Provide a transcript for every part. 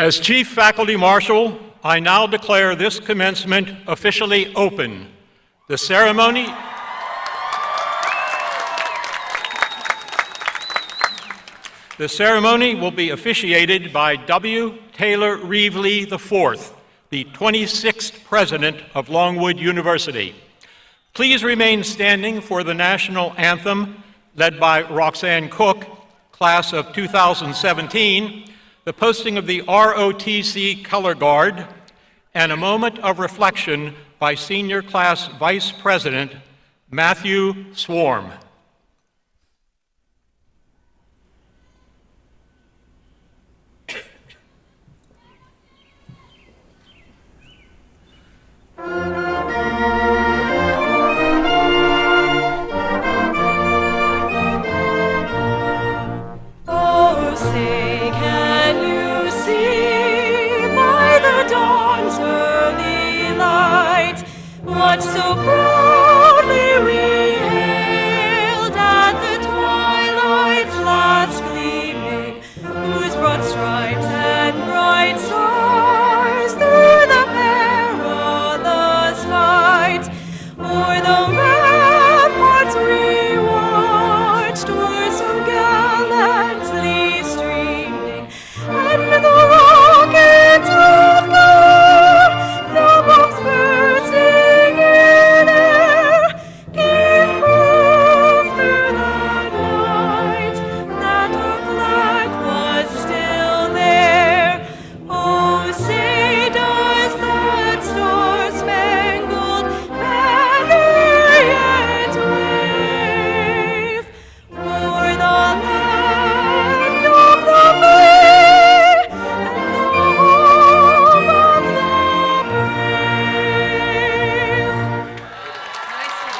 As Chief Faculty Marshal, I now declare this commencement officially open. The ceremony will be officiated by W. Taylor Reevely IV, the 26th President of Longwood University. Please remain standing for the national anthem led by Roxanne Cook, class of 2017, the posting of the ROTC Color Guard, and a moment of reflection by Senior Class Vice President Matthew Swarm. What so proudly we hailed at the twilight's last gleaming, whose broad stripes and bright stars through the perilous fight, o'er the ramparts we watched were so gallantly streaming, and the rockets of God, the bombs bursting in air, gave proof through the night that our flag was still there. Oh, say does that star-spangled banner yet wave o'er the land of the free and the home of the brave? Nicely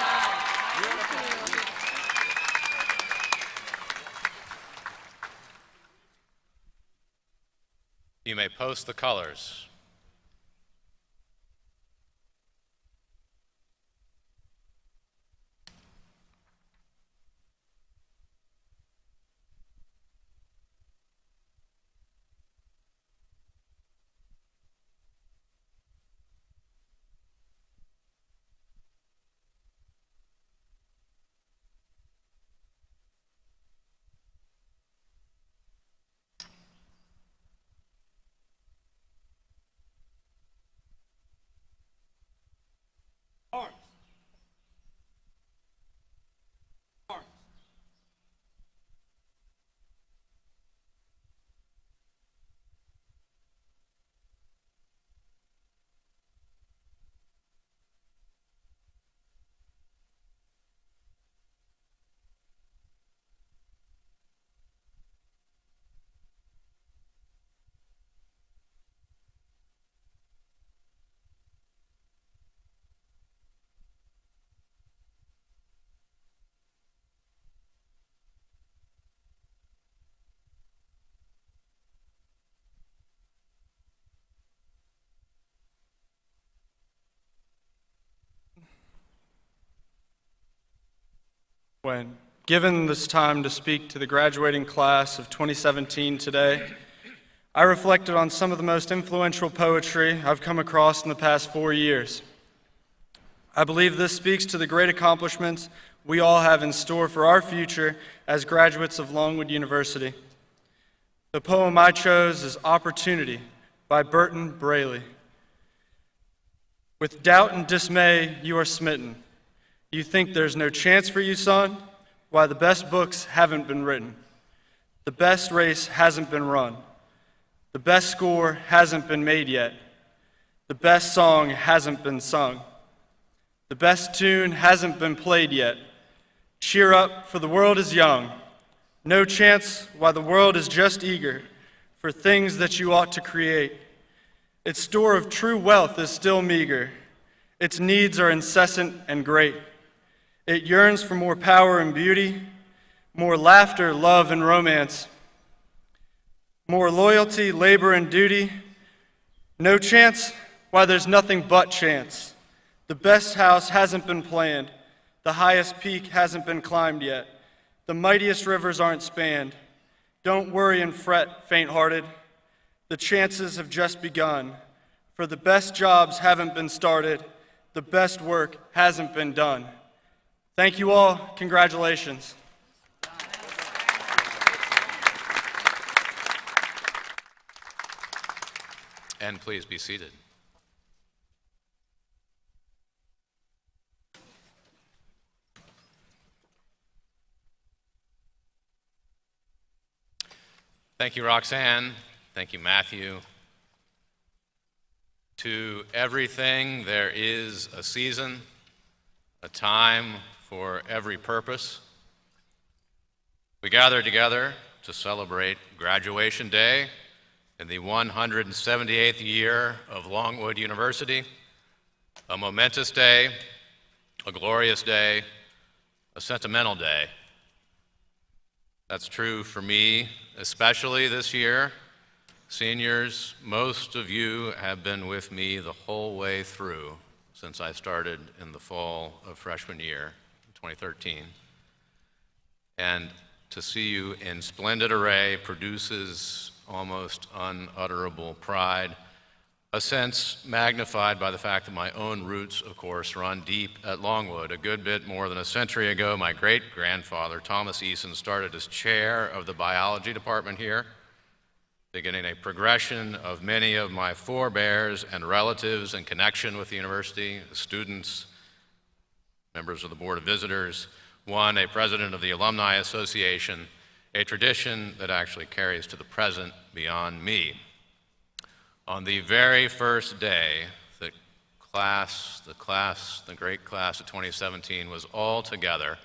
done. You may post the colors. Arms. Arms. When given this time to speak to the graduating class of 2017 today, I reflected on some of the most influential poetry I've come across in the past 4 years. I believe this speaks to the great accomplishments we all have in store for our future as graduates of Longwood University. The poem I chose is Opportunity by Burton Braley. With doubt and dismay, you are smitten. You think there's no chance for you, son? Why, the best books haven't been written. The best race hasn't been run. The best score hasn't been made yet. The best song hasn't been sung. The best tune hasn't been played yet. Cheer up, for the world is young. No chance, why the world is just eager for things that you ought to create. Its store of true wealth is still meager. Its needs are incessant and great. It yearns for more power and beauty, more laughter, love, and romance, more loyalty, labor, and duty. No chance? Why, there's nothing but chance. The best house hasn't been planned. The highest peak hasn't been climbed yet. The mightiest rivers aren't spanned. Don't worry and fret, faint-hearted. The chances have just begun. For the best jobs haven't been started. The best work hasn't been done. Thank you all. Congratulations. And please be seated. Thank you, Roxanne. Thank you, Matthew. To everything there is a season, a time for every purpose. We gather together to celebrate graduation day in the 178th year of Longwood University, a momentous day, a glorious day, a sentimental day. That's true for me, especially this year. Seniors, most of you have been with me the whole way through since I started in the fall of freshman year, 2013. And to see you in splendid array produces almost unutterable pride, a sense magnified by the fact that my own roots, of course, run deep at Longwood. A good bit more than a century ago, my great-grandfather, Thomas Eason, started as chair of the biology department here, beginning a progression of many of my forebears and relatives in connection with the university, students, members of the Board of Visitors, one, a president of the Alumni Association, a tradition that actually carries to the present beyond me. On the very first day, the great class of 2017 was all together,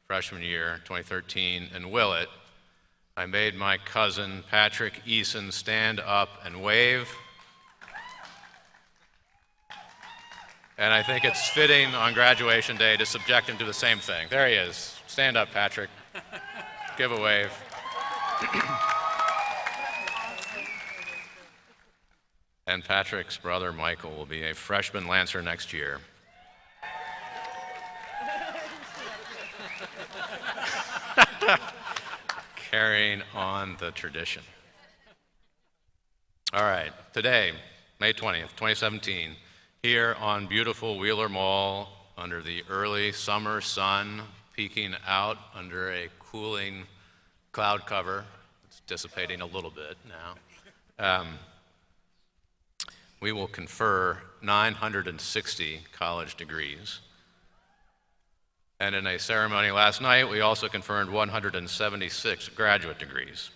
freshman year, 2013, in Willett, I made my cousin, Patrick Eason, stand up and wave. And I think it's fitting on graduation day to subject him to the same thing. There he is. Stand up, Patrick. Give a wave. And Patrick's brother, Michael, will be a freshman Lancer next year. Carrying on the tradition. All right, today, May 20th, 2017, here on beautiful Wheeler Mall, under the early summer sun, peeking out under a cooling cloud cover. It's dissipating a little bit now. We will confer 960 college degrees. And in a ceremony last night, we also conferred 176 graduate degrees.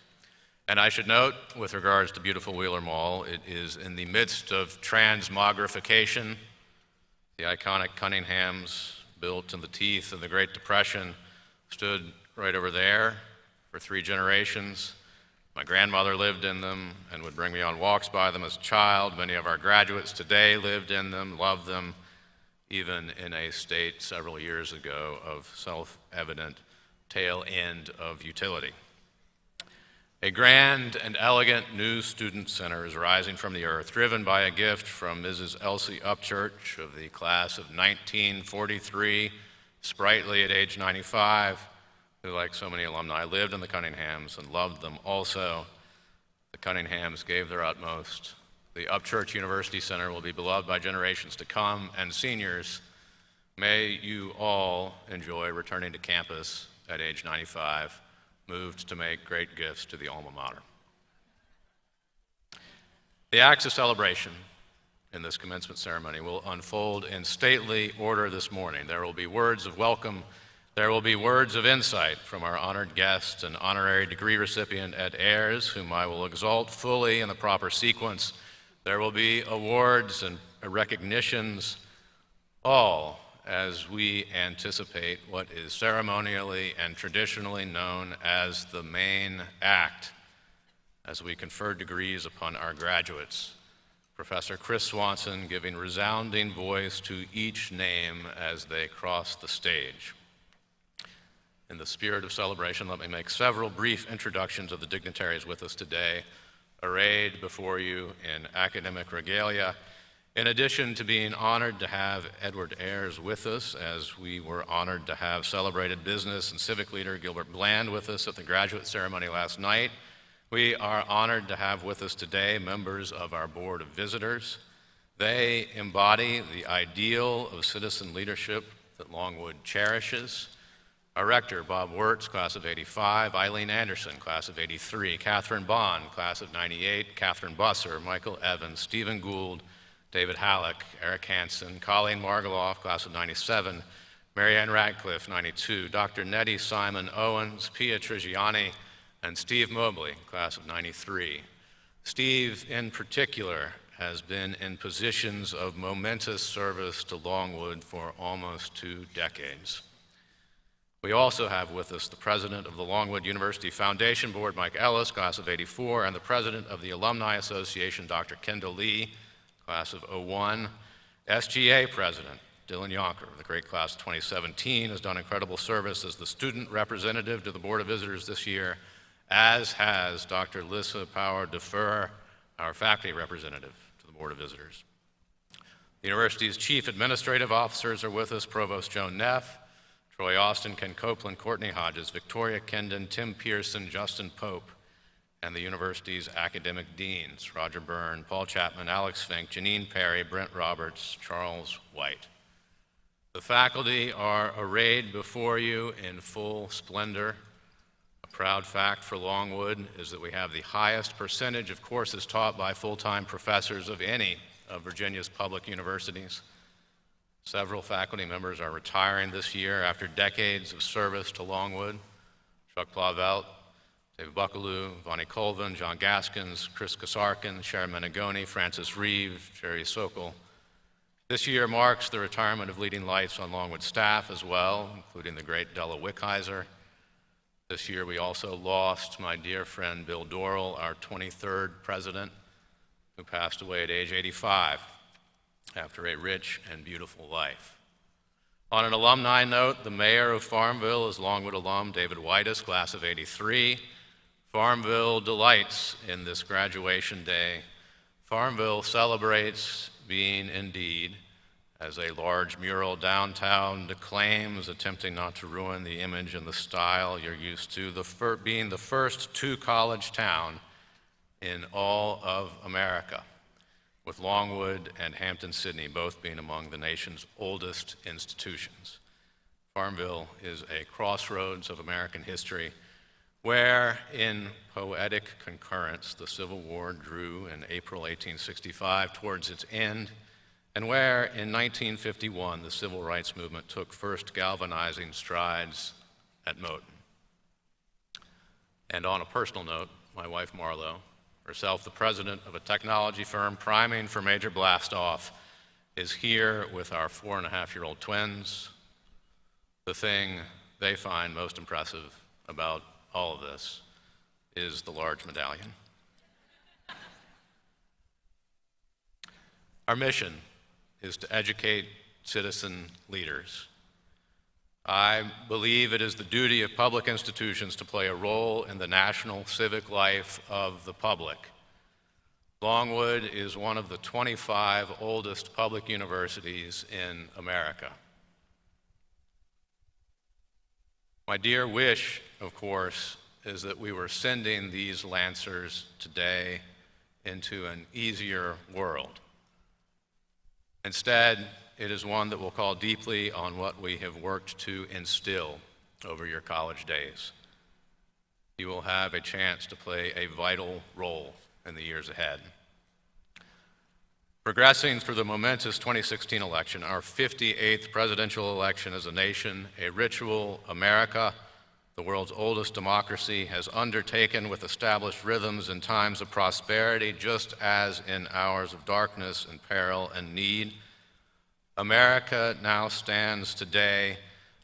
And I should note, with regards to beautiful Wheeler Mall, it is in the midst of transmogrification. The iconic Cunninghams, built in the teeth of the Great Depression, stood right over there for 3 generations. My grandmother lived in them and would bring me on walks by them as a child. Many of our graduates today lived in them, loved them, even in a state several years ago of self-evident tail end of utility. A grand and elegant new student center is rising from the earth, driven by a gift from Mrs. Elsie Upchurch of the class of 1943, sprightly at age 95, who, like so many alumni, lived in the Cunninghams and loved them also. The Cunninghams gave their utmost. The Upchurch University Center will be beloved by generations to come, and seniors, may you all enjoy returning to campus at age 95, moved to make great gifts to the alma mater. The acts of celebration in this commencement ceremony will unfold in stately order this morning. There will be words of welcome. There will be words of insight from our honored guest and honorary degree recipient, Ed Ayers, whom I will exalt fully in the proper sequence. There will be awards and recognitions, all as we anticipate what is ceremonially and traditionally known as the main act, as we confer degrees upon our graduates. Professor Chris Swanson giving resounding voice to each name as they cross the stage. In the spirit of celebration, let me make several brief introductions of the dignitaries with us today, arrayed before you in academic regalia. In addition to being honored to have Edward Ayers with us, as we were honored to have celebrated business and civic leader Gilbert Bland with us at the graduate ceremony last night, We are honored to have with us today members of our Board of Visitors. They embody the ideal of citizen leadership that Longwood cherishes. Our rector, Bob Wirtz, class of '85, Eileen Anderson, class of '83, Catherine Bond, class of '98, Catherine Busser, Michael Evans, Stephen Gould, David Halleck, Eric Hansen, Colleen Margoloff, class of '97, Marianne Radcliffe, '92, Dr. Nettie Simon Owens, Pia Trigiani, and Steve Mobley, class of '93. Steve, in particular, has been in positions of momentous service to Longwood for almost 2 decades. We also have with us the president of the Longwood University Foundation Board, Mike Ellis, class of '84, and the president of the Alumni Association, Dr. Kendall Lee, class of '01. SGA president, Dylan Yonker, the great class of 2017, has done incredible service as the student representative to the Board of Visitors this year, as has Dr. Lissa Power-Defer, our faculty representative to the Board of Visitors. The university's chief administrative officers are with us: Provost Joan Neff, Troy Austin, Ken Copeland, Courtney Hodges, Victoria Kendon, Tim Pearson, Justin Pope, and the university's academic deans: Roger Byrne, Paul Chapman, Alex Fink, Janine Perry, Brent Roberts, Charles White. The faculty are arrayed before you in full splendor. A proud fact for Longwood is that we have the highest percentage of courses taught by full-time professors of any of Virginia's public universities. Several faculty members are retiring this year after decades of service to Longwood: Chuck Plavelt, David Buckaloo, Vonnie Colvin, John Gaskins, Chris Kasarkin, Sharon Menegoni, Francis Reeve, Jerry Sokol. This year marks the retirement of leading lights on Longwood staff as well, including the great Della Wickheiser. This year we also lost my dear friend Bill Dorrell, our 23rd president, who passed away at age 85 after a rich and beautiful life. On an alumni note, the mayor of Farmville is Longwood alum David Whitus, class of '83. Farmville delights in this graduation day. Farmville celebrates being indeed, as a large mural downtown declaims, attempting not to ruin the image and the style you're used to, being the first two-college town in all of America, with Longwood and Hampton-Sydney both being among the nation's oldest institutions. Farmville is a crossroads of American history where, in poetic concurrence, the Civil War drew in April 1865 towards its end, and where, in 1951, the Civil Rights Movement took first galvanizing strides at Moton. And on a personal note, my wife Marlo, herself the president of a technology firm priming for major blast-off, is here with our 4.5-year-old twins. The thing they find most impressive about all of this is the large medallion. Our mission is to educate citizen leaders. I believe it is the duty of public institutions to play a role in the national civic life of the public. Longwood is one of the 25 oldest public universities in America. My dear wish, of course, is that we were sending these Lancers today into an easier world. Instead, it is one that will call deeply on what we have worked to instill over your college days. You will have a chance to play a vital role in the years ahead. Progressing through the momentous 2016 election, our 58th presidential election as a nation, a ritual America, the world's oldest democracy, has undertaken with established rhythms in times of prosperity, just as in hours of darkness and peril and need. America now stands today,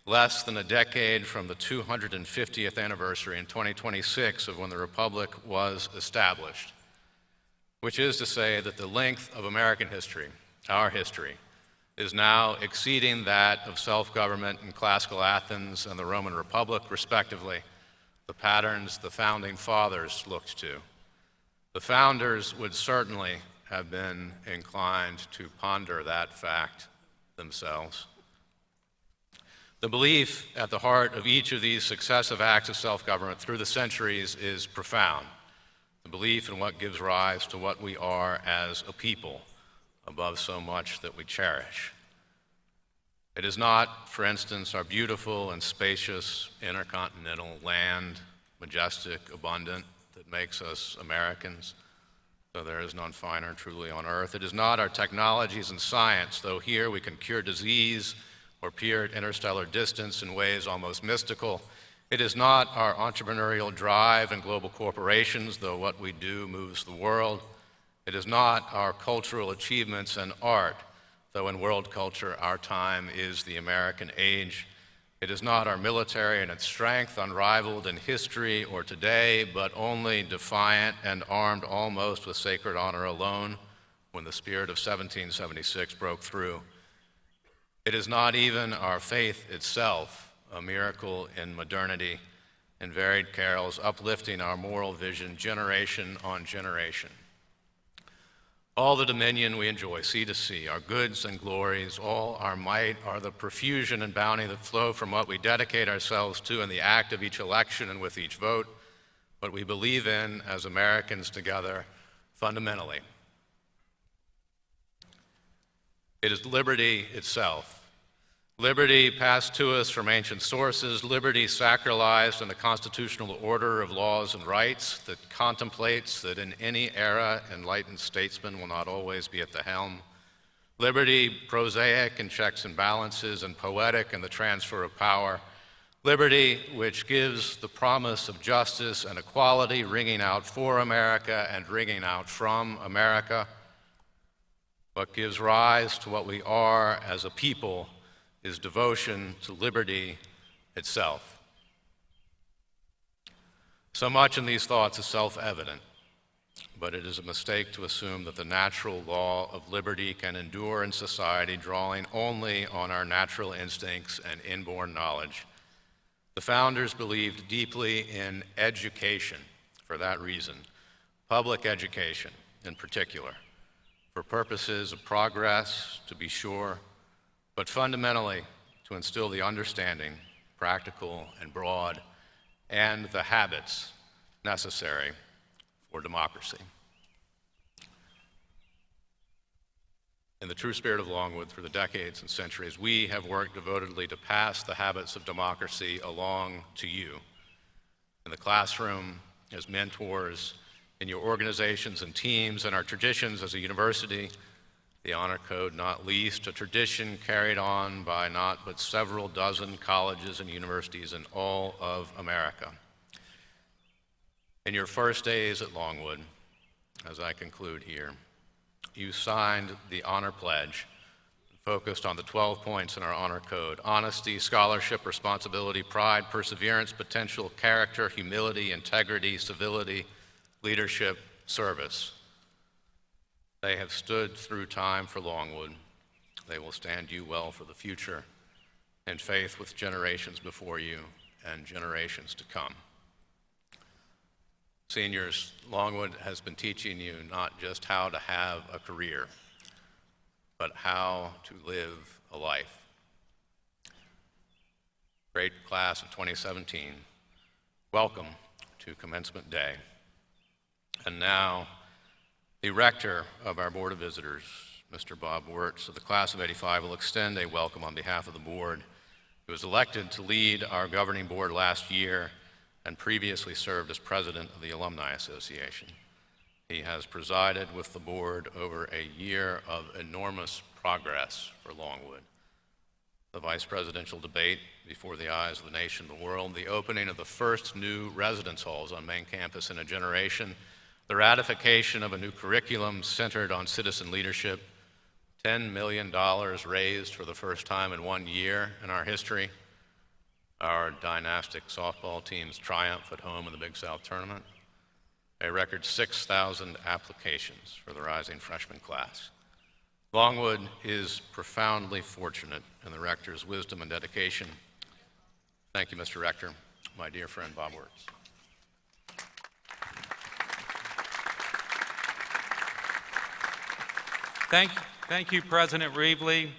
less than a decade from the 250th anniversary in 2026 of when the Republic was established, which is to say that the length of American history, our history, is now exceeding that of self-government in classical Athens and the Roman Republic, respectively, the patterns the founding fathers looked to. The founders would certainly have been inclined to ponder that fact themselves. The belief at the heart of each of these successive acts of self-government through the centuries is profound. the belief in what gives rise to what we are as a people, above so much that we cherish. It is not, for instance, our beautiful and spacious intercontinental land, majestic, abundant, that makes us Americans, though there is none finer truly on earth. It is not our technologies and science, though here we can cure disease or peer at interstellar distance in ways almost mystical. It is not our entrepreneurial drive and global corporations, though what we do moves the world. It is not our cultural achievements and art, though in world culture our time is the American age. It is not our military and its strength, unrivaled in history or today, but only defiant and armed almost with sacred honor alone when the spirit of 1776 broke through. It is not even our faith itself, a miracle in modernity, in varied carols uplifting our moral vision generation on generation. All the dominion we enjoy, sea to sea, our goods and glories, all our might are the profusion and bounty that flow from what we dedicate ourselves to in the act of each election and with each vote, what we believe in as Americans together fundamentally. It is liberty itself. Liberty passed to us from ancient sources, liberty sacralized in the constitutional order of laws and rights that contemplates that in any era enlightened statesmen will not always be at the helm. Liberty prosaic in checks and balances and poetic in the transfer of power. Liberty which gives the promise of justice and equality ringing out for America and ringing out from America. What gives rise to what we are as a people is devotion to liberty itself. So much in these thoughts is self-evident, but it is a mistake to assume that the natural law of liberty can endure in society drawing only on our natural instincts and inborn knowledge. The founders believed deeply in education for that reason, public education in particular, for purposes of progress, to be sure, but fundamentally to instill the understanding, practical and broad, and the habits necessary for democracy. In the true spirit of Longwood, through the decades and centuries, we have worked devotedly to pass the habits of democracy along to you. In the classroom, as mentors, in your organizations and teams, and our traditions as a university, the Honor Code not least, a tradition carried on by not but several dozen colleges and universities in all of America. In your first days at Longwood, as I conclude here, you signed the Honor Pledge, focused on the 12 points in our Honor Code: honesty, scholarship, responsibility, pride, perseverance, potential, character, humility, integrity, civility, leadership, service. They have stood through time for Longwood. They will stand you well for the future, in faith with generations before you and generations to come. Seniors, Longwood has been teaching you not just how to have a career, but how to live a life. Great class of 2017, welcome to Commencement Day. And now, the rector of our Board of Visitors, Mr. Bob Wirtz, of the class of '85, will extend a welcome on behalf of the board. He was elected to lead our governing board last year and previously served as president of the Alumni Association. He has presided with the board over a year of enormous progress for Longwood. The vice presidential debate before the eyes of the nation and the world, the opening of the first new residence halls on main campus in a generation, the ratification of a new curriculum centered on citizen leadership, $10 million raised for the first time in 1 year in our history, our dynastic softball team's triumph at home in the Big South Tournament, a record 6,000 applications for the rising freshman class. Longwood is profoundly fortunate in the rector's wisdom and dedication. Thank you, Mr. Rector, my dear friend Bob Wirtz. Thank you, President Reevely.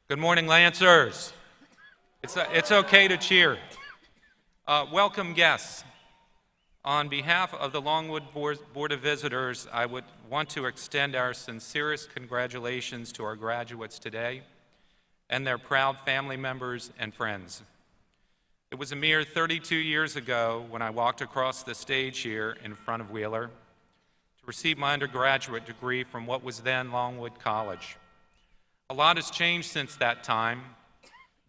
Good morning, Lancers. It's okay to cheer. Welcome guests. On behalf of the Longwood Board of Visitors, I would want to extend our sincerest congratulations to our graduates today and their proud family members and friends. It was a mere 32 years ago when I walked across the stage here in front of Wheeler to receive my undergraduate degree from what was then Longwood College. A lot has changed since that time.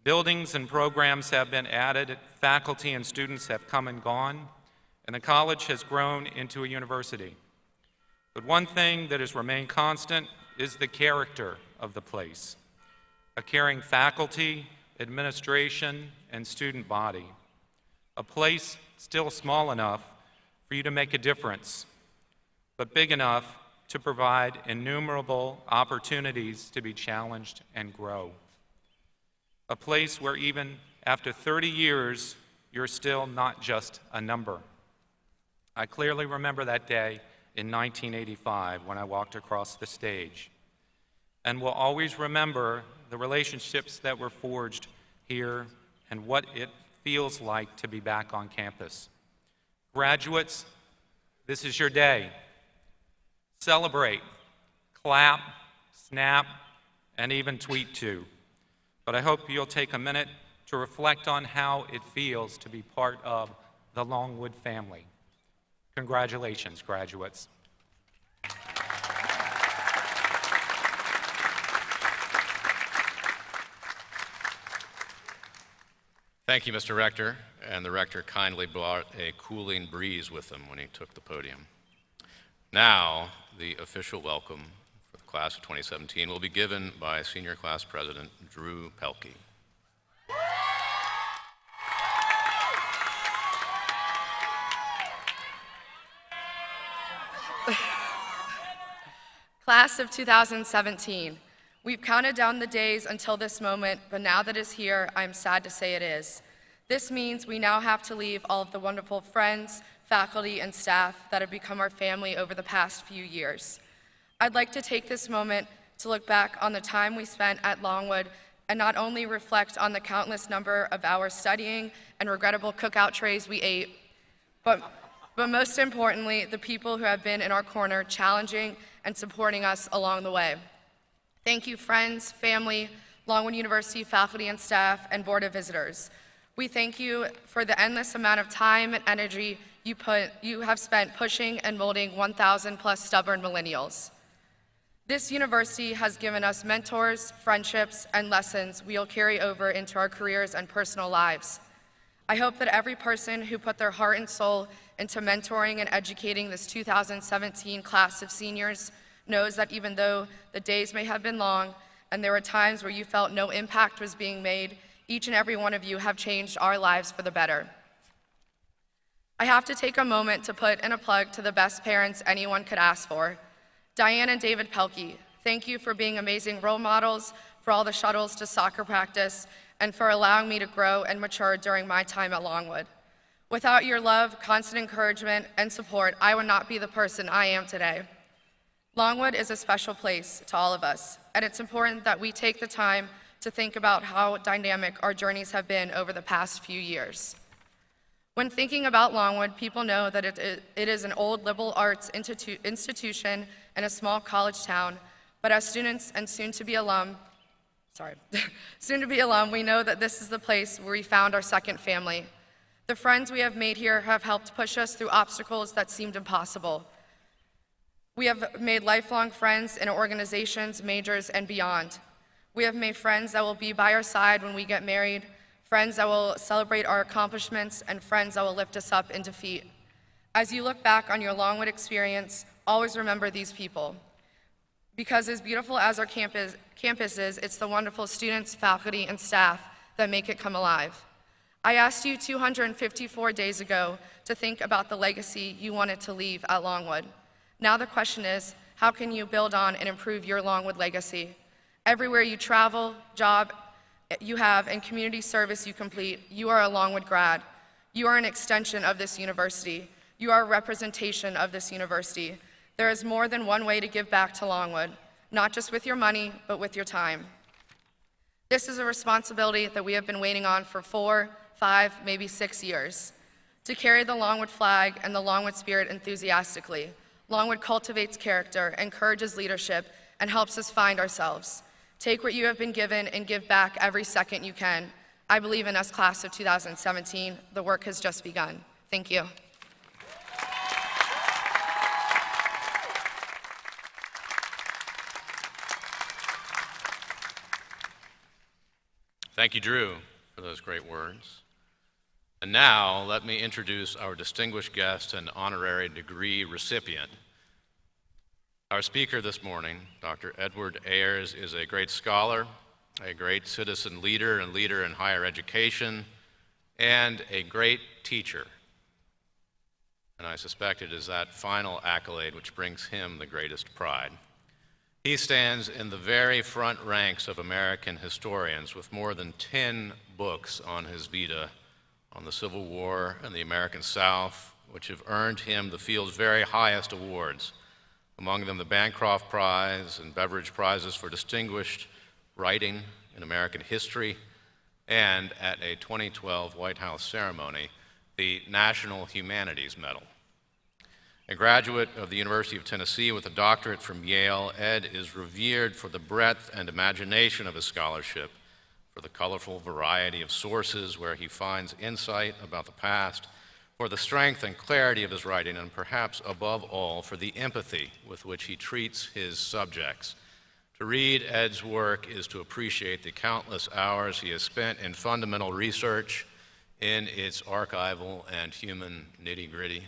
Buildings and programs have been added, faculty and students have come and gone, and the college has grown into a university. But one thing that has remained constant is the character of the place. A caring faculty, administration, and student body. A place still small enough for you to make a difference, but big enough to provide innumerable opportunities to be challenged and grow. A place where even after 30 years, you're still not just a number. I clearly remember that day in 1985 when I walked across the stage, and will always remember the relationships that were forged here and what it feels like to be back on campus. Graduates, this is your day. Celebrate, clap, snap, and even tweet too. But I hope you'll take a minute to reflect on how it feels to be part of the Longwood family. Congratulations, graduates. Thank you, Mr. Rector, and the Rector kindly brought a cooling breeze with him when he took the podium. Now, the official welcome for the class of 2017 will be given by Senior Class President Drew Pelkey. Class of 2017, we've counted down the days until this moment, but now that it's here, I'm sad to say it is. This means we now have to leave all of the wonderful friends, faculty, and staff that have become our family over the past few years. I'd like to take this moment to look back on the time we spent at Longwood and not only reflect on the countless number of hours studying and regrettable cookout trays we ate, but most importantly, the people who have been in our corner challenging and supporting us along the way. Thank you, friends, family, Longwood University faculty and staff, and Board of Visitors. We thank you for the endless amount of time and energy you have spent pushing and molding 1,000 plus stubborn millennials. This university has given us mentors, friendships, and lessons we'll carry over into our careers and personal lives. I hope that every person who put their heart and soul into mentoring and educating this 2017 class of seniors knows that even though the days may have been long and there were times where you felt no impact was being made, each and every one of you have changed our lives for the better. I have to take a moment to put in a plug to the best parents anyone could ask for. Diane and David Pelkey, thank you for being amazing role models, for all the shuttles to soccer practice, and for allowing me to grow and mature during my time at Longwood. Without your love, constant encouragement, and support, I would not be the person I am today. Longwood is a special place to all of us, and it's important that we take the time to think about how dynamic our journeys have been over the past few years. When thinking about Longwood, people know that it is an old liberal arts institution in a small college town, but as students and soon-to-be alum, we know that this is the place where we found our second family. The friends we have made here have helped push us through obstacles that seemed impossible. We have made lifelong friends in organizations, majors, and beyond. We have made friends that will be by our side when we get married, friends that will celebrate our accomplishments, and friends that will lift us up in defeat. As you look back on your Longwood experience, always remember these people. Because as beautiful as our campus is, it's the wonderful students, faculty, and staff that make it come alive. I asked you 254 days ago to think about the legacy you wanted to leave at Longwood. Now the question is, how can you build on and improve your Longwood legacy? Everywhere you travel, job you have, and community service you complete, you are a Longwood grad. You are an extension of this university. You are a representation of this university. There is more than one way to give back to Longwood, not just with your money, but with your time. This is a responsibility that we have been waiting on for 4, 5, maybe 6 years. to carry the Longwood flag and the Longwood spirit enthusiastically. Longwood cultivates character, encourages leadership, and helps us find ourselves. Take what you have been given and give back every second you can. I believe in us, class of 2017. The work has just begun. Thank you. Thank you, Drew, for those great words. And now, let me introduce our distinguished guest and honorary degree recipient. Our speaker this morning, Dr. Edward Ayers, is a great scholar, a great citizen leader and leader in higher education, and a great teacher. And I suspect it is that final accolade which brings him the greatest pride. He stands in the very front ranks of American historians with more than 10 books on his vita on the Civil War and the American South, which have earned him the field's very highest awards, among them the Bancroft Prize and Beveridge Prizes for distinguished writing in American history, and at a 2012 White House ceremony, the National Humanities Medal. A graduate of the University of Tennessee with a doctorate from Yale, Ed is revered for the breadth and imagination of his scholarship, for the colorful variety of sources where he finds insight about the past, for the strength and clarity of his writing, and perhaps above all, for the empathy with which he treats his subjects. To read Ed's work is to appreciate the countless hours he has spent in fundamental research, in its archival and human nitty-gritty.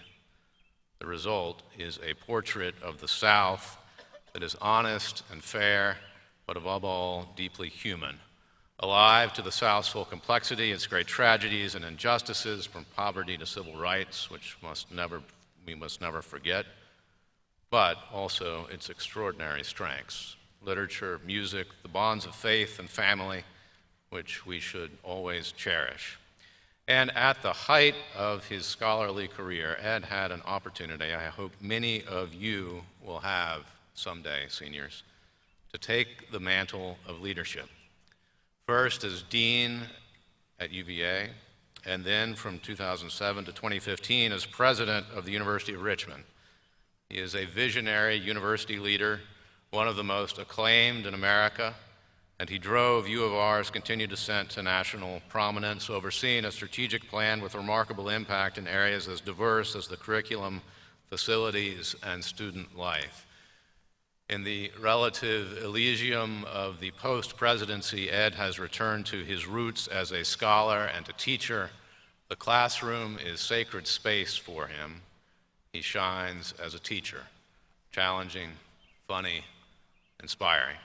The result is a portrait of the South that is honest and fair, but above all, deeply human. Alive to the South's full complexity, its great tragedies and injustices, from poverty to civil rights, which we must never forget, but also its extraordinary strengths: literature, music, the bonds of faith and family, which we should always cherish. And at the height of his scholarly career, Ed had an opportunity, I hope many of you will have someday, seniors, to take the mantle of leadership. First as dean at UVA, and then from 2007 to 2015 as president of the University of Richmond. He is a visionary university leader, one of the most acclaimed in America, and he drove U of R's continued descent to national prominence, overseeing a strategic plan with remarkable impact in areas as diverse as the curriculum, facilities, and student life. In the relative elysium of the post-presidency, Ed has returned to his roots as a scholar and a teacher. The classroom is sacred space for him. He shines as a teacher, challenging, funny, inspiring.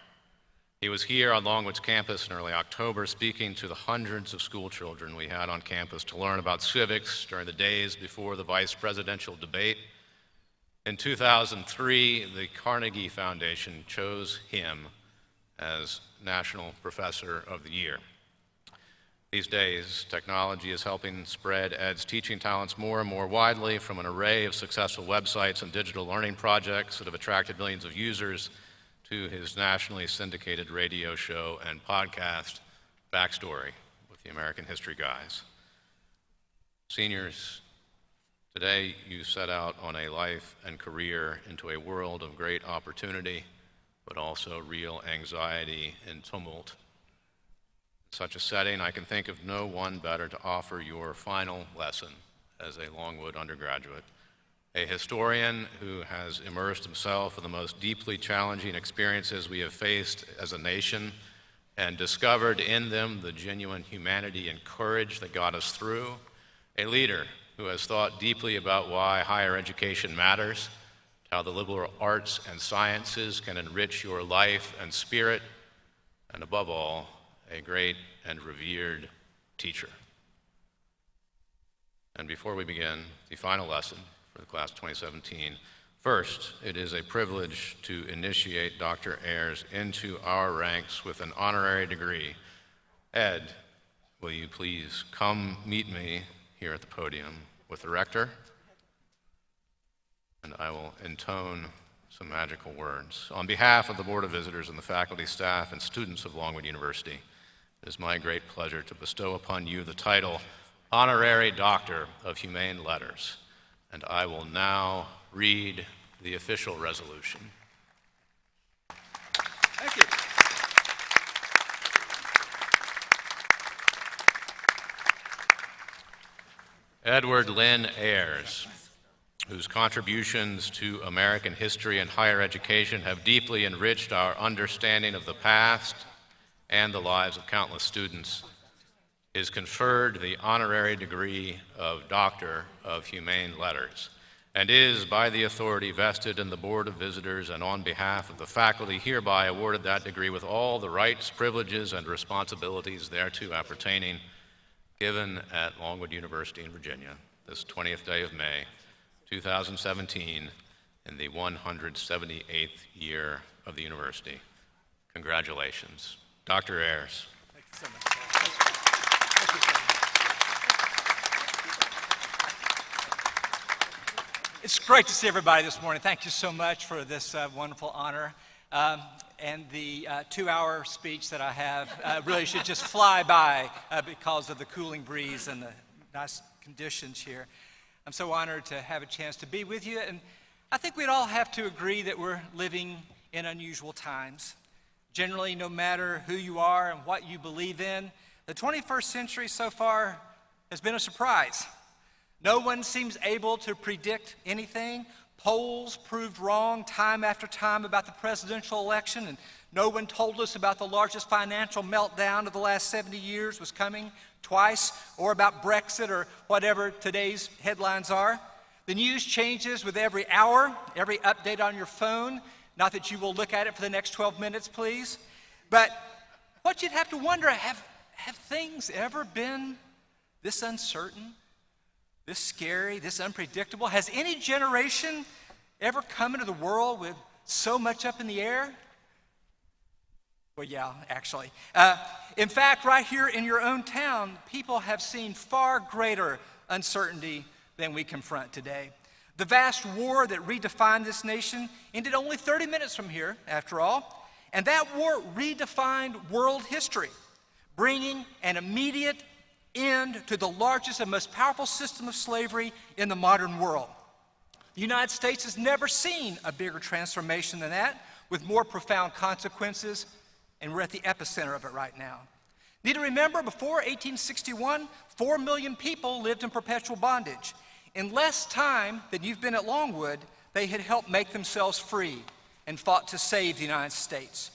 He was here on Longwood's campus in early October, speaking to the hundreds of school children we had on campus to learn about civics during the days before the vice presidential debate. In 2003, the Carnegie Foundation chose him as National Professor of the Year. These days, technology is helping spread Ed's teaching talents more and more widely, from an array of successful websites and digital learning projects that have attracted millions of users to his nationally syndicated radio show and podcast, Backstory with the American History Guys. Seniors, today you set out on a life and career into a world of great opportunity, but also real anxiety and tumult. In such a setting, I can think of no one better to offer your final lesson as a Longwood undergraduate. A historian who has immersed himself in the most deeply challenging experiences we have faced as a nation and discovered in them the genuine humanity and courage that got us through. A leader who has thought deeply about why higher education matters, how the liberal arts and sciences can enrich your life and spirit, and above all, a great and revered teacher. And before we begin the final lesson for the class of 2017, first, it is a privilege to initiate Dr. Ayers into our ranks with an honorary degree. Ed, will you please come meet me here at the podium with the rector, and I will intone some magical words. On behalf of the Board of Visitors and the faculty, staff, and students of Longwood University, it is my great pleasure to bestow upon you the title Honorary Doctor of Humane Letters. And I will now read the official resolution. Thank you. Edward Lynn Ayers, whose contributions to American history and higher education have deeply enriched our understanding of the past and the lives of countless students, is conferred the honorary degree of Doctor of Humane Letters, and is, by the authority vested in the Board of Visitors and on behalf of the faculty, hereby awarded that degree with all the rights, privileges, and responsibilities thereto appertaining, given at Longwood University in Virginia, this 20th day of May, 2017, in the 178th year of the university. Congratulations. Dr. Ayers. Thank you so much. Thank you so much. It's great to see everybody this morning. Thank you so much for this wonderful honor. And the 2-hour speech that I have really should just fly by because of the cooling breeze and the nice conditions here. I'm so honored to have a chance to be with you, and I think we'd all have to agree that we're living in unusual times. Generally, no matter who you are and what you believe in, the 21st century so far has been a surprise. No one seems able to predict anything. Polls proved wrong time after time about the presidential election, and no one told us about the largest financial meltdown of the last 70 years was coming twice, or about Brexit or whatever today's headlines are. The news changes with every hour, every update on your phone. Not that you will look at it for the next 12 minutes, please. But what you'd have to wonder, have things ever been this uncertain, this scary, this unpredictable? Has any generation ever come into the world with so much up in the air? Well, yeah, actually. In fact, right here in your own town, people have seen far greater uncertainty than we confront today. The vast war that redefined this nation ended only 30 minutes from here, after all, and that war redefined world history, bringing an immediate end to the largest and most powerful system of slavery in the modern world. The United States has never seen a bigger transformation than that, with more profound consequences, and we're at the epicenter of it right now. Need to remember, before 1861, 4 million people lived in perpetual bondage. In less time than you've been at Longwood, they had helped make themselves free and fought to save the United States.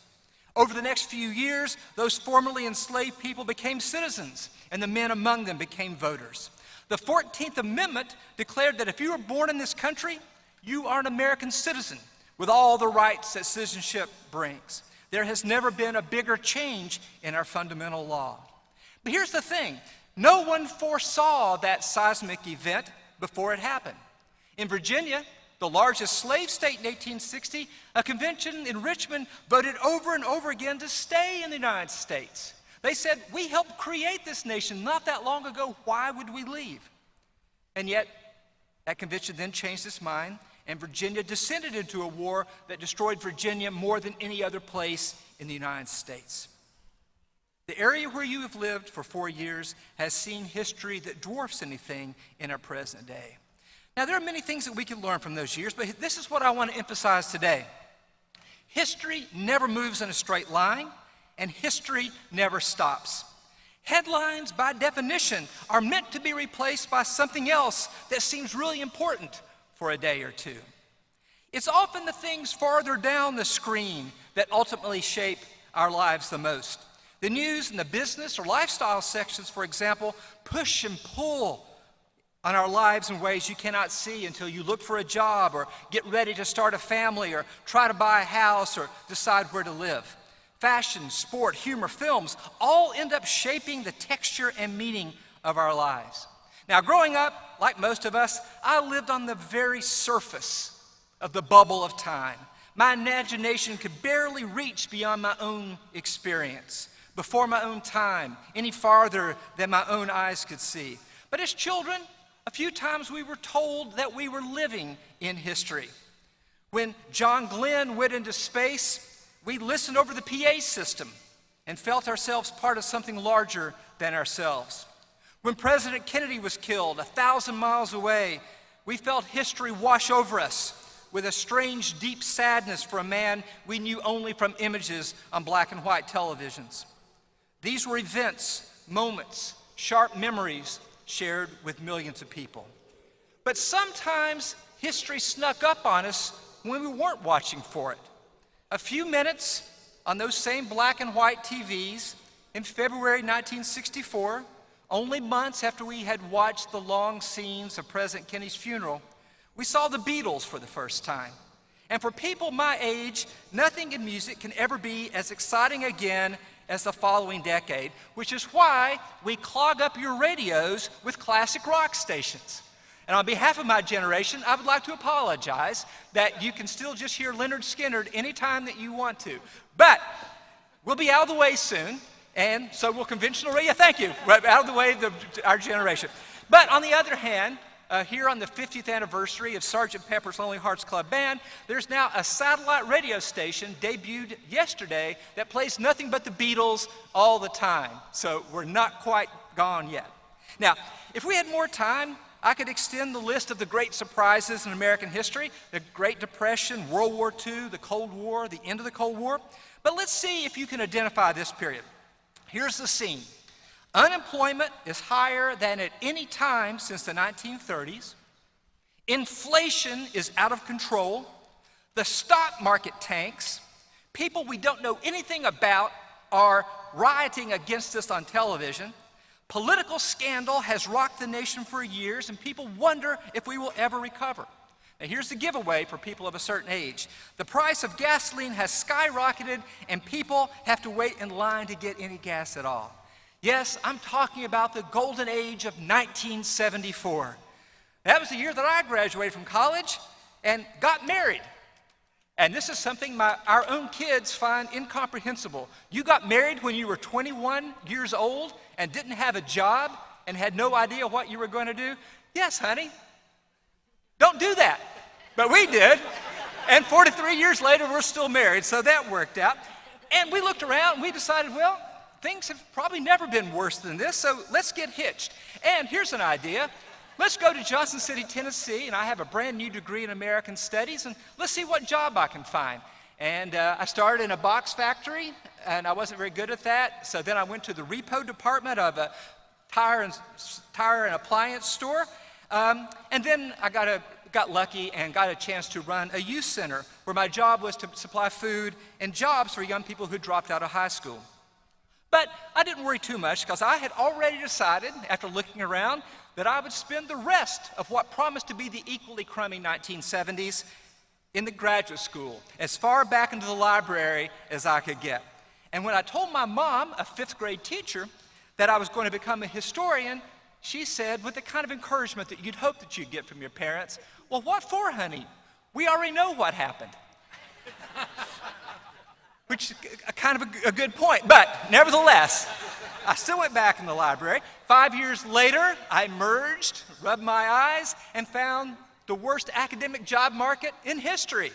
Over the next few years, those formerly enslaved people became citizens, and the men among them became voters. The 14th Amendment declared that if you were born in this country, you are an American citizen with all the rights that citizenship brings. There has never been a bigger change in our fundamental law. But here's the thing, no one foresaw that seismic event before it happened. In Virginia, the largest slave state in 1860, a convention in Richmond voted over and over again to stay in the United States. They said, we helped create this nation not that long ago, why would we leave? And yet, that convention then changed its mind, and Virginia descended into a war that destroyed Virginia more than any other place in the United States. The area where you have lived for 4 years has seen history that dwarfs anything in our present day. Now, there are many things that we can learn from those years, but this is what I want to emphasize today. History never moves in a straight line, and history never stops. Headlines, by definition, are meant to be replaced by something else that seems really important for a day or two. It's often the things farther down the screen that ultimately shape our lives the most. The news and the business or lifestyle sections, for example, push and pull on our lives in ways you cannot see until you look for a job or get ready to start a family or try to buy a house or decide where to live. Fashion, sport, humor, films all end up shaping the texture and meaning of our lives. Now, growing up, like most of us, I lived on the very surface of the bubble of time. My imagination could barely reach beyond my own experience, before my own time, any farther than my own eyes could see. But as children, a few times we were told that we were living in history. When John Glenn went into space, we listened over the PA system and felt ourselves part of something larger than ourselves. When President Kennedy was killed 1,000 miles away, we felt history wash over us with a strange, deep sadness for a man we knew only from images on black and white televisions. These were events, moments, sharp memories shared with millions of people. But sometimes history snuck up on us when we weren't watching for it. A few minutes on those same black and white TVs in February 1964, only months after we had watched the long scenes of President Kennedy's funeral, we saw the Beatles for the first time. And for people my age, nothing in music can ever be as exciting again as the following decade, which is why we clog up your radios with classic rock stations. And on behalf of my generation, I would like to apologize that you can still just hear Leonard Skinner anytime that you want to. But we'll be out of the way soon, and so will conventional radio. Thank you. Right out of the way of our generation. But on the other hand, here on the 50th anniversary of Sgt. Pepper's Lonely Hearts Club Band, there's now a satellite radio station debuted yesterday that plays nothing but the Beatles all the time. So we're not quite gone yet. Now, if we had more time, I could extend the list of the great surprises in American history: the Great Depression, World War II, the Cold War, the end of the Cold War. But let's see if you can identify this period. Here's the scene. Unemployment is higher than at any time since the 1930s. Inflation is out of control. The stock market tanks. People we don't know anything about are rioting against us on television. Political scandal has rocked the nation for years, and people wonder if we will ever recover. Now, here's the giveaway for people of a certain age. The price of gasoline has skyrocketed, and people have to wait in line to get any gas at all. Yes, I'm talking about the golden age of 1974. That was the year that I graduated from college and got married. And this is something our own kids find incomprehensible. You got married when you were 21 years old and didn't have a job and had no idea what you were going to do? Yes, honey. Don't do that. But we did. And 43 years later, we're still married, so that worked out. And we looked around and we decided, well, things have probably never been worse than this, so let's get hitched. And here's an idea. Let's go to Johnson City, Tennessee, and I have a brand new degree in American Studies, and let's see what job I can find. And I started in a box factory, and I wasn't very good at that, so then I went to the repo department of a tire and appliance store, and then I got lucky and got a chance to run a youth center where my job was to supply food and jobs for young people who dropped out of high school. But I didn't worry too much because I had already decided, after looking around, that I would spend the rest of what promised to be the equally crummy 1970s in the graduate school, as far back into the library as I could get. And when I told my mom, a fifth grade teacher, that I was going to become a historian, she said, with the kind of encouragement that you'd hope that you'd get from your parents, "Well, what for, honey? We already know what happened." Which is kind of a good point, but nevertheless, I still went back in the library. 5 years later, I emerged, rubbed my eyes, and found the worst academic job market in history.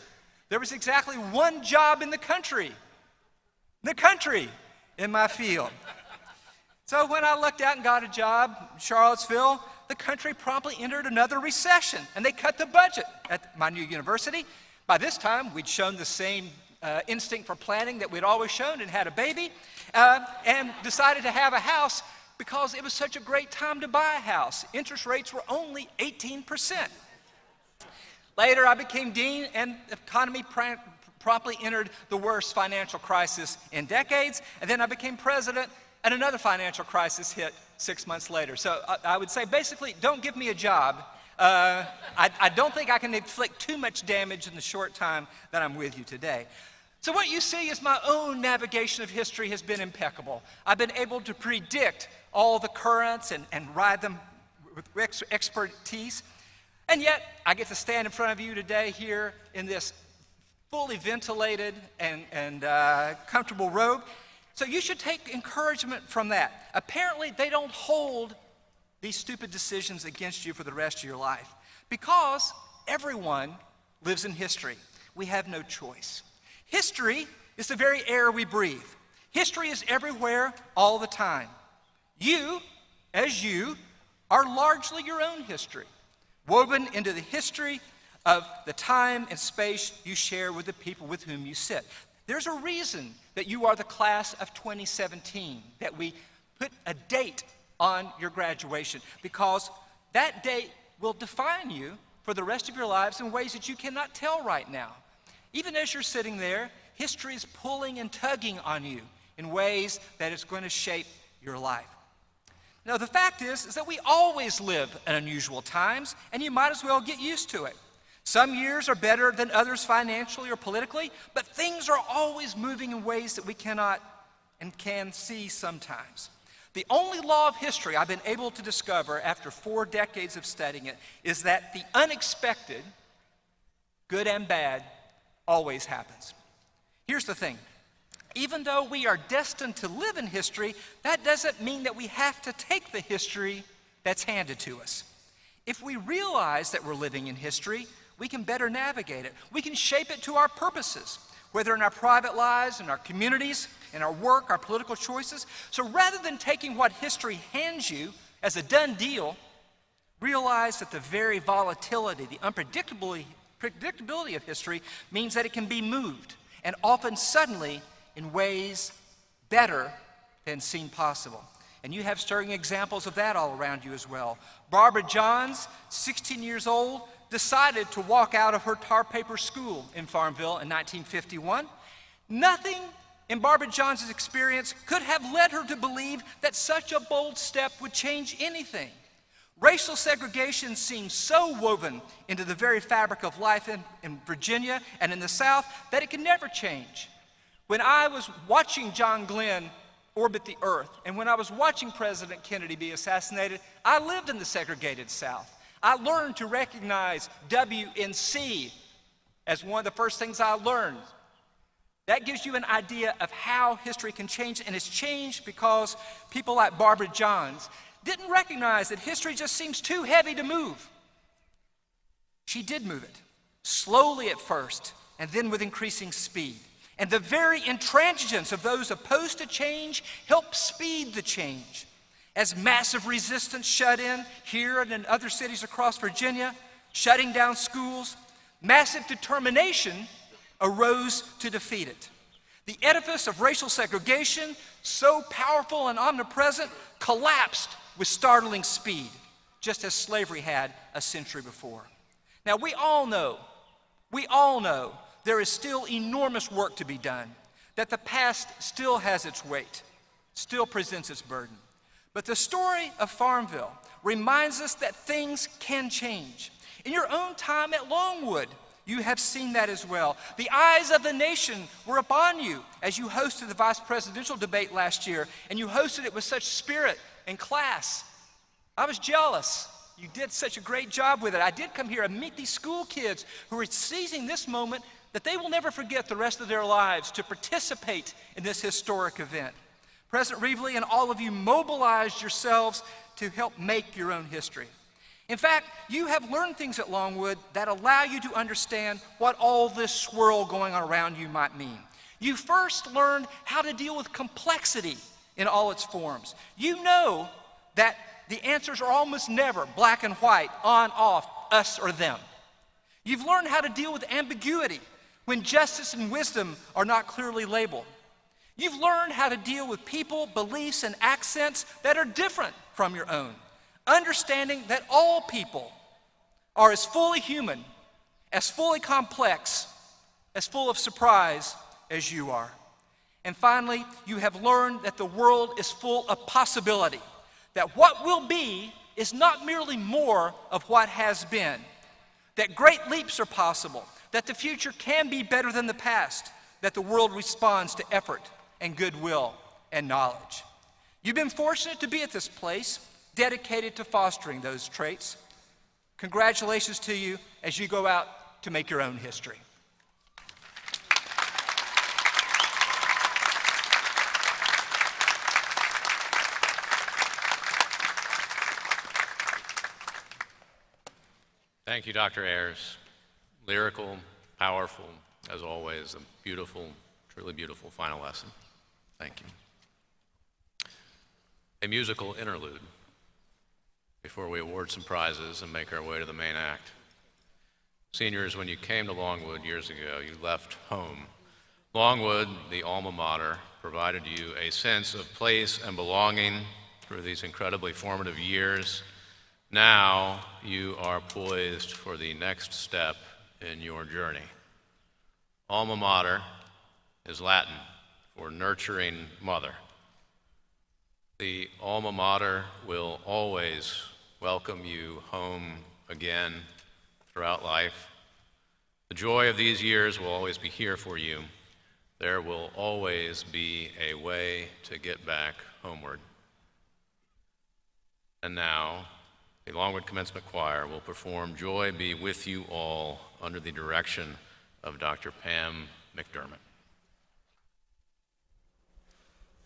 There was exactly one job in the country in my field. So when I looked out and got a job in Charlottesville, the country promptly entered another recession, and they cut the budget at my new university. By this time, we'd shown the same instinct for planning that we'd always shown and had a baby, and decided to have a house because it was such a great time to buy a house. Interest rates were only 18%. Later, I became dean, and the economy promptly entered the worst financial crisis in decades, and then I became president, and another financial crisis hit 6 months later. So I would say, basically, don't give me a job. I don't think I can inflict too much damage in the short time that I'm with you today. So what you see is my own navigation of history has been impeccable. I've been able to predict all the currents and ride them with expertise. And yet, I get to stand in front of you today here in this fully ventilated and comfortable robe. So you should take encouragement from that. Apparently, they don't hold these stupid decisions against you for the rest of your life, because everyone lives in history. We have no choice. History is the very air we breathe. History is everywhere all the time. You as you, are largely your own history, woven into the history of the time and space you share with the people with whom you sit. There's a reason that you are the class of 2017, that we put a date on your graduation, because that date will define you for the rest of your lives in ways that you cannot tell right now. Even as you're sitting there, history is pulling and tugging on you in ways that it's going to shape your life. Now, the fact is that we always live in unusual times, and you might as well get used to it. Some years are better than others financially or politically, but things are always moving in ways that we cannot and can see sometimes. The only law of history I've been able to discover after 4 decades of studying it is that the unexpected, good and bad, always happens. Here's the thing. Even though we are destined to live in history, that doesn't mean that we have to take the history that's handed to us. If we realize that we're living in history, we can better navigate it. We can shape it to our purposes, whether in our private lives, in our communities, in our work, our political choices. So rather than taking what history hands you as a done deal, realize that the very volatility, the unpredictability of history means that it can be moved, and often suddenly in ways better than seemed possible. And you have stirring examples of that all around you as well. Barbara Johns, 16 years old, decided to walk out of her tar paper school in Farmville in 1951. Nothing in Barbara Johns' experience could have led her to believe that such a bold step would change anything. Racial segregation seems so woven into the very fabric of life in Virginia and in the South that it can never change. When I was watching John Glenn orbit the earth, and when I was watching President Kennedy be assassinated, I lived in the segregated South. I learned to recognize WNC as one of the first things I learned. That gives you an idea of how history can change, and it's changed because people like Barbara Johns didn't recognize that history just seems too heavy to move. She did move it, slowly at first, and then with increasing speed. And the very intransigence of those opposed to change helped speed the change. As massive resistance shut in here and in other cities across Virginia, shutting down schools, massive determination arose to defeat it. The edifice of racial segregation, so powerful and omnipresent, collapsed with startling speed, just as slavery had a century before. Now, we all know there is still enormous work to be done, that the past still has its weight, still presents its burden. But the story of Farmville reminds us that things can change. In your own time at Longwood, you have seen that as well. The eyes of the nation were upon you as you hosted the vice presidential debate last year, and you hosted it with such spirit and class. I was jealous. You did such a great job with it. I did come here and meet these school kids who are seizing this moment that they will never forget the rest of their lives to participate in this historic event. President Reevely and all of you mobilized yourselves to help make your own history. In fact, you have learned things at Longwood that allow you to understand what all this swirl going on around you might mean. You first learned how to deal with complexity in all its forms. You know that the answers are almost never black and white, on, off, us or them. You've learned how to deal with ambiguity when justice and wisdom are not clearly labeled. You've learned how to deal with people, beliefs, and accents that are different from your own, understanding that all people are as fully human, as fully complex, as full of surprise as you are. And finally, you have learned that the world is full of possibility, that what will be is not merely more of what has been, that great leaps are possible, that the future can be better than the past, that the world responds to effort and goodwill and knowledge. You've been fortunate to be at this place, dedicated to fostering those traits. Congratulations to you as you go out to make your own history. Thank you, Dr. Ayers. Lyrical, powerful, as always, a beautiful, truly beautiful final lesson. Thank you. A musical interlude before we award some prizes and make our way to the main act. Seniors, when you came to Longwood years ago, you left home. Longwood, the alma mater, provided you a sense of place and belonging through these incredibly formative years. Now you are poised for the next step in your journey. Alma mater is Latin for nurturing mother. The alma mater will always welcome you home again throughout life. The joy of these years will always be here for you. There will always be a way to get back homeward. And now, the Longwood Commencement Choir will perform Joy Be With You All under the direction of Dr. Pam McDermott.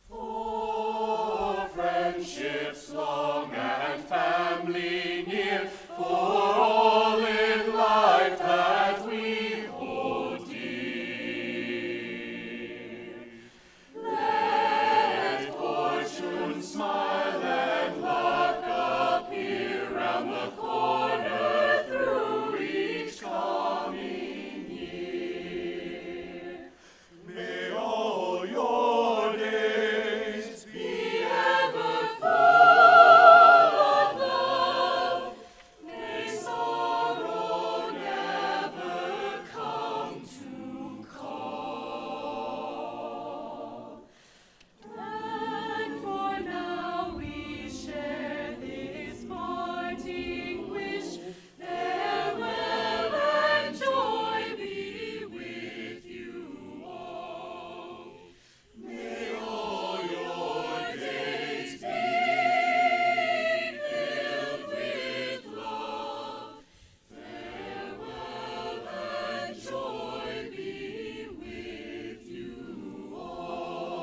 For friendships long and family near, for all in life that we hold dear. Let fortune smile and luck appear round the corner through each coming year. May all your days be ever full of love. May sorrow never come to call. And for now we share this parting wish. Farewell and joy be with you all. May all your days be filled with love. Farewell and joy be with you all.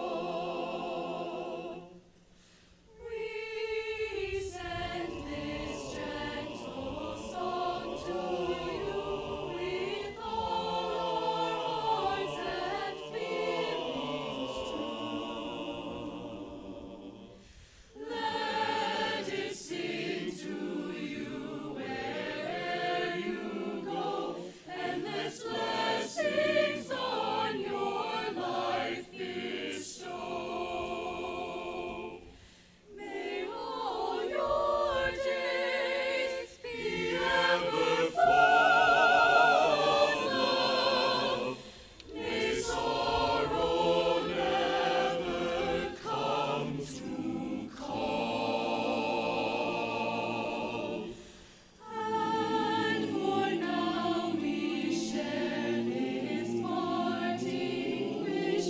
We send this gentle song to you with all our hearts and feelings true. Let it sing to you where'er you go, endless blessings on your life bestow. May all your days be ever full of love. May sorrow never come to call. And for now we share this parting wish.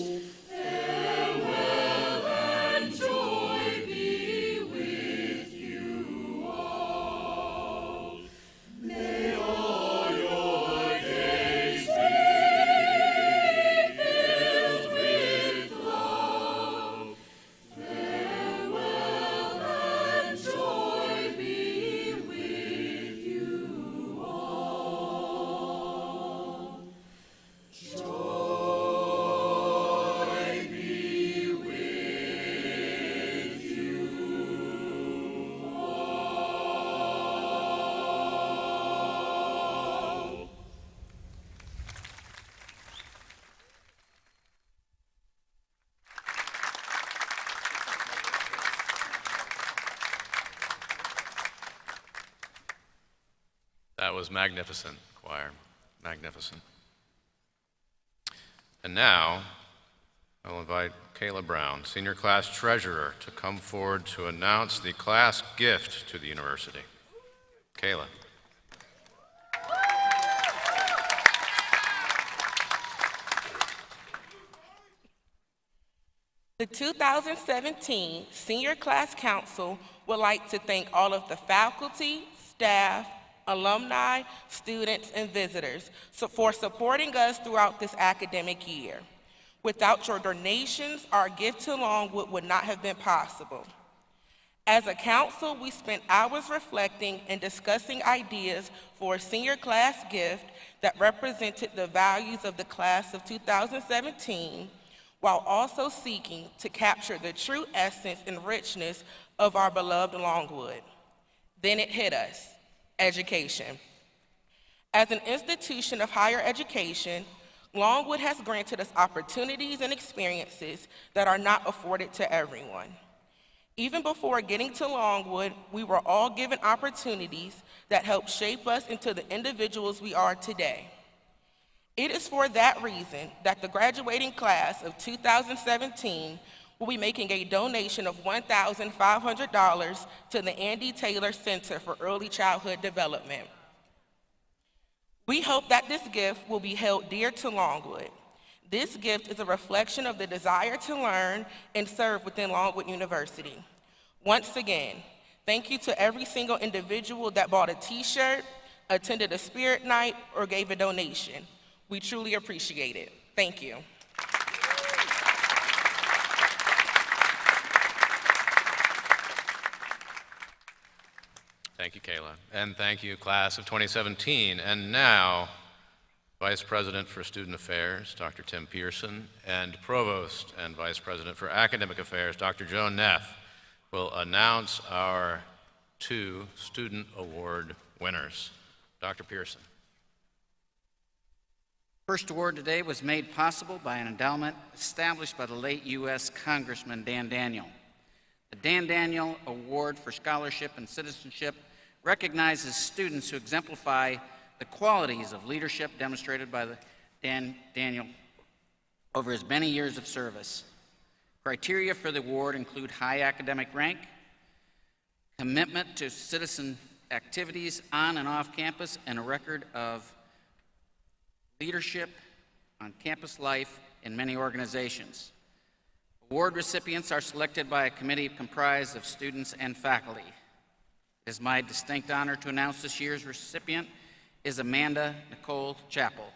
Farewell and joy be with you all. May all your days be filled with love. Farewell and joy be with you all. Joy be with you all. That was magnificent, choir. Magnificent. And now, I'll invite Kayla Brown, Senior Class Treasurer, to come forward to announce the class gift to the university. Kayla. The 2017 Senior Class Council would like to thank all of the faculty, staff, alumni, students, and visitors for supporting us throughout this academic year. Without your donations, our gift to Longwood would not have been possible. As a council, we spent hours reflecting and discussing ideas for a senior class gift that represented the values of the class of 2017, while also seeking to capture the true essence and richness of our beloved Longwood. Then it hit us: education. As an institution of higher education, Longwood has granted us opportunities and experiences that are not afforded to everyone. Even before getting to Longwood, we were all given opportunities that helped shape us into the individuals we are today. It is for that reason that the graduating class of 2017 will be making a donation of $1,500 to the Andy Taylor Center for Early Childhood Development. We hope that this gift will be held dear to Longwood. This gift is a reflection of the desire to learn and serve within Longwood University. Once again, thank you to every single individual that bought a t-shirt, attended a spirit night, or gave a donation. We truly appreciate it. Thank you. Thank you, Kayla. And thank you, class of 2017. And now, Vice President for Student Affairs, Dr. Tim Pearson, and Provost and Vice President for Academic Affairs, Dr. Joan Neff, will announce our 2 Student Award winners. Dr. Pearson. First award today was made possible by an endowment established by the late U.S. Congressman Dan Daniel. The Dan Daniel Award for Scholarship and Citizenship recognizes students who exemplify the qualities of leadership demonstrated by Dan Daniel over his many years of service. Criteria for the award include high academic rank, commitment to citizen activities on and off campus, and a record of leadership on campus life in many organizations. Award recipients are selected by a committee comprised of students and faculty. It is my distinct honor to announce this year's recipient is Amanda Nicole Chappell.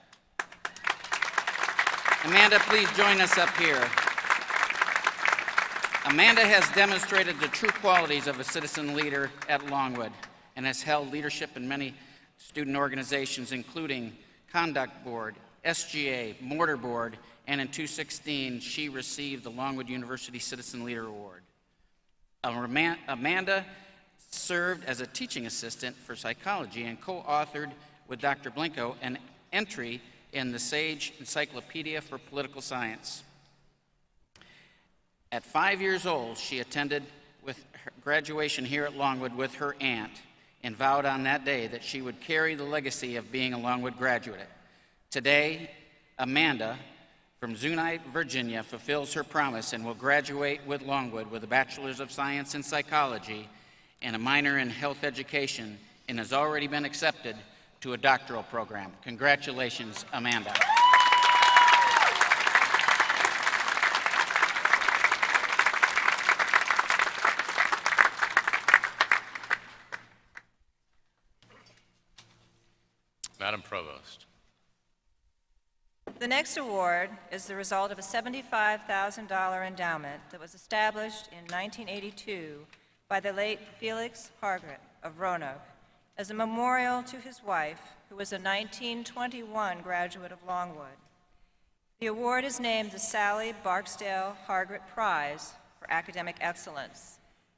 Amanda, please join us up here. Amanda has demonstrated the true qualities of a citizen leader at Longwood and has held leadership in many student organizations, including Conduct Board, SGA, Mortar Board, and in 2016, she received the Longwood University Citizen Leader Award. Amanda served as a teaching assistant for psychology and co-authored with Dr. Blinko an entry in the Sage Encyclopedia for Political Science. At 5 years old, she attended with her graduation here at Longwood with her aunt and vowed on that day that she would carry the legacy of being a Longwood graduate. Today, Amanda from Zunite, Virginia, fulfills her promise and will graduate with Longwood with a Bachelor's of Science in Psychology and a minor in Health Education, and has already been accepted to a doctoral program. Congratulations, Amanda. Madam Provost. The next award is the result of a $75,000 endowment that was established in 1982 by the late Felix Hargret of Roanoke as a memorial to his wife, who was a 1921 graduate of Longwood. The award is named the Sally Barksdale Hargret Prize for Academic Excellence.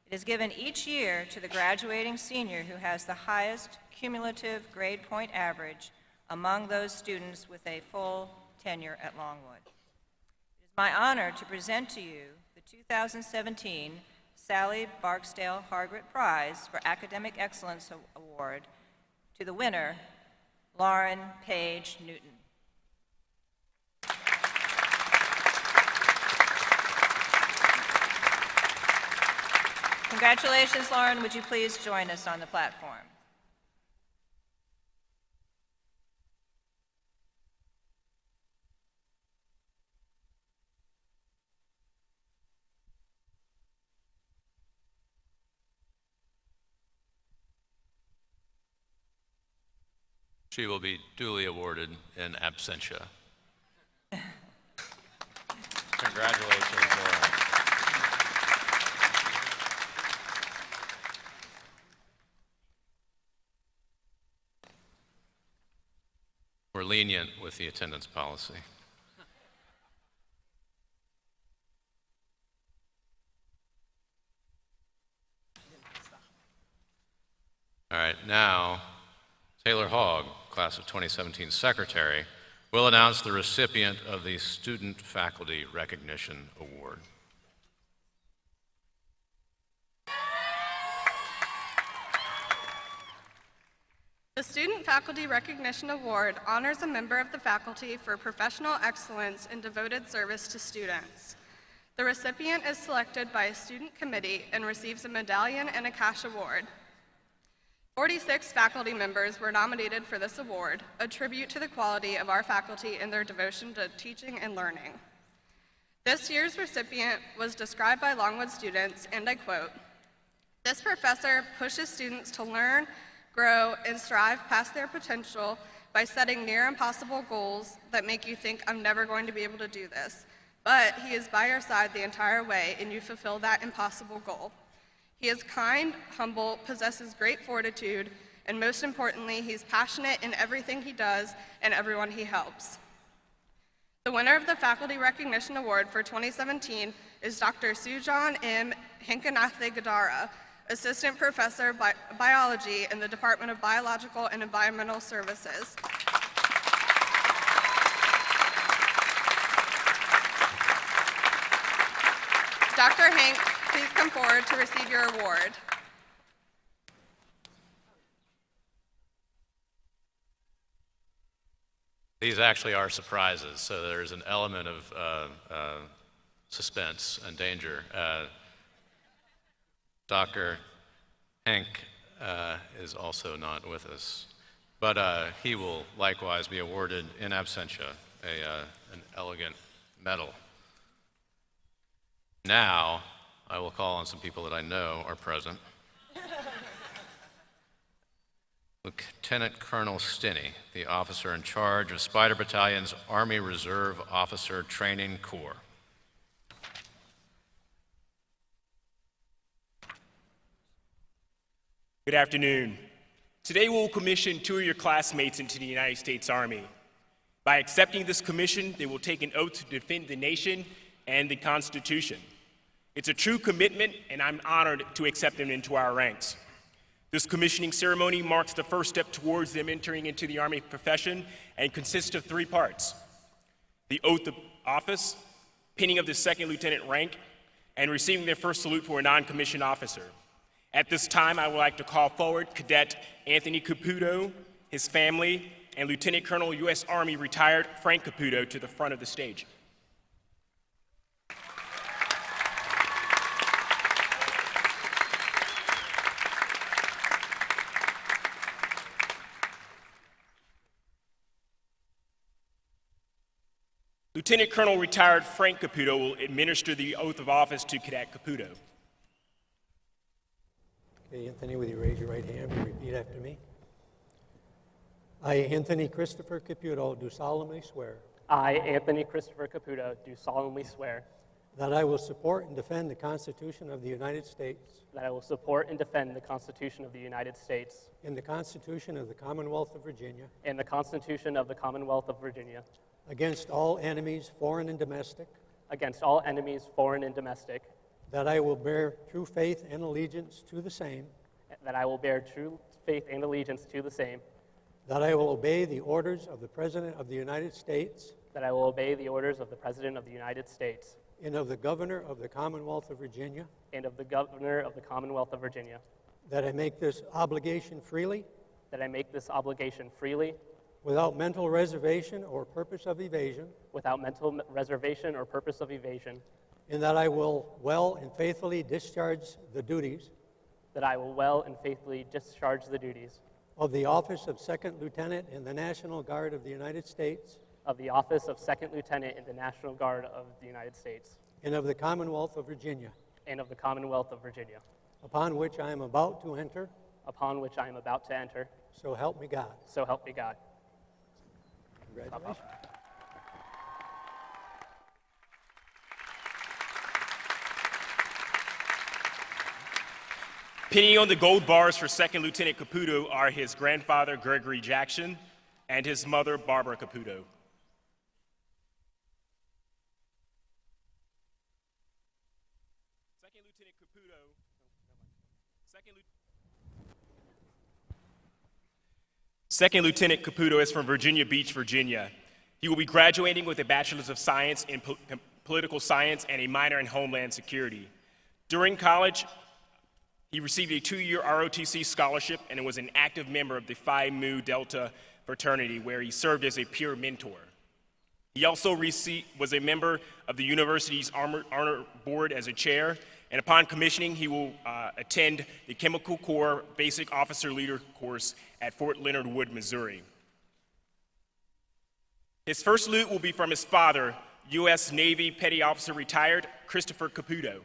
It is given each year to the graduating senior who has the highest cumulative grade point average among those students with a full tenure at Longwood. It is my honor to present to you the 2017 Sally Barksdale Hargret Prize for Academic Excellence Award to the winner, Lauren Page Newton. Congratulations, Lauren. Would you please join us on the platform? She will be duly awarded in absentia. Congratulations, Laura. We're lenient with the attendance policy. now Taylor Hogg, class of 2017 secretary, will announce the recipient of the Student Faculty Recognition Award. The Student Faculty Recognition Award honors a member of the faculty for professional excellence and devoted service to students. The recipient is selected by a student committee and receives a medallion and a cash award. 46 faculty members were nominated for this award, a tribute to the quality of our faculty and their devotion to teaching and learning. This year's recipient was described by Longwood students, and I quote, "This professor pushes students to learn, grow, and strive past their potential by setting near impossible goals that make you think, I'm never going to be able to do this. But he is by your side the entire way, and you fulfill that impossible goal. He is kind, humble, possesses great fortitude, and most importantly, he's passionate in everything he does and everyone he helps." The winner of the Faculty Recognition Award for 2017 is Dr. Sujan M. Hinkanathe Gadara, Assistant Professor of Biology in the Department of Biological and Environmental Services. Dr. Hank, please come forward to receive your award. These actually are surprises, so there's an element of suspense and danger. Dr. Hank is also not with us, but he will likewise be awarded in absentia an elegant medal. Now, I will call on some people that I know are present. Lieutenant Colonel Stinney, the officer in charge of Spider Battalion's Army Reserve Officer Training Corps. Good afternoon. Today we will commission 2 of your classmates into the United States Army. By accepting this commission, they will take an oath to defend the nation and the Constitution. It's a true commitment, and I'm honored to accept them into our ranks. This commissioning ceremony marks the first step towards them entering into the Army profession and consists of 3 parts: the oath of office, pinning of the second lieutenant rank, and receiving their first salute for a non-commissioned officer. At this time, I would like to call forward Cadet Anthony Caputo, his family, and Lieutenant Colonel U.S. Army retired Frank Caputo to the front of the stage. Lieutenant Colonel retired Frank Caputo will administer the oath of office to Cadet Caputo. Okay, Anthony, will you raise your right hand and repeat after me? I, Anthony Christopher Caputo, do solemnly swear I, Anthony Christopher Caputo, do solemnly swear that I will support and defend the Constitution of the United States that I will support and defend the Constitution of the United States and the Constitution of the Commonwealth of Virginia and the Constitution of the Commonwealth of Virginia against all enemies, foreign and domestic, against all enemies, foreign and domestic, that I will bear true faith and allegiance to the same, that I will bear true faith and allegiance to the same, that I will obey the orders of the President of the United States that I will obey the orders of the President of the United States and of the Governor of the Commonwealth of Virginia, and of the Governor of the Commonwealth of Virginia, that I make this obligation freely, that I make this obligation freely, without mental reservation or purpose of evasion, without mental reservation or purpose of evasion, and that I will well and faithfully discharge the duties that I will well and faithfully discharge the duties of the office of Second Lieutenant in the National Guard of the United States of the office of Second Lieutenant in the National Guard of the United States and of the Commonwealth of Virginia, and of the Commonwealth of Virginia, upon which I am about to enter, upon which I am about to enter. so help me God. So help me God. Congratulations. Pinning on the gold bars for Second Lieutenant Caputo are his grandfather, Gregory Jackson, and his mother, Barbara Caputo. Second Lieutenant Caputo is from Virginia Beach, Virginia. He will be graduating with a Bachelor's of Science in Political Science and a minor in Homeland Security. During college, he received a 2-year ROTC scholarship and was an active member of the Phi Mu Delta fraternity, where he served as a peer mentor. He also was a member of the university's honor board as a chair, and upon commissioning, he will attend the Chemical Corps Basic Officer Leader course at Fort Leonard Wood, Missouri. His first salute will be from his father, U.S. Navy Petty Officer Retired, Christopher Caputo.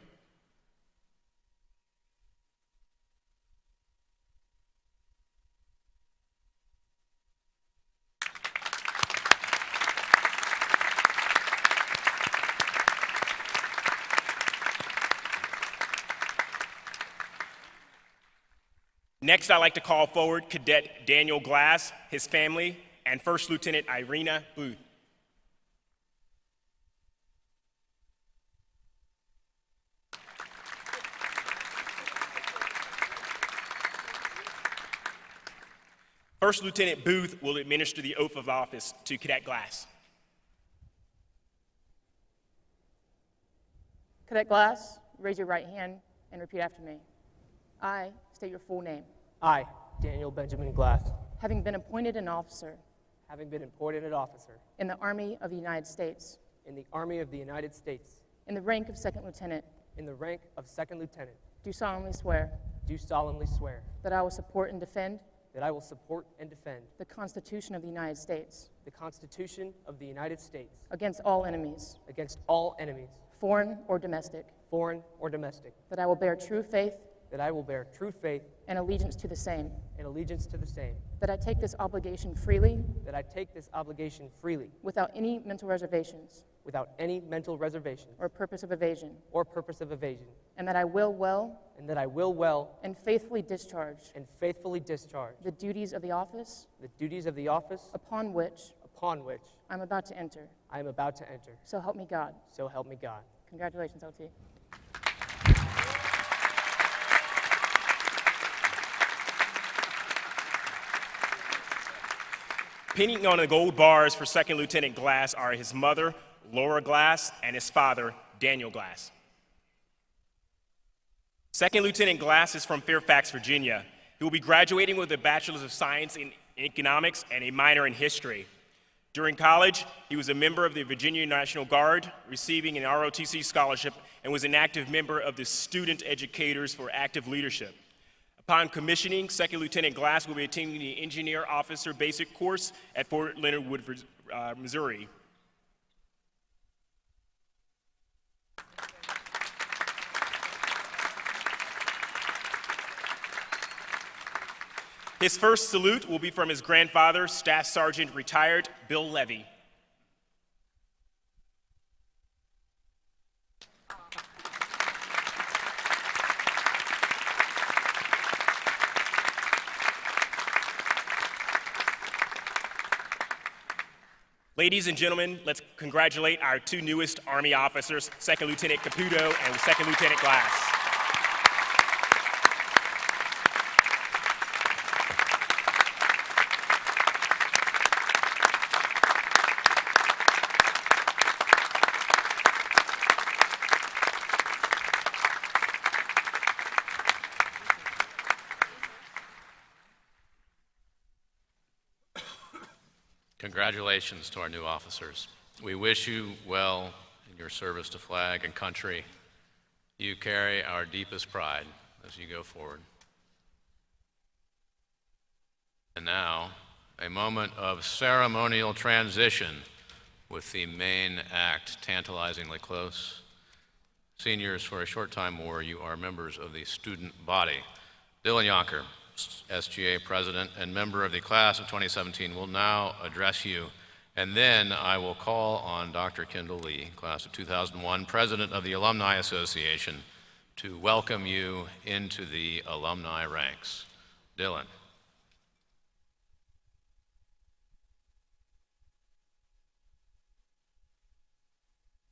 Next, I'd like to call forward Cadet Daniel Glass, his family, and First Lieutenant Irina Booth. First Lieutenant Booth will administer the oath of office to Cadet Glass. Cadet Glass, raise your right hand and repeat after me. I state your full name. I, Daniel Benjamin Glass, Having been appointed an officer having been appointed an officer in the Army of the United States, in the Army of the United States, in the rank of second lieutenant, in the rank of second lieutenant, do solemnly swear do solemnly swear that I will support and defend that I will support and defend the Constitution of the United States the Constitution of the United States against all enemies, against all enemies, foreign or domestic, foreign or domestic, that I will bear true faith that I will bear true faith and allegiance to the same, and allegiance to the same, that I take this obligation freely that I take this obligation freely without any mental reservations without any mental reservation or purpose of evasion, or purpose of evasion, and that I will well and that I will well and faithfully discharge and faithfully discharge the duties of the office the duties of the office upon which upon which I'm about to enter. I am about to enter. So help me God. So help me God. Congratulations, LT. Pinning on the gold bars for Second Lieutenant Glass are his mother, Laura Glass, and his father, Daniel Glass. Second Lieutenant Glass is from Fairfax, Virginia. He will be graduating with a Bachelor's of Science in Economics and a minor in History. During college, he was a member of the Virginia National Guard, receiving an ROTC scholarship, and was an active member of the Student Educators for Active Leadership. Upon commissioning, Second Lieutenant Glass will be attending the Engineer Officer Basic course at Fort Leonard Wood, Missouri. His first salute will be from his grandfather, Staff Sergeant Retired Bill Levy. Ladies and gentlemen, let's congratulate our two newest Army officers, Second Lieutenant Caputo and Second Lieutenant Glass. Congratulations to our new officers. We wish you well in your service to flag and country. You carry our deepest pride as you go forward. And now, a moment of ceremonial transition with the main act tantalizingly close. Seniors, for a short time more, you are members of the student body. Dylan Yonker, SGA President and member of the class of 2017, will now address you, and then I will call on Dr. Kendall Lee, class of 2001, President of the Alumni Association, to welcome you into the alumni ranks. Dylan.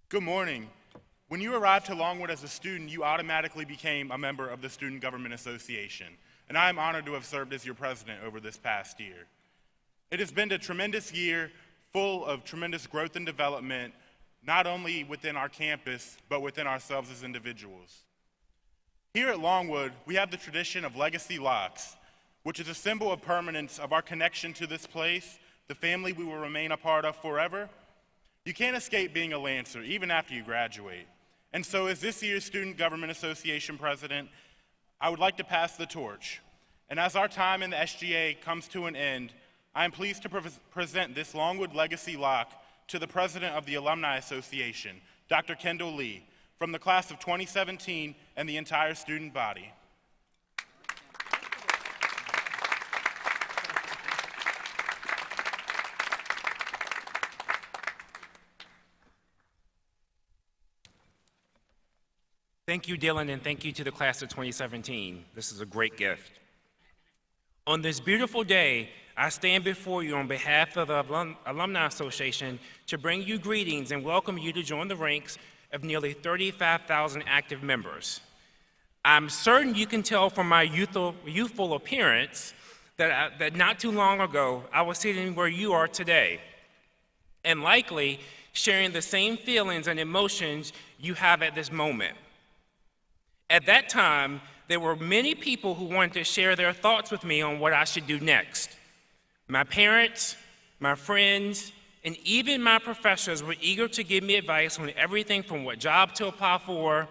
Good morning. When you arrived to Longwood as a student, you automatically became a member of the Student Government Association, and I am honored to have served as your president over this past year. It has been a tremendous year full of tremendous growth and development, not only within our campus, but within ourselves as individuals. Here at Longwood, we have the tradition of legacy locks, which is a symbol of permanence of our connection to this place, the family we will remain a part of forever. You can't escape being a Lancer, even after you graduate. And so as this year's Student Government Association president, I would like to pass the torch. And as our time in the SGA comes to an end, I am pleased to present this Longwood Legacy Lock to the president of the Alumni Association, Dr. Kendall Lee, from the class of 2017 and the entire student body. Thank you, Dylan, and thank you to the class of 2017. This is a great gift. On this beautiful day, I stand before you on behalf of the Alumni Association to bring you greetings and welcome you to join the ranks of nearly 35,000 active members. I'm certain you can tell from my youthful appearance that not too long ago, I was sitting where you are today, and likely sharing the same feelings and emotions you have at this moment. At that time, there were many people who wanted to share their thoughts with me on what I should do next. My parents, my friends, and even my professors were eager to give me advice on everything from what job to apply for,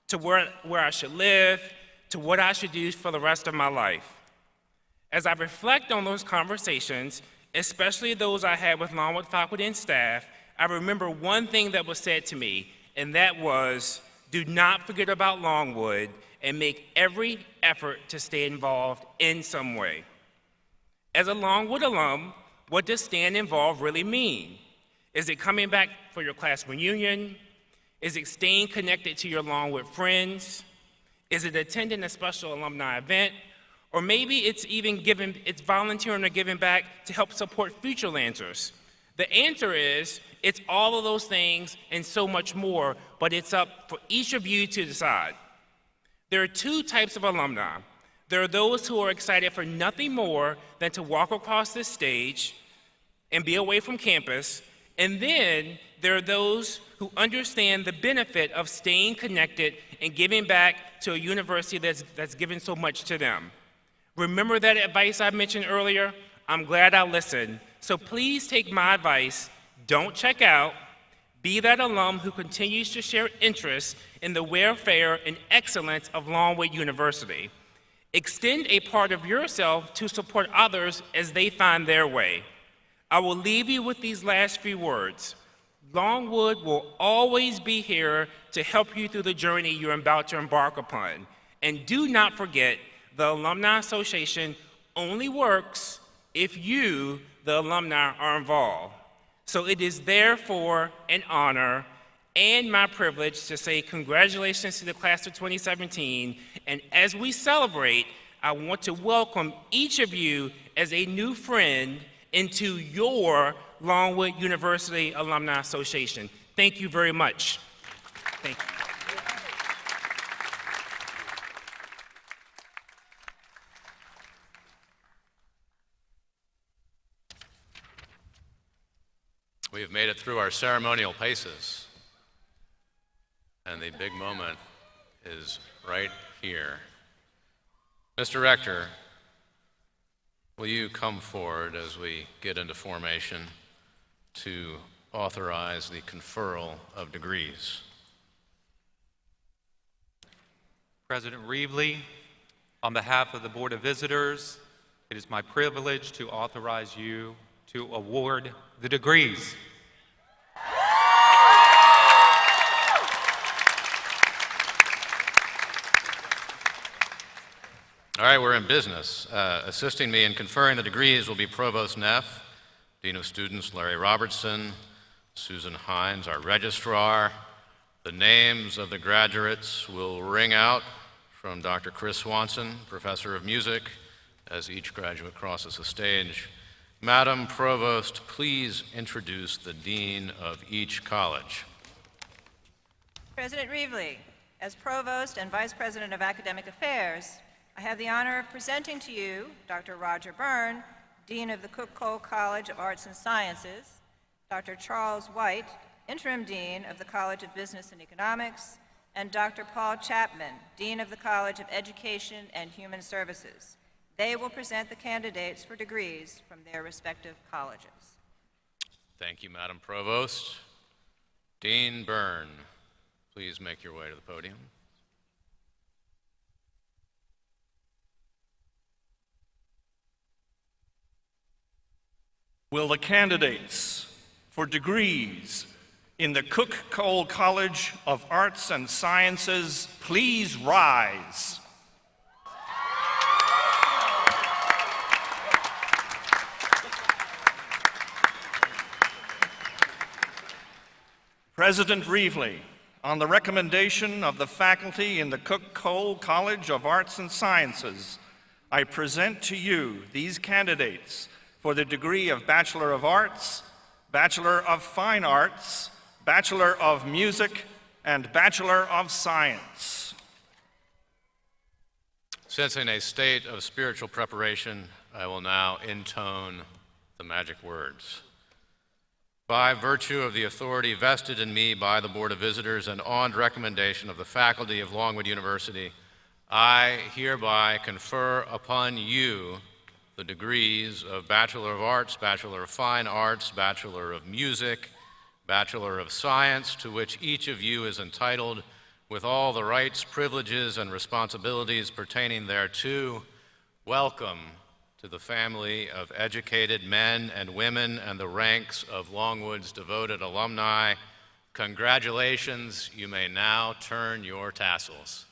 to where I should live, to what I should do for the rest of my life. As I reflect on those conversations, especially those I had with Longwood faculty and staff, I remember one thing that was said to me, and that was, do not forget about Longwood and make every effort to stay involved in some way. As a Longwood alum, what does staying involved really mean? Is it coming back for your class reunion? Is it staying connected to your Longwood friends? Is it attending a special alumni event? Or maybe it's volunteering or giving back to help support future Lancers. The answer is, it's all of those things and so much more, but it's up for each of you to decide. There are two types of alumni. There are those who are excited for nothing more than to walk across this stage and be away from campus, and then there are those who understand the benefit of staying connected and giving back to a university that's given so much to them. Remember that advice I mentioned earlier? I'm glad I listened. So please take my advice. Don't check out. Be that alum who continues to share interest in the welfare and excellence of Longwood University. Extend a part of yourself to support others as they find their way. I will leave you with these last few words. Longwood will always be here to help you through the journey you're about to embark upon. And do not forget, the Alumni Association only works if you, the alumni, are involved. So it is therefore an honor and my privilege to say congratulations to the class of 2017. And as we celebrate, I want to welcome each of you as a new friend into your Longwood University Alumni Association. Thank you very much. Thank you. We have made it through our ceremonial paces, and the big moment is right here. Mr. Rector, will you come forward as we get into formation to authorize the conferral of degrees? President Reevely, on behalf of the Board of Visitors, it is my privilege to authorize you to award the degrees. All right, we're in business. Assisting me in conferring the degrees will be Provost Neff, Dean of Students Larry Robertson, Susan Hines, our registrar. The names of the graduates will ring out from Dr. Chris Swanson, Professor of Music, as each graduate crosses the stage. Madam Provost, please introduce the Dean of each college. President Reevely, as Provost and Vice President of Academic Affairs, I have the honor of presenting to you Dr. Roger Byrne, Dean of the Cook-Cole College of Arts and Sciences, Dr. Charles White, Interim Dean of the College of Business and Economics, and Dr. Paul Chapman, Dean of the College of Education and Human Services. They will present the candidates for degrees from their respective colleges. Thank you, Madam Provost. Dean Byrne, please make your way to the podium. Will the candidates for degrees in the Cook-Cole College of Arts and Sciences please rise? President Reevely, on the recommendation of the faculty in the Cook-Cole College of Arts and Sciences, I present to you these candidates for the degree of Bachelor of Arts, Bachelor of Fine Arts, Bachelor of Music, and Bachelor of Science. Since in a state of spiritual preparation, I will now intone the magic words. By virtue of the authority vested in me by the Board of Visitors and on recommendation of the faculty of Longwood University, I hereby confer upon you the degrees of Bachelor of Arts, Bachelor of Fine Arts, Bachelor of Music, Bachelor of Science, to which each of you is entitled with all the rights, privileges, and responsibilities pertaining thereto. Welcome to the family of educated men and women and the ranks of Longwood's devoted alumni. Congratulations, you may now turn your tassels.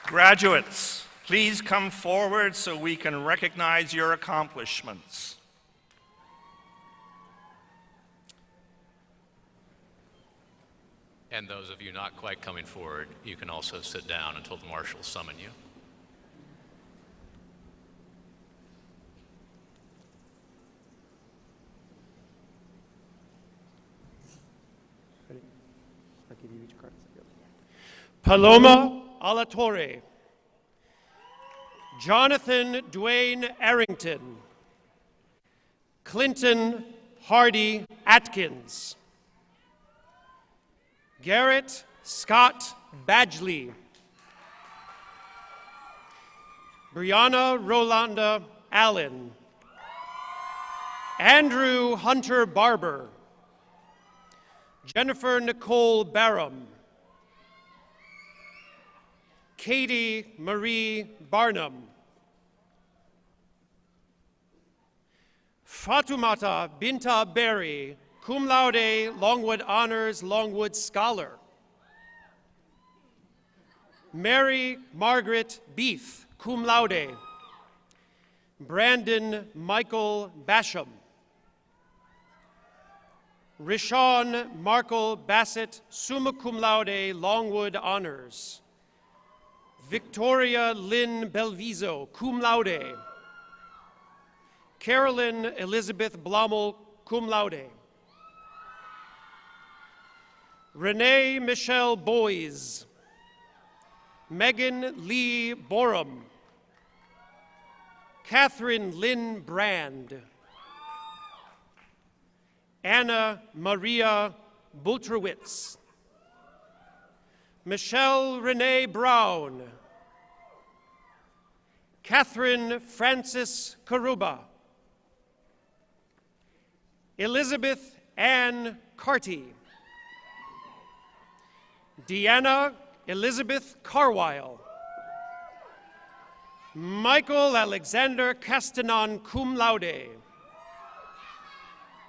Graduates, please come forward so we can recognize your accomplishments. And those of you not quite coming forward, you can also sit down until the marshals summon you. Paloma Alatorre, Jonathan Dwayne Arrington, Clinton Hardy Atkins, Garrett Scott Badgley, Brianna Rolanda Allen, Andrew Hunter Barber, Jennifer Nicole Barham, Katie Marie Barnum, Fatumata Binta Berry, cum laude, Longwood Honors, Longwood Scholar. Mary Margaret Beef, cum laude. Brandon Michael Basham. Rishon Markle Bassett, summa cum laude, Longwood Honors. Victoria Lynn Belviso, cum laude. Carolyn Elizabeth Blommel, cum laude. Renee Michelle Boys, Megan Lee Borum, Catherine Lynn Brand, Anna Maria Bultrowitz, Michelle Renee Brown, Catherine Francis Karuba, Elizabeth Ann Carty, Deanna Elizabeth Carwile, Michael Alexander Castanon, cum laude,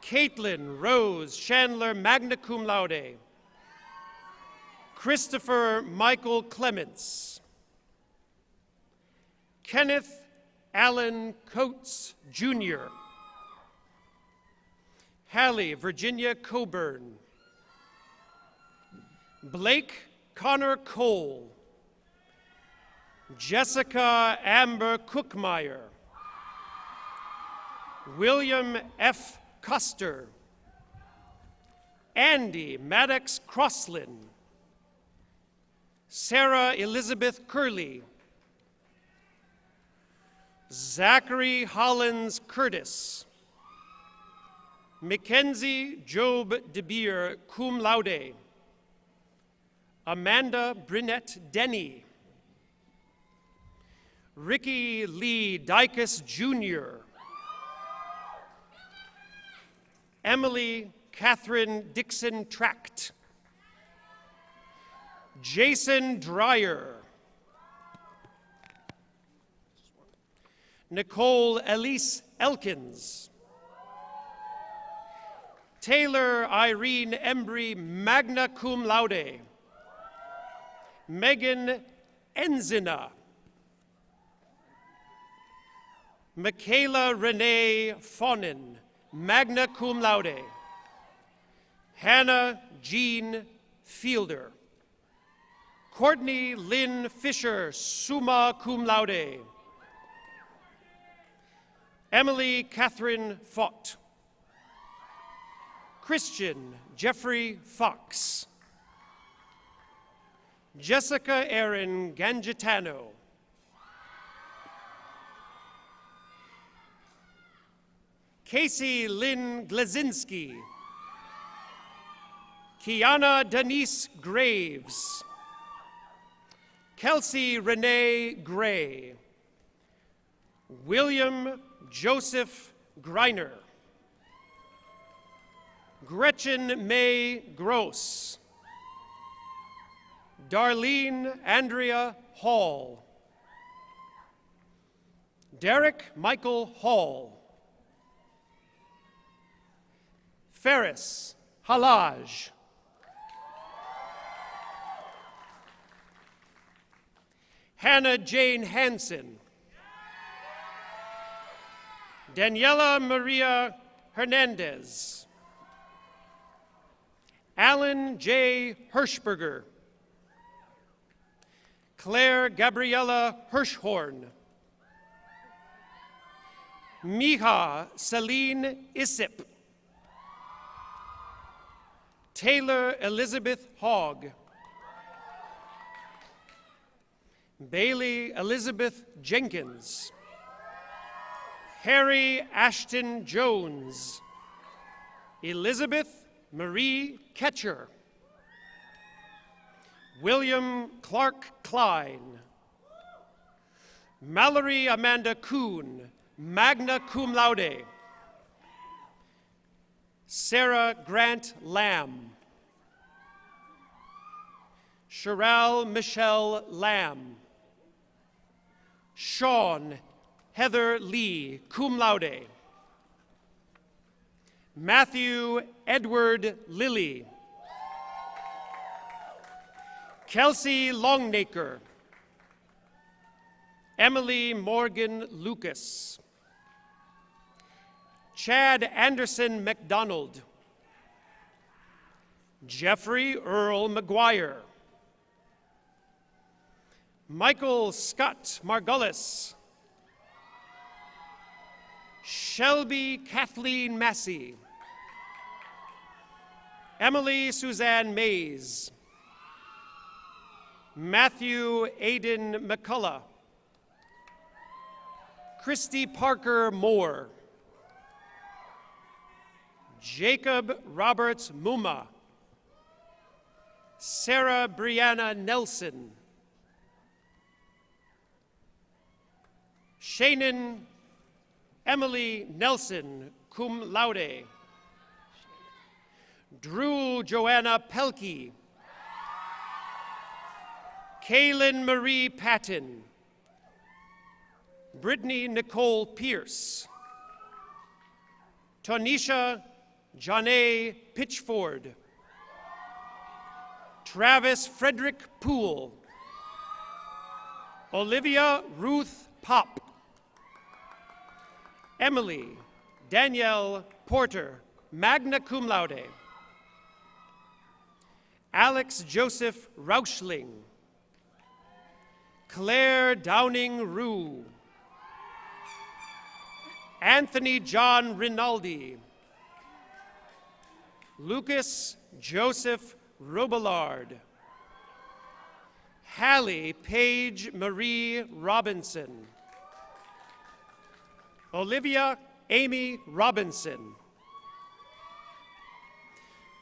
Caitlin Rose Chandler, magna cum laude, Christopher Michael Clements, Kenneth Allen Coates, Jr., Hallie Virginia Coburn, Blake Connor Cole, Jessica Amber Cookmeyer, William F. Custer, Andy Maddox Crosslin, Sarah Elizabeth Curley, Zachary Hollins Curtis, Mackenzie Job DeBeer, cum laude, Amanda Brinette Denny, Ricky Lee Dykus Jr., Emily Catherine Dixon Tract, Jason Dreyer, Nicole Elise Elkins, Taylor Irene Embry, magna cum laude, Megan Enzina, Michaela Renee Fonin, magna cum laude, Hannah Jean Fielder, Courtney Lynn Fisher, summa cum laude, Emily Catherine Fott, Christian Jeffrey Fox, Jessica Erin Gangitano, Casey Lynn Glazinski, Kiana Denise Graves, Kelsey Renee Gray, William Joseph Greiner, Gretchen May Gross, Darlene Andrea Hall, Derek Michael Hall, Ferris Halaj, Hannah Jane Hansen, Daniela Maria Hernandez, Alan J. Hirschberger, Claire Gabriella Hirschhorn, Miha Celine Isip, Taylor Elizabeth Hogg, Bailey Elizabeth Jenkins, Harry Ashton Jones, Elizabeth Marie Ketcher, William Clark Klein, Mallory Amanda Kuhn, magna cum laude, Sarah Grant Lamb, Cheryl Michelle Lamb, Sean Heather Lee, cum laude, Matthew Edward Lilly, Kelsey Longacre, Emily Morgan Lucas, Chad Anderson McDonald, Jeffrey Earl McGuire, Michael Scott Margulis, Shelby Kathleen Massey, Emily Suzanne Mays, Matthew Aiden McCullough, Christy Parker Moore, Jacob Roberts Muma, Sarah Brianna Nelson, Shannon Emily Nelson, cum laude, Drew Joanna Pelkey, Kaylin Marie Patton, Brittany Nicole Pierce, Tonisha Janae Pitchford, Travis Frederick Poole, Olivia Ruth Pop, Emily Danielle Porter, magna cum laude, Alex Joseph Rauschling, Claire Downing Rue, Anthony John Rinaldi, Lucas Joseph Robillard. Hallie Paige Marie Robinson. Olivia Amy Robinson.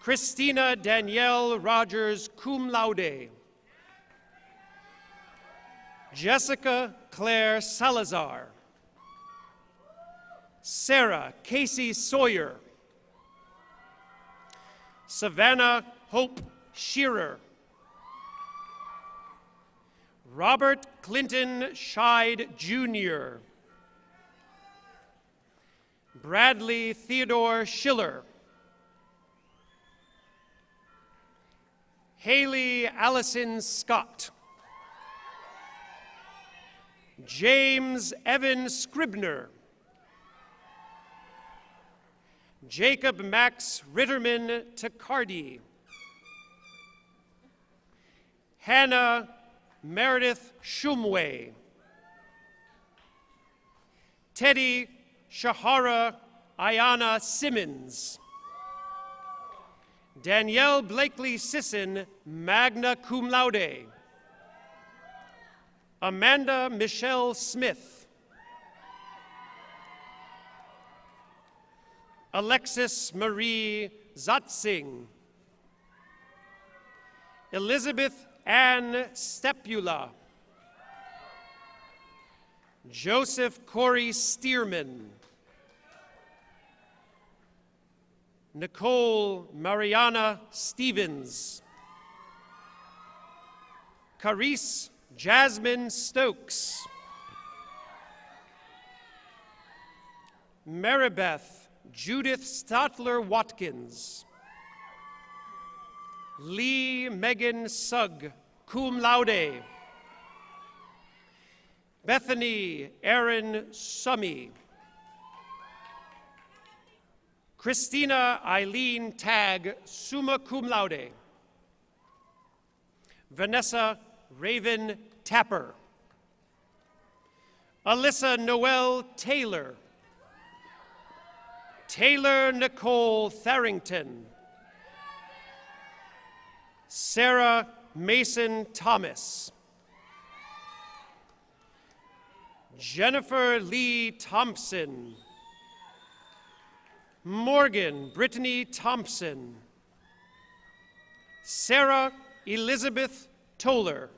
Christina Danielle Rogers, cum laude. Jessica Claire Salazar. Sarah Casey Sawyer. Savannah Hope Shearer. Robert Clinton Scheid Jr. Bradley Theodore Schiller. Haley Allison Scott. James Evan Scribner. Jacob Max Ritterman Tacardi. Hannah Meredith Shumway. Teddy Shahara Ayana Simmons. Danielle Blakely Sisson, magna cum laude. Amanda Michelle Smith. Alexis Marie Zatzing. Elizabeth Ann Stepula. Joseph Corey Stearman. Nicole Mariana Stevens. Carice Jasmine Stokes. Maribeth Judith Stotler Watkins. Lee Megan Sugg, cum laude. Bethany Aaron Summy. Christina Eileen Tagg, summa cum laude. Vanessa Raven Tapper. Alyssa Noel Taylor. Taylor Nicole Tharrington. Sarah Mason Thomas. Jennifer Lee Thompson. Morgan Brittany Thompson. Sarah Elizabeth Toller.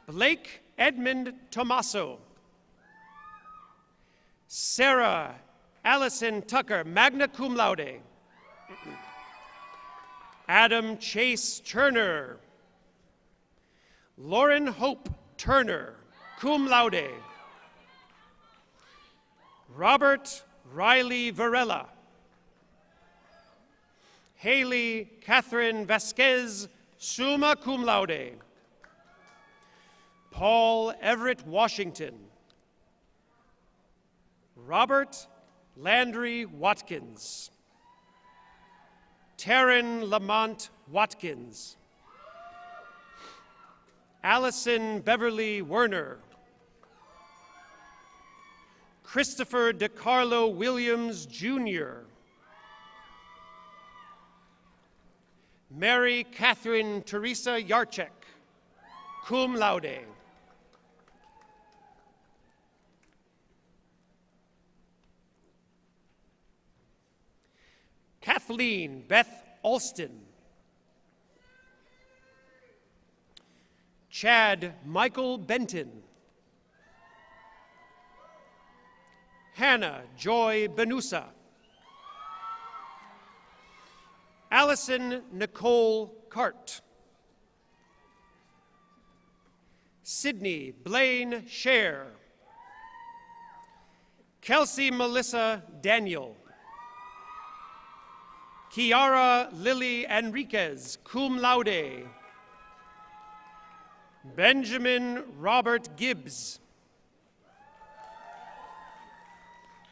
Blake Edmund Tomaso. Sarah Allison Tucker, magna cum laude. Adam Chase Turner. Lauren Hope Turner, cum laude. Robert Riley Varela. Haley Catherine Vasquez, summa cum laude. Paul Everett Washington. Robert Landry Watkins. Taryn Lamont Watkins. Allison Beverly Werner. Christopher DeCarlo Williams, Jr. Mary Catherine Teresa Yarchek, cum laude. Kathleen Beth Alston. Chad Michael Benton. Hannah Joy Benusa. Allison Nicole Cart. Sydney Blaine Scher. Kelsey Melissa Daniel. Kiara Lily Enriquez, cum laude. Benjamin Robert Gibbs.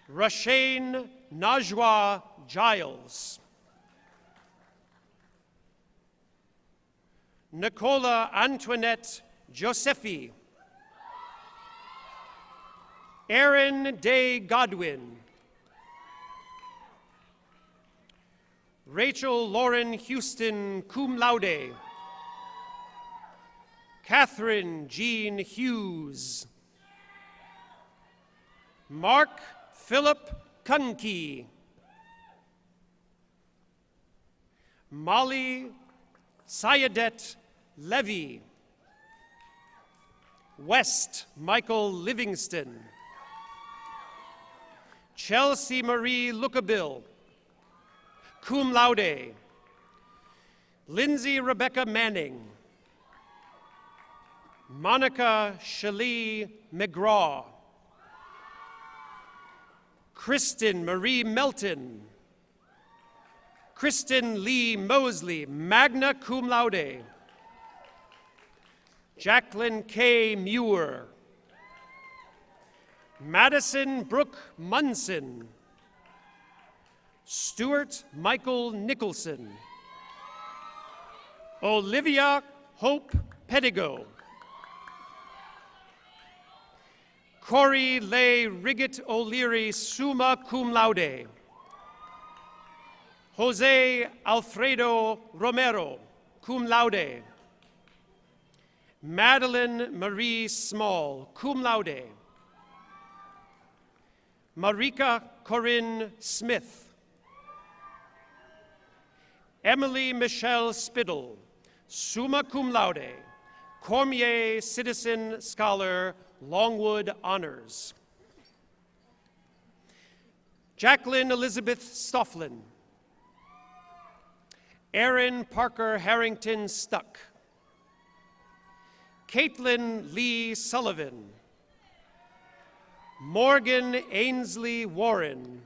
Rashane Najwa Giles. Nicola Antoinette Josephi. Aaron Day Godwin. Rachel Lauren Houston, cum laude. Catherine Jean Hughes. Mark Philip Kunke. Molly Sayadet Levy. West Michael Livingston. Chelsea Marie Lookabill, cum laude. Lindsay Rebecca Manning. Monica Shalee McGraw. Kristen Marie Melton. Kristen Lee Mosley, magna cum laude. Jacqueline K. Muir. Madison Brooke Munson. Stuart Michael Nicholson. Olivia Hope Pedigo. Corey Leigh Riggett O'Leary, summa cum laude. Jose Alfredo Romero, cum laude. Madeline Marie Small, cum laude. Marika Corinne Smith. Emily Michelle Spittle, summa cum laude. Cormier Citizen Scholar, Longwood Honors. Jacqueline Elizabeth Stofflin. Erin Parker Harrington Stuck. Caitlin Lee Sullivan. Morgan Ainsley Warren.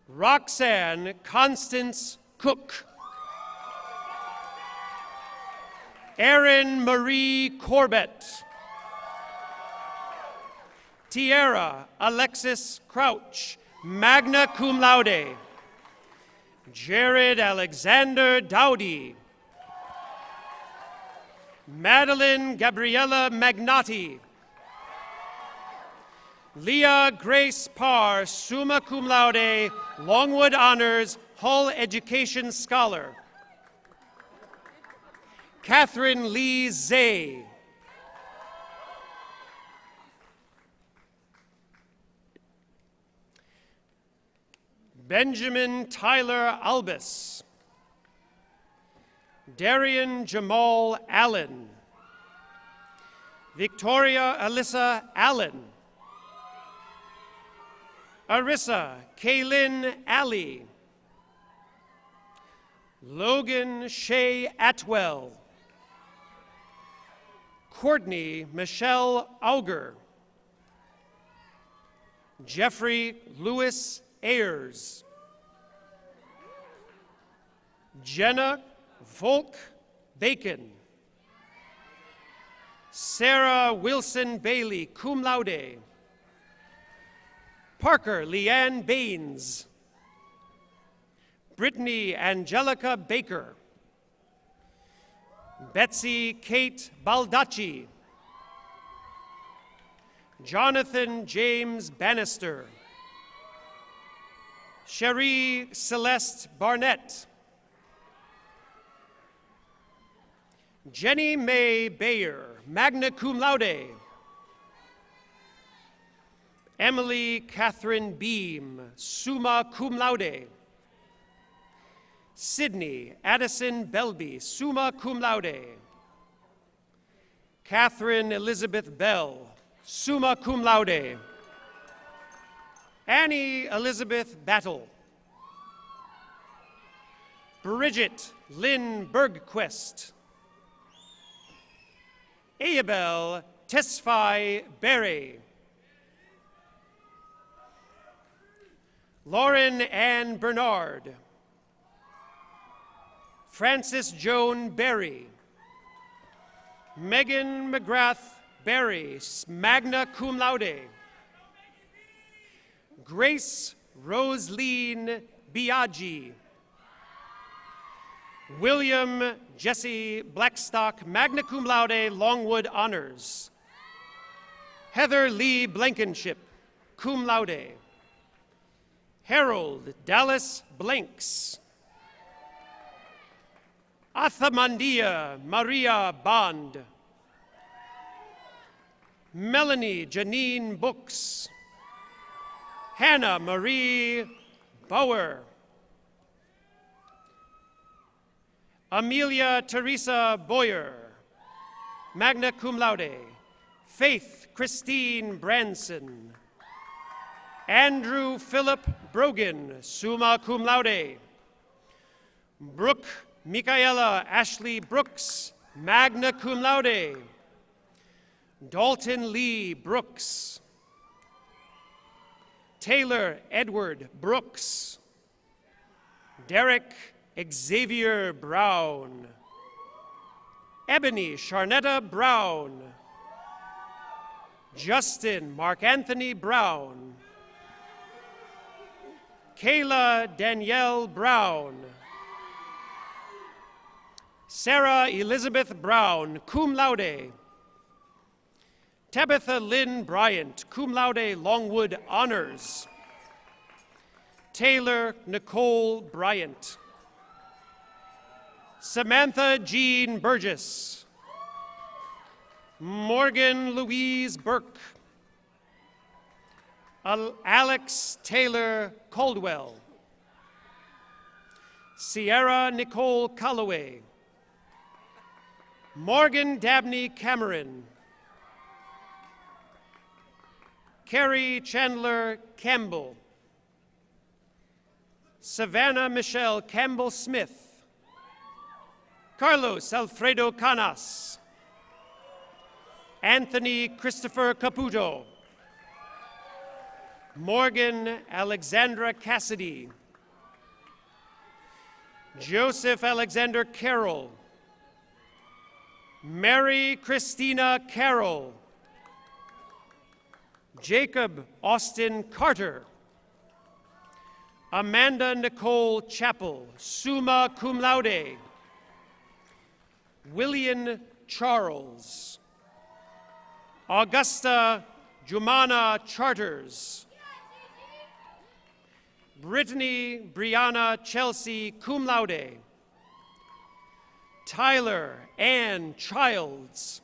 Roxanne Constance Cook. Erin Marie Corbett. Tiara Alexis Crouch, magna cum laude. Jared Alexander Dowdy. Madeline Gabriella Magnotti. Leah Grace Parr, summa cum laude, Longwood Honors, Hull Education Scholar. Catherine Lee Zay. Benjamin Tyler Albus. Darian Jamal Allen. Victoria Alyssa Allen. Arissa Kaylin Alley. Logan Shea Atwell. Courtney Michelle Auger. Jeffrey Lewis Ayers. Jenna Volk Bacon. Sarah Wilson Bailey, cum laude. Parker Leanne Baines. Brittany Angelica Baker. Betsy Kate Baldacci. Jonathan James Bannister. Cherie Celeste Barnett. Jenny Mae Bayer, magna cum laude. Emily Catherine Beam, summa cum laude. Sydney Addison Belby, summa cum laude. Catherine Elizabeth Bell, summa cum laude. Annie Elizabeth Battle. Bridget Lynn Bergquist. Abel Tesfaye Berry. Lauren Ann Bernard. Frances Joan Berry. Megan McGrath Berry, magna cum laude. Grace Roseline Biaggi. William Jesse Blackstock, magna cum laude, Longwood Honors. Heather Lee Blankenship, cum laude. Harold Dallas Blanks. Athamandia Maria Bond. Melanie Janine Books. Hannah Marie Bauer. Amelia Teresa Boyer, magna cum laude. Faith Christine Branson. Andrew Philip Brogan, summa cum laude. Brooke Michaela Ashley Brooks, magna cum laude. Dalton Lee Brooks. Taylor Edward Brooks. Derek Xavier Brown. Ebony Sharnetta Brown. Justin Mark Anthony Brown. Kayla Danielle Brown. Sarah Elizabeth Brown, cum laude. Tabitha Lynn Bryant, cum laude, Longwood Honors. Taylor Nicole Bryant. Samantha Jean Burgess. Morgan Louise Burke. Alex Taylor Caldwell. Sierra Nicole Calloway. Morgan Dabney Cameron. Carrie Chandler Campbell. Savannah Michelle Campbell Smith. Carlos Alfredo Canas. Anthony Christopher Caputo. Morgan Alexandra Cassidy. Joseph Alexander Carroll. Mary Christina Carroll. Jacob Austin Carter. Amanda Nicole Chappell, summa cum laude. William Charles. Augusta Jumana Charters. Brittany Brianna Chelsea, cum laude. Tyler Ann Childs.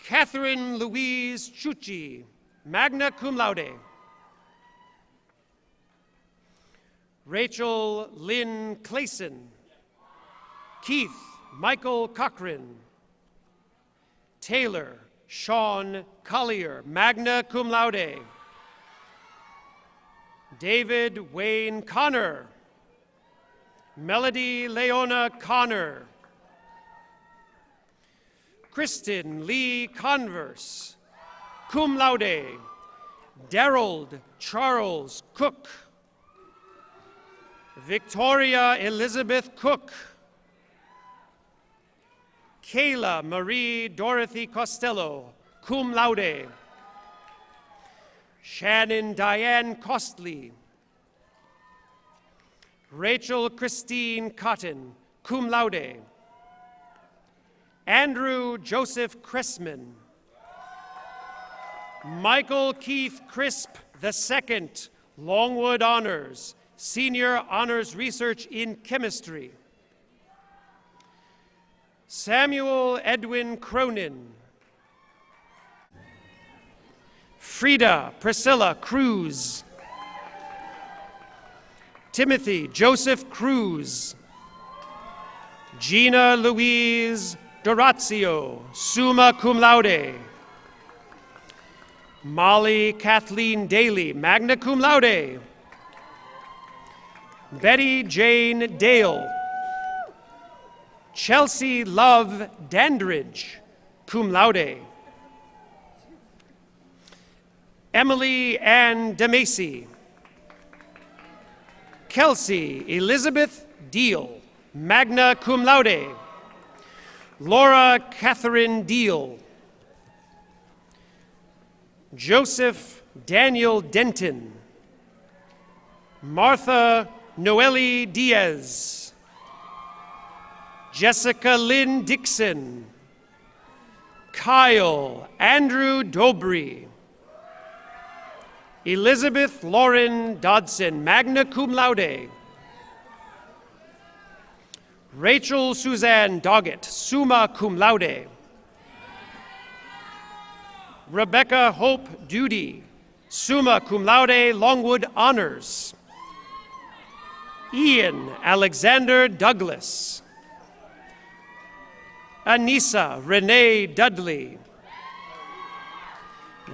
Catherine Louise Chucci, magna cum laude. Rachel Lynn Clayson. Keith Michael Cochran. Taylor Sean Collier, magna cum laude. David Wayne Connor. Melody Leona Connor. Kristen Lee Converse, cum laude. Daryl Charles Cook. Victoria Elizabeth Cook. Kayla Marie Dorothy Costello, cum laude. Shannon Diane Costley. Rachel Christine Cotton, cum laude. Andrew Joseph Cressman. Michael Keith Crisp II, Longwood Honors, Senior Honors Research in Chemistry. Samuel Edwin Cronin. Frida Priscilla Cruz. Timothy Joseph Cruz. Gina Louise Dorazio, summa cum laude. Molly Kathleen Daly, magna cum laude. Betty Jane Dale. Chelsea Love Dandridge, cum laude. Emily Ann DeMacy. Kelsey Elizabeth Deal, magna cum laude. Laura Catherine Deal. Joseph Daniel Denton. Martha Noelle Diaz. Jessica Lynn Dixon. Kyle Andrew Dobry. Elizabeth Lauren Dodson, magna cum laude. Rachel Suzanne Doggett, summa cum laude. Rebecca Hope Duty, summa cum laude, Longwood honors. Ian Alexander Douglas. Anissa Renee Dudley.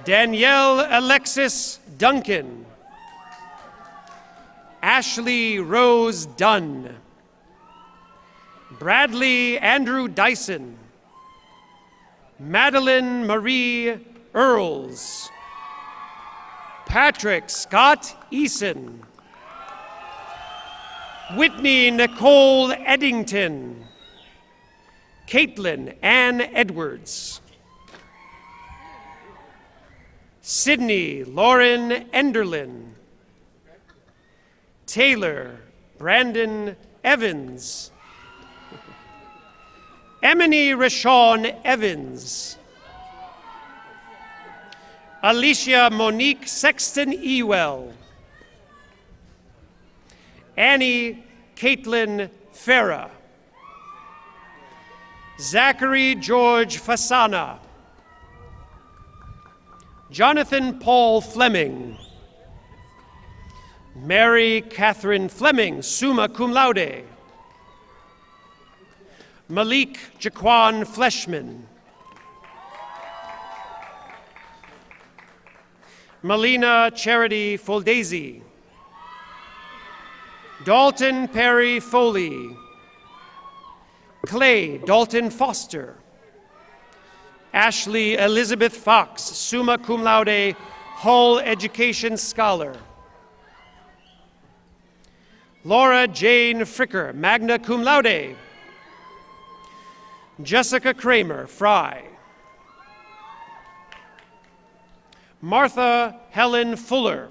Danielle Alexis Duncan. Ashley Rose Dunn. Bradley Andrew Dyson. Madeline Marie Earls. Patrick Scott Eason. Whitney Nicole Eddington. Caitlin Ann Edwards. Sydney Lauren Enderlin. Taylor Brandon Evans. Emily Rashawn Evans. Alicia Monique Sexton Ewell. Annie Caitlin Farah. Zachary George Fasana. Jonathan Paul Fleming. Mary Catherine Fleming, summa cum laude. Malik Jaquan Fleshman. Melina Charity Foldesi. Dalton Perry Foley. Clay Dalton Foster. Ashley Elizabeth Fox, summa cum laude, Hull Education Scholar. Laura Jane Fricker, magna cum laude. Jessica Kramer, Fry. Martha Helen Fuller.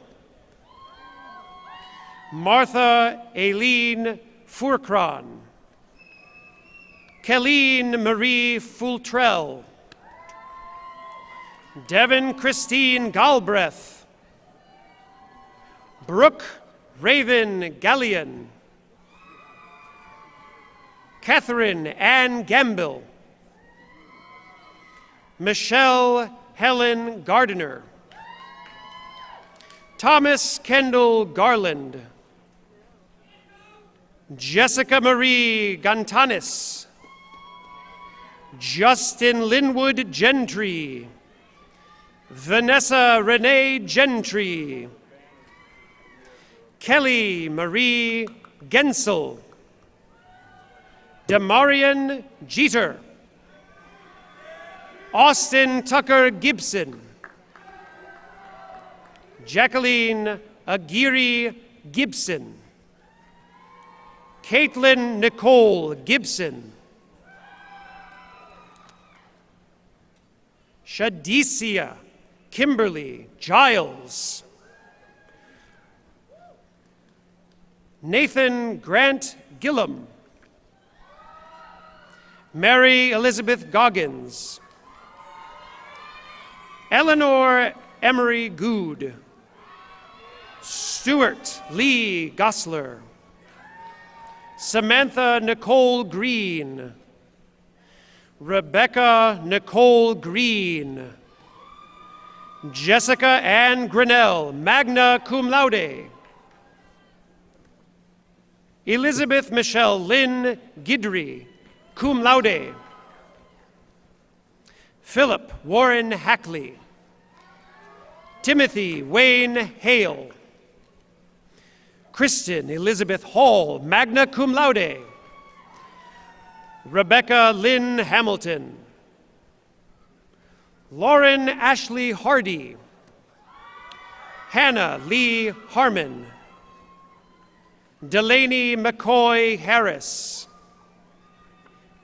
Martha Aileen Fourcron. Kelleen Marie Fultrell. Devin Christine Galbraith. Brooke Raven Gallion. Catherine Ann Gambill. Michelle Helen Gardiner. Thomas Kendall Garland. Jessica Marie Gantanis. Justin Linwood Gentry. Vanessa Renee Gentry. Kelly Marie Gensel. Demarian Jeter. Austin Tucker Gibson. Jacqueline Aguirre Gibson. Caitlin Nicole Gibson. Shadicia Kimberly Giles. Nathan Grant Gillum. Mary Elizabeth Goggins. Eleanor Emery Good. Stuart Lee Gosler. Samantha Nicole Green. Rebecca Nicole Green. Jessica Ann Grinnell, magna cum laude. Elizabeth Michelle Lynn Guidry, cum laude. Philip Warren Hackley. Timothy Wayne Hale. Kristen Elizabeth Hall, magna cum laude. Rebecca Lynn Hamilton. Lauren Ashley Hardy. Hannah Lee Harmon. Delaney McCoy Harris.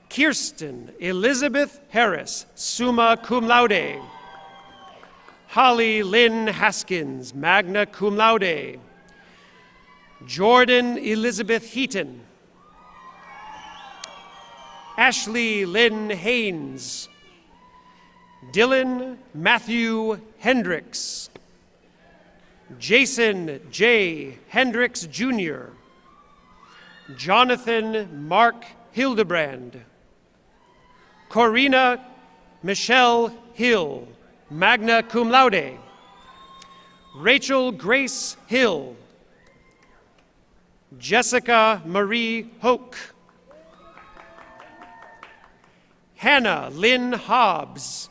Kirsten Elizabeth Harris, summa cum laude. Holly Lynn Haskins, magna cum laude. Jordan Elizabeth Heaton. Ashley Lynn Haynes. Dylan Matthew Hendricks. Jason J. Hendricks, Jr., Jonathan Mark Hildebrand, Corina Michelle Hill, magna cum laude, Rachel Grace Hill, Jessica Marie Hoke, Hannah Lynn Hobbs,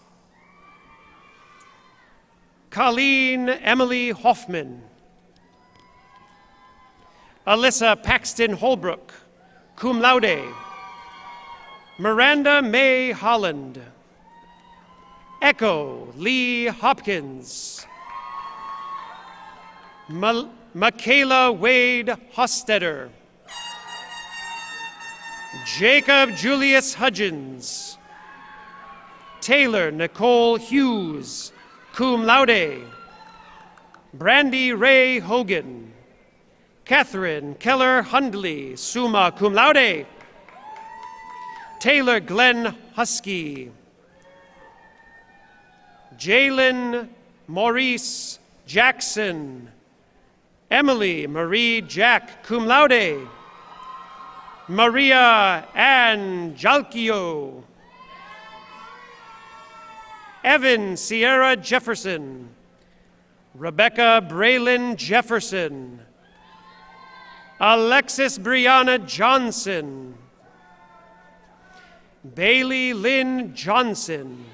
Colleen Emily Hoffman, Alyssa Paxton Holbrook, cum laude, Miranda May Holland, Echo Lee Hopkins, Michaela Wade Hostetter, Jacob Julius Hudgens, Taylor Nicole Hughes, cum laude, Brandy Ray Hogan, Catherine Keller Hundley, summa cum laude, Taylor Glenn Husky, Jalen Maurice Jackson, Emily Marie Jack, cum laude, Maria Ann Jalkio, Evan Sierra Jefferson, Rebecca Braylon Jefferson, Alexis Brianna Johnson, Bailey Lynn Johnson,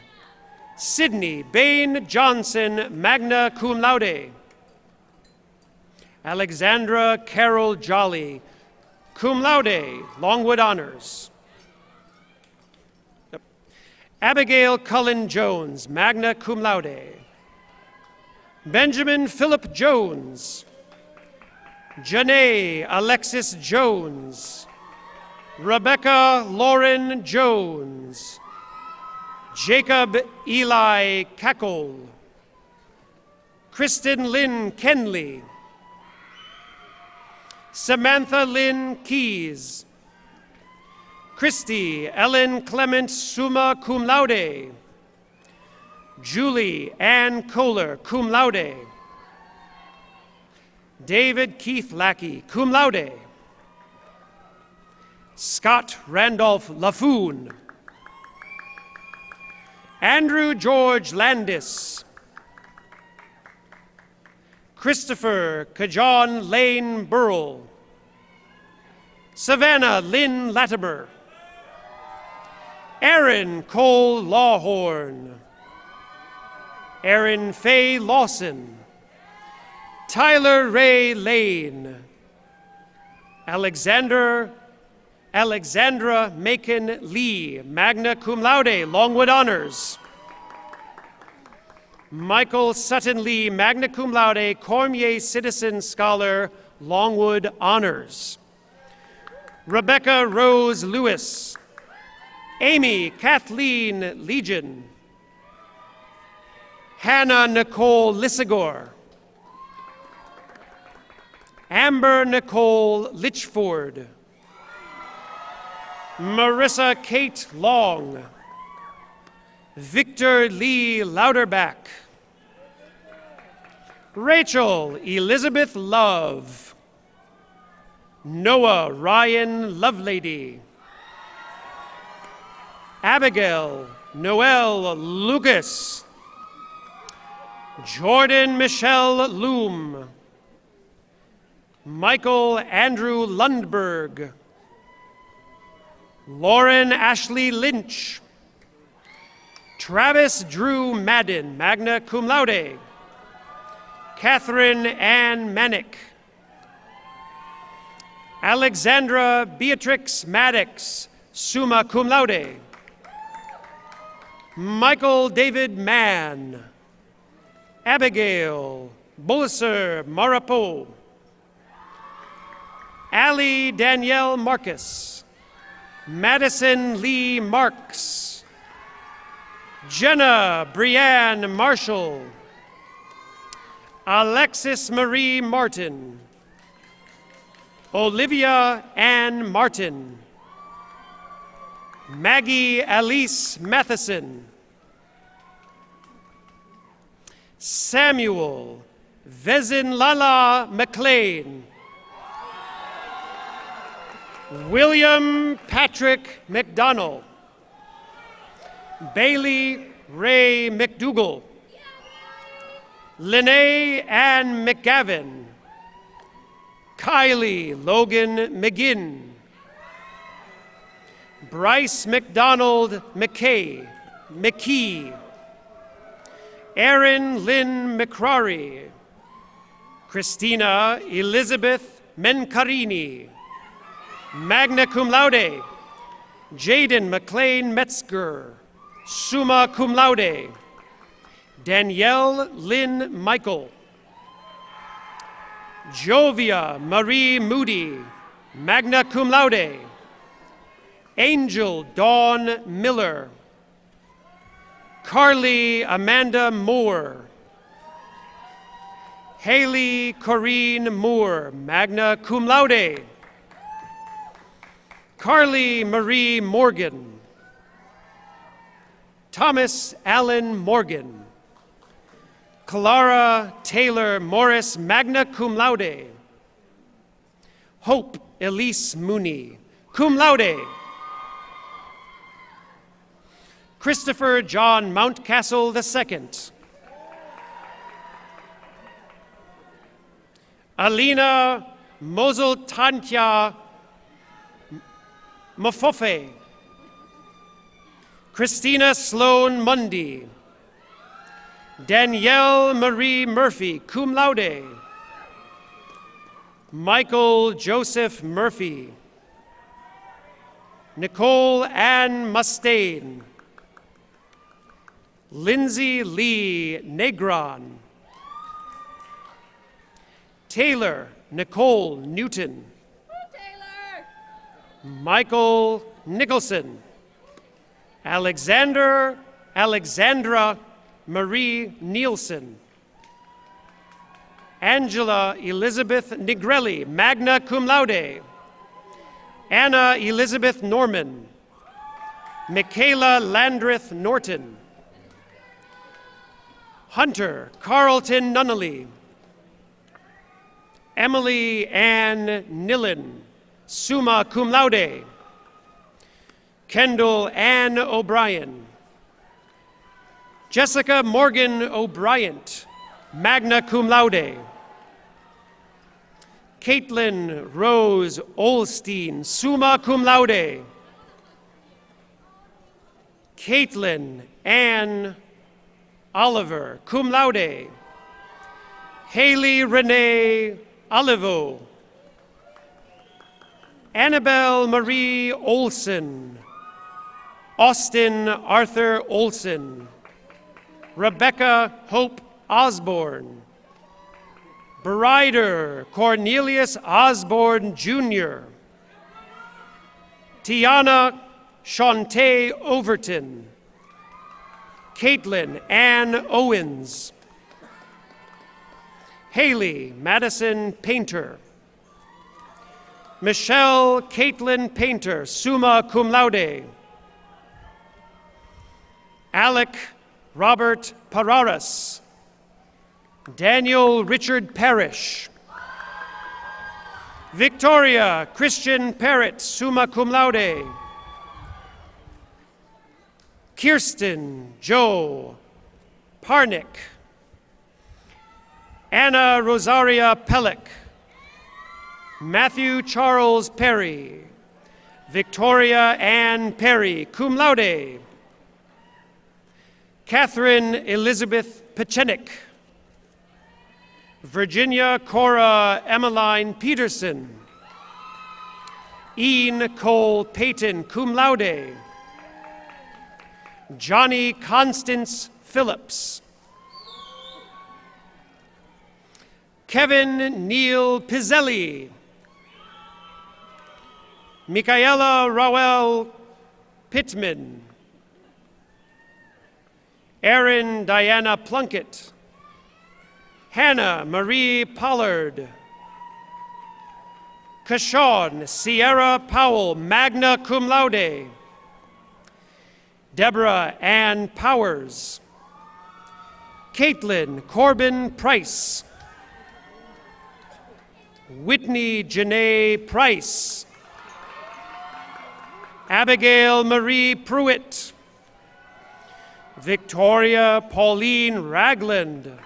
Sydney Bain Johnson, magna cum laude, Alexandra Carol Jolly, cum laude, Longwood Honors. Abigail Cullen Jones, magna cum laude. Benjamin Philip Jones, Janae Alexis Jones, Rebecca Lauren Jones, Jacob Eli Cackle, Kristen Lynn Kenley, Samantha Lynn Keys, Christy Ellen Clement, summa cum laude, Julie Ann Kohler, cum laude, David Keith Lackey, cum laude, Scott Randolph Laffoon, Andrew George Landis, Christopher Kajon Lane Burrell, Savannah Lynn Latimer, Aaron Cole Lawhorn, Aaron Faye Lawson, Tyler Ray Lane, Alexandra Macon Lee, magna cum laude, Longwood Honors. Michael Sutton Lee, magna cum laude, Cormier Citizen Scholar, Longwood Honors. Rebecca Rose Lewis, Amy Kathleen Legion, Hannah Nicole Lissagore, Amber Nicole Litchford, Marissa Kate Long, Victor Lee Louderback, Rachel Elizabeth Love, Noah Ryan Lovelady, Abigail Noel Lucas, Jordan Michelle Loom, Michael Andrew Lundberg, Lauren Ashley Lynch, Travis Drew Madden, magna cum laude, Catherine Ann Manick, Alexandra Beatrix Maddox, summa cum laude, Michael David Mann, Abigail Bulliser Marapo, Allie Danielle Marcus, Madison Lee Marks, Jenna Brianne Marshall, Alexis Marie Martin, Olivia Ann Martin, Maggie Alice Matheson, Samuel Vezinlala McLean. William Patrick McDonnell. Bailey Ray McDougall. Lene Ann McGavin. Kylie Logan McGinn. Bryce McDonald McKay. McKee. Erin Lynn McCrary. Christina Elizabeth Mencarini. Magna cum laude, Jaden McLean Metzger, summa cum laude. Danielle Lynn Michael. Jovia Marie Moody, magna cum laude. Angel Dawn Miller. Carly Amanda Moore. Haley Corrine Moore, magna cum laude. Carly Marie Morgan. Thomas Allen Morgan. Clara Taylor Morris, magna cum laude. Hope Elise Mooney, cum laude. Christopher John Mountcastle II. Alina Moseltantya Mafofe. Christina Sloan Mundy. Danielle Marie Murphy, cum laude. Michael Joseph Murphy. Nicole Ann Mustaine. Lindsay Lee Negron. Taylor Nicole Newton. Michael Nicholson. Alexandra Marie Nielsen. Angela Elizabeth Negrelli, magna cum laude. Anna Elizabeth Norman. Michaela Landreth Norton. Hunter Carlton Nunnally. Emily Ann Nillen, summa cum laude. Kendall Ann O'Brien. Jessica Morgan O'Brien, magna cum laude. Caitlin Rose Olstein, summa cum laude. Caitlin Ann Oliver, cum laude. Haley Renee Olivo. Annabelle Marie Olson. Austin Arthur Olson. Rebecca Hope Osborne. Berider Cornelius Osborne Jr. Tiana Shantae Overton. Caitlin Ann Owens. Haley Madison Painter. Michelle Caitlin Painter, summa cum laude. Alec Robert Pararas. Daniel Richard Parrish. Victoria Christian Parrott, summa cum laude. Kirsten Joe Parnick. Anna Rosaria Pellick. Matthew Charles Perry. Victoria Ann Perry, cum laude. Catherine Elizabeth Pechenik. Virginia Cora Emmeline Peterson. Ian Cole Payton, cum laude. Johnny Constance Phillips. Kevin Neil Pizzelli. Michaela Rowell Pittman. Erin Diana Plunkett. Hannah Marie Pollard. Kashawn Sierra Powell, magna cum laude. Deborah Ann Powers. Caitlin Corbin Price. Whitney Janae Price. Abigail Marie Pruitt. Victoria Pauline Ragland.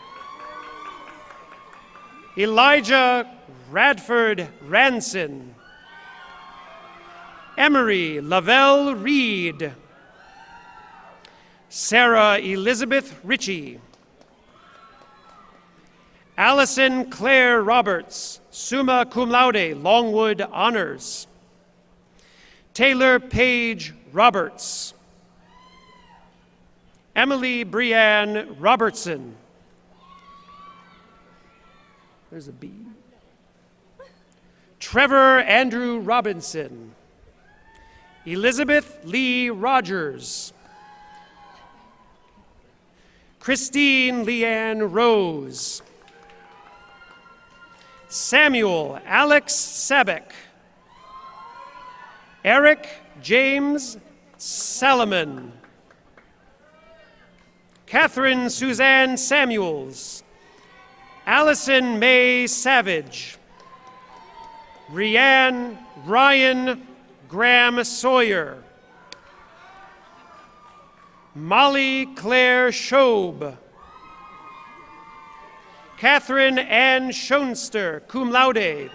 Elijah Radford Ranson. Emery Lavelle Reed. Sarah Elizabeth Ritchie. Allison Claire Roberts, summa cum laude, Longwood Honors. Taylor Page Roberts. Emily Brianne Robertson. There's a B. Trevor Andrew Robinson. Elizabeth Lee Rogers. Christine Leanne Rose. Samuel Alex Sabeck. Eric James Salomon. Catherine Suzanne Samuels. Allison Mae Savage. Ryan Graham Sawyer. Molly Claire Schob. Catherine Ann Schoenster, cum laude.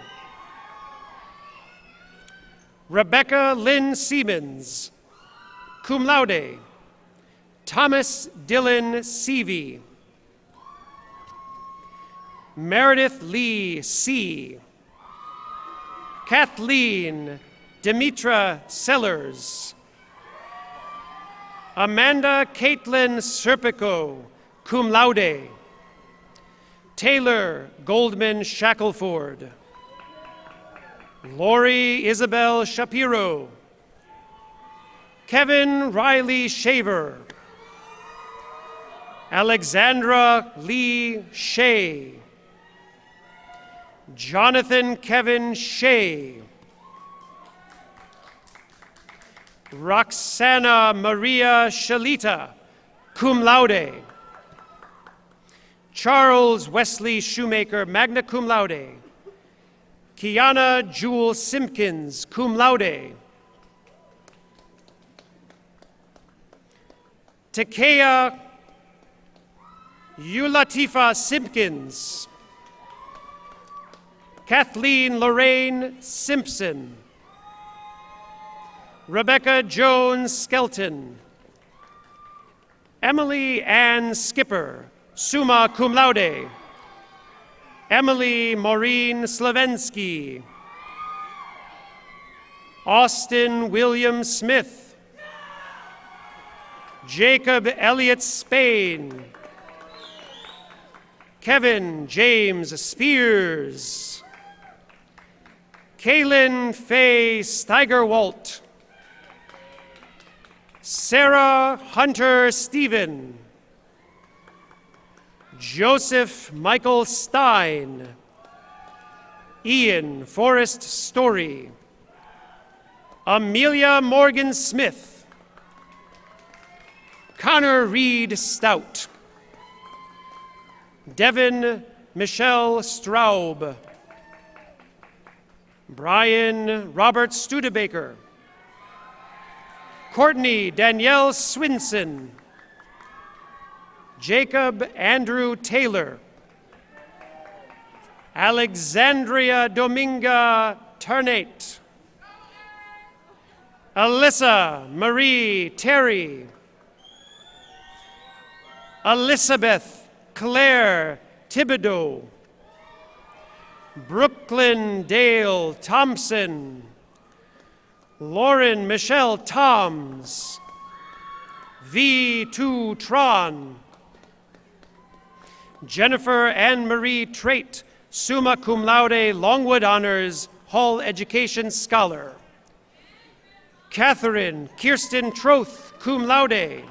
Rebecca Lynn Siemens, cum laude. Thomas Dillon Seavey. Meredith Lee C. Kathleen Demetra Sellers. Amanda Caitlin Serpico, cum laude. Taylor Goldman Shackelford. Lori Isabel Shapiro. Kevin Riley Shaver. Alexandra Lee Shea. Jonathan Kevin Shea. Roxana Maria Shalita, cum laude. Charles Wesley Shoemaker, magna cum laude. Kiana Jewel Simpkins, cum laude. Takea Yulatifa Simpkins. Kathleen Lorraine Simpson. Rebecca Jones Skelton. Emily Ann Skipper, summa cum laude. Emily Maureen Slavensky. Austin William Smith. Jacob Elliott Spain. Kevin James Spears. Kaylin Faye Steigerwalt. Sarah Hunter Stephen. Joseph Michael Stein. Ian Forrest Story. Amelia Morgan Smith. Connor Reed Stout. Devin Michelle Straub. Brian Robert Studebaker. Courtney Danielle Swinson. Jacob Andrew Taylor. Alexandria Dominga Ternate. Alyssa Marie Terry. Elizabeth Claire Thibodeau. Brooklyn Dale Thompson. Lauren Michelle Toms. V2 Tron. Jennifer Anne Marie Trait, summa cum laude, Longwood Honors, Hall Education Scholar. Catherine Kirsten Troth, cum laude.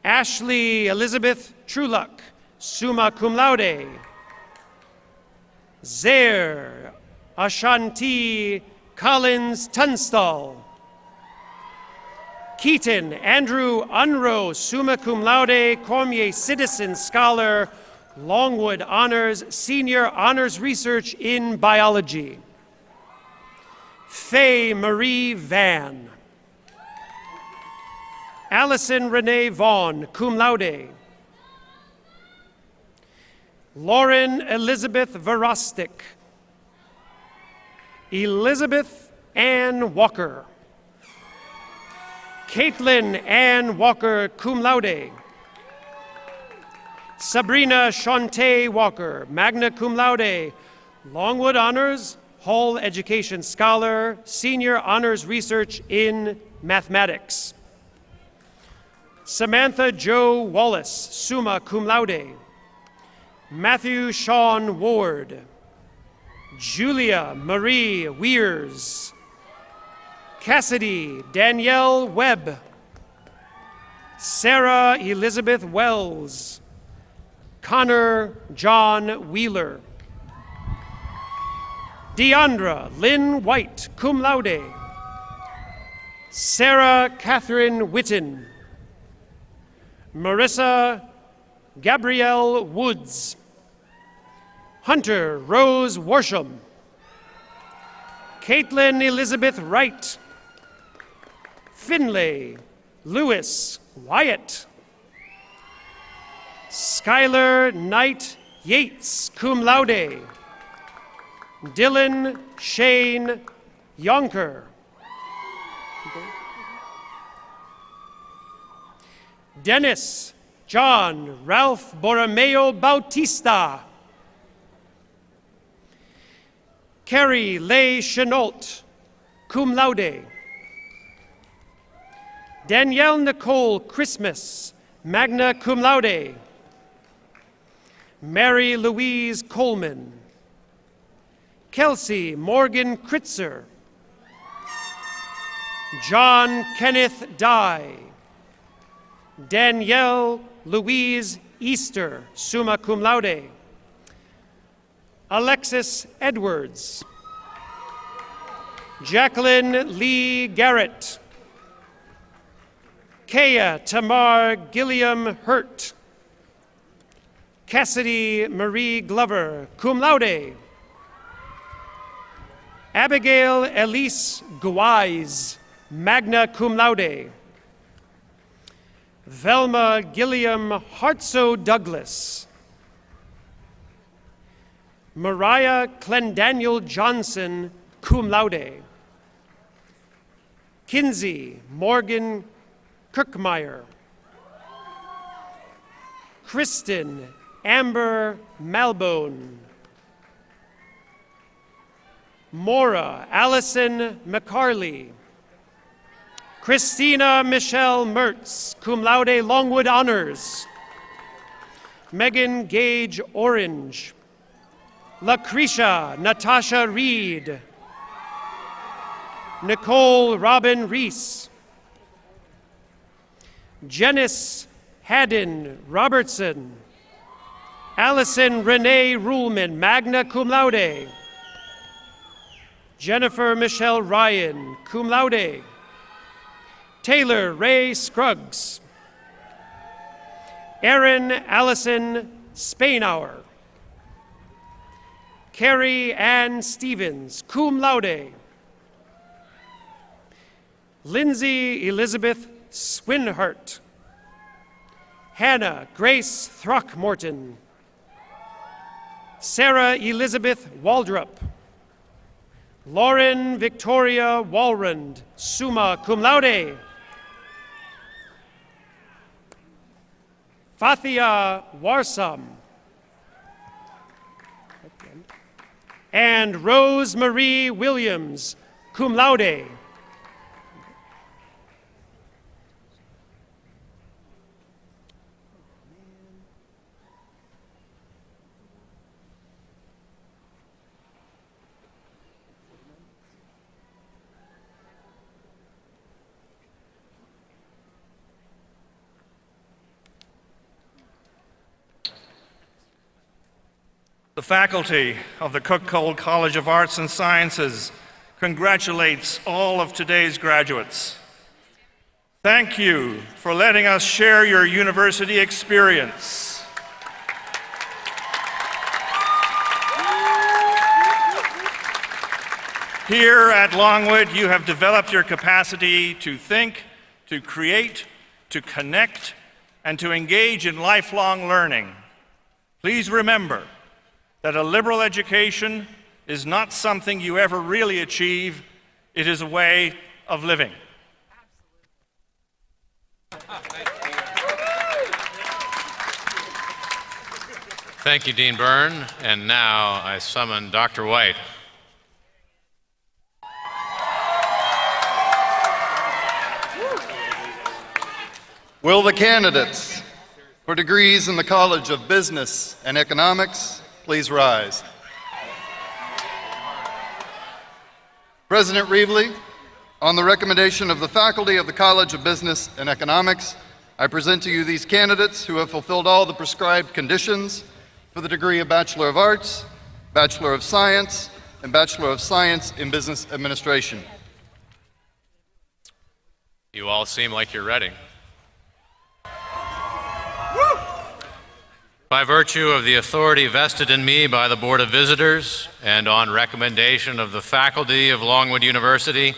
Ashley Elizabeth Truluck, summa cum laude. Zaire Ashanti Collins Tunstall. Keaton Andrew Unro, summa cum laude, Cormier Citizen Scholar, Longwood Honors Senior Honors Research in Biology. Faye Marie Van. Allison Renee Vaughn, cum laude. Lauren Elizabeth Verostic. Elizabeth Ann Walker. Caitlin Ann Walker, cum laude. Sabrina Shantae Walker, magna cum laude, Longwood Honors, Hall Education Scholar, Senior Honors Research in Mathematics. Samantha Jo Wallace, summa cum laude. Matthew Sean Ward. Julia Marie Weers. Cassidy Danielle Webb. Sarah Elizabeth Wells. Connor John Wheeler. Deandra Lynn White, cum laude. Sarah Catherine Witten. Marissa Gabrielle Woods. Hunter Rose Worsham. Caitlin Elizabeth Wright. Finlay Lewis Wyatt. Skylar Knight Yates, cum laude. Dylan Shane Yonker. Dennis John Ralph Borromeo Bautista. Carrie Leigh Chenault, cum laude. Danielle Nicole Christmas, magna cum laude. Mary Louise Coleman. Kelsey Morgan Kritzer. John Kenneth Dye. Danielle Louise Easter, summa cum laude. Alexis Edwards. Jacqueline Lee Garrett. Kaya Tamar Gilliam Hurt. Cassidy Marie Glover, cum laude. Abigail Elise Guise, magna cum laude. Velma Gilliam Hartso Douglas. Mariah Clendaniel Johnson, cum laude. Kinsey Morgan Kirkmeyer. Kristen Amber Malbone. Maura Allison McCarley. Christina Michelle Mertz, cum laude, Longwood Honors. Megan Gage Orange. Lucretia Natasha Reed. Nicole Robin Reese. Janice Haddon Robertson. Allison Renee Ruhlman, magna cum laude. Jennifer Michelle Ryan, cum laude. Taylor Ray Scruggs. Erin Allison Spainauer. Carrie Ann Stevens, cum laude. Lindsay Elizabeth Swinhart. Hannah Grace Throckmorton. Sarah Elizabeth Waldrop. Lauren Victoria Walrand, summa cum laude. Fathia Warsam. And Rose Marie Williams, cum laude. The faculty of the Cook-Cole College of Arts and Sciences congratulates all of today's graduates. Thank you for letting us share your university experience. Here at Longwood, you have developed your capacity to think, to create, to connect, and to engage in lifelong learning. Please remember that a liberal education is not something you ever really achieve, it is a way of living. Thank you, Dean Byrne. And now I summon Dr. White. Will the candidates for degrees in the College of Business and Economics please rise? President Reevely, on the recommendation of the faculty of the College of Business and Economics, I present to you these candidates who have fulfilled all the prescribed conditions for the degree of Bachelor of Arts, Bachelor of Science, and Bachelor of Science in Business Administration. You all seem like you're ready. By virtue of the authority vested in me by the Board of Visitors and on recommendation of the faculty of Longwood University,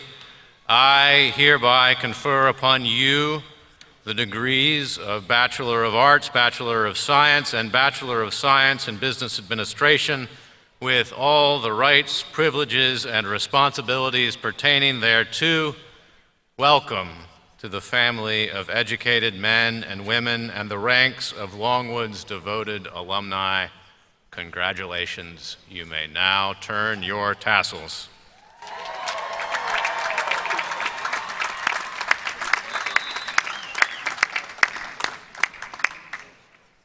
I hereby confer upon you the degrees of Bachelor of Arts, Bachelor of Science, and Bachelor of Science in Business Administration with all the rights, privileges, and responsibilities pertaining thereto. Welcome to the family of educated men and women and the ranks of Longwood's devoted alumni. Congratulations. You may now turn your tassels.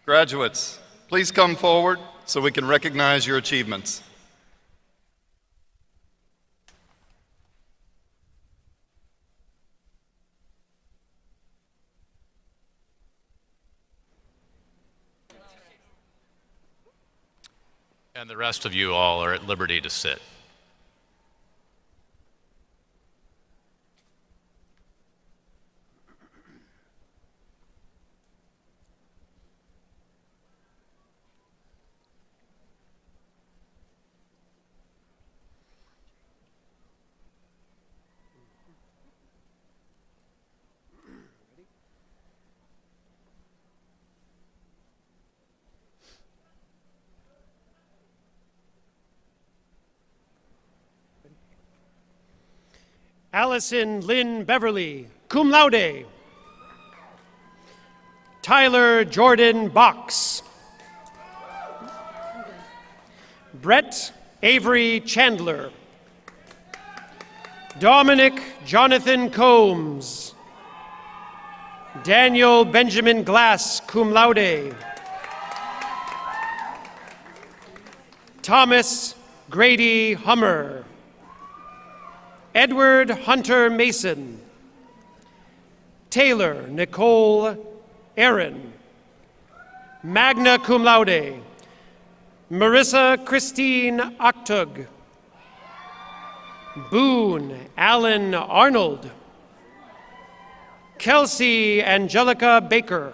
Graduates, please come forward so we can recognize your achievements. And the rest of you all are at liberty to sit. Allison Lynn Beverly, cum laude. Tyler Jordan Box. Brett Avery Chandler. Dominic Jonathan Combs. Daniel Benjamin Glass, cum laude. Thomas Grady Hummer. Edward Hunter Mason. Taylor Nicole Aaron. Magna cum laude. Marissa Christine Ochtug. Boone Allen Arnold. Kelsey Angelica Baker.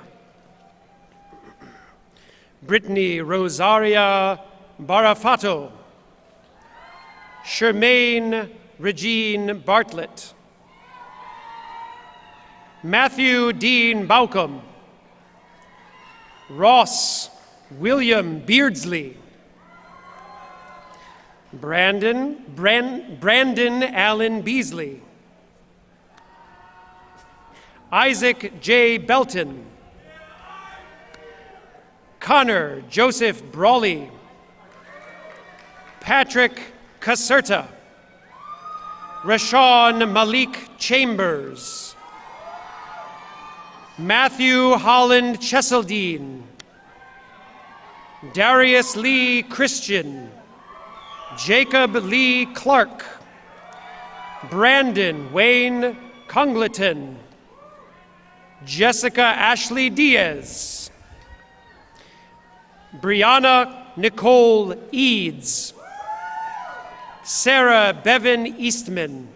Brittany Rosaria Barafato. Shermaine Regine Bartlett. Matthew Dean Baucom. Ross William Beardsley. Brandon Allen Beasley. Isaac J. Belton. Connor Joseph Brawley. Patrick Caserta. Rashawn Malik Chambers. Matthew Holland Cheseldine. Darius Lee Christian. Jacob Lee Clark. Brandon Wayne Congleton. Jessica Ashley Diaz. Brianna Nicole Eads. Sarah Bevan Eastman.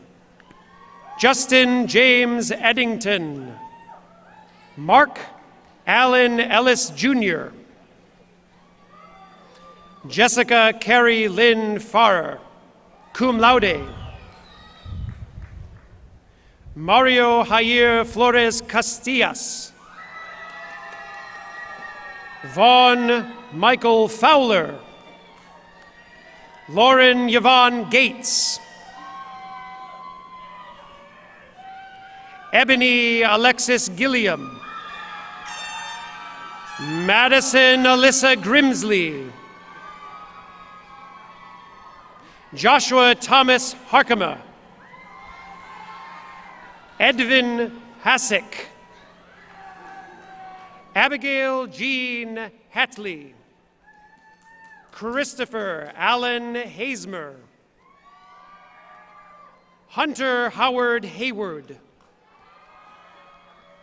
Justin James Eddington. Mark Allen Ellis Jr. Jessica Carrie Lynn Farrer, cum laude. Mario Jair Flores Castillas. Vaughn Michael Fowler. Lauren Yvonne Gates. Ebony Alexis Gilliam. Madison Alyssa Grimsley. Joshua Thomas Harkema. Edvin Hasek. Abigail Jean Hatley. Christopher Allen Hazemer. Hunter Howard Hayward.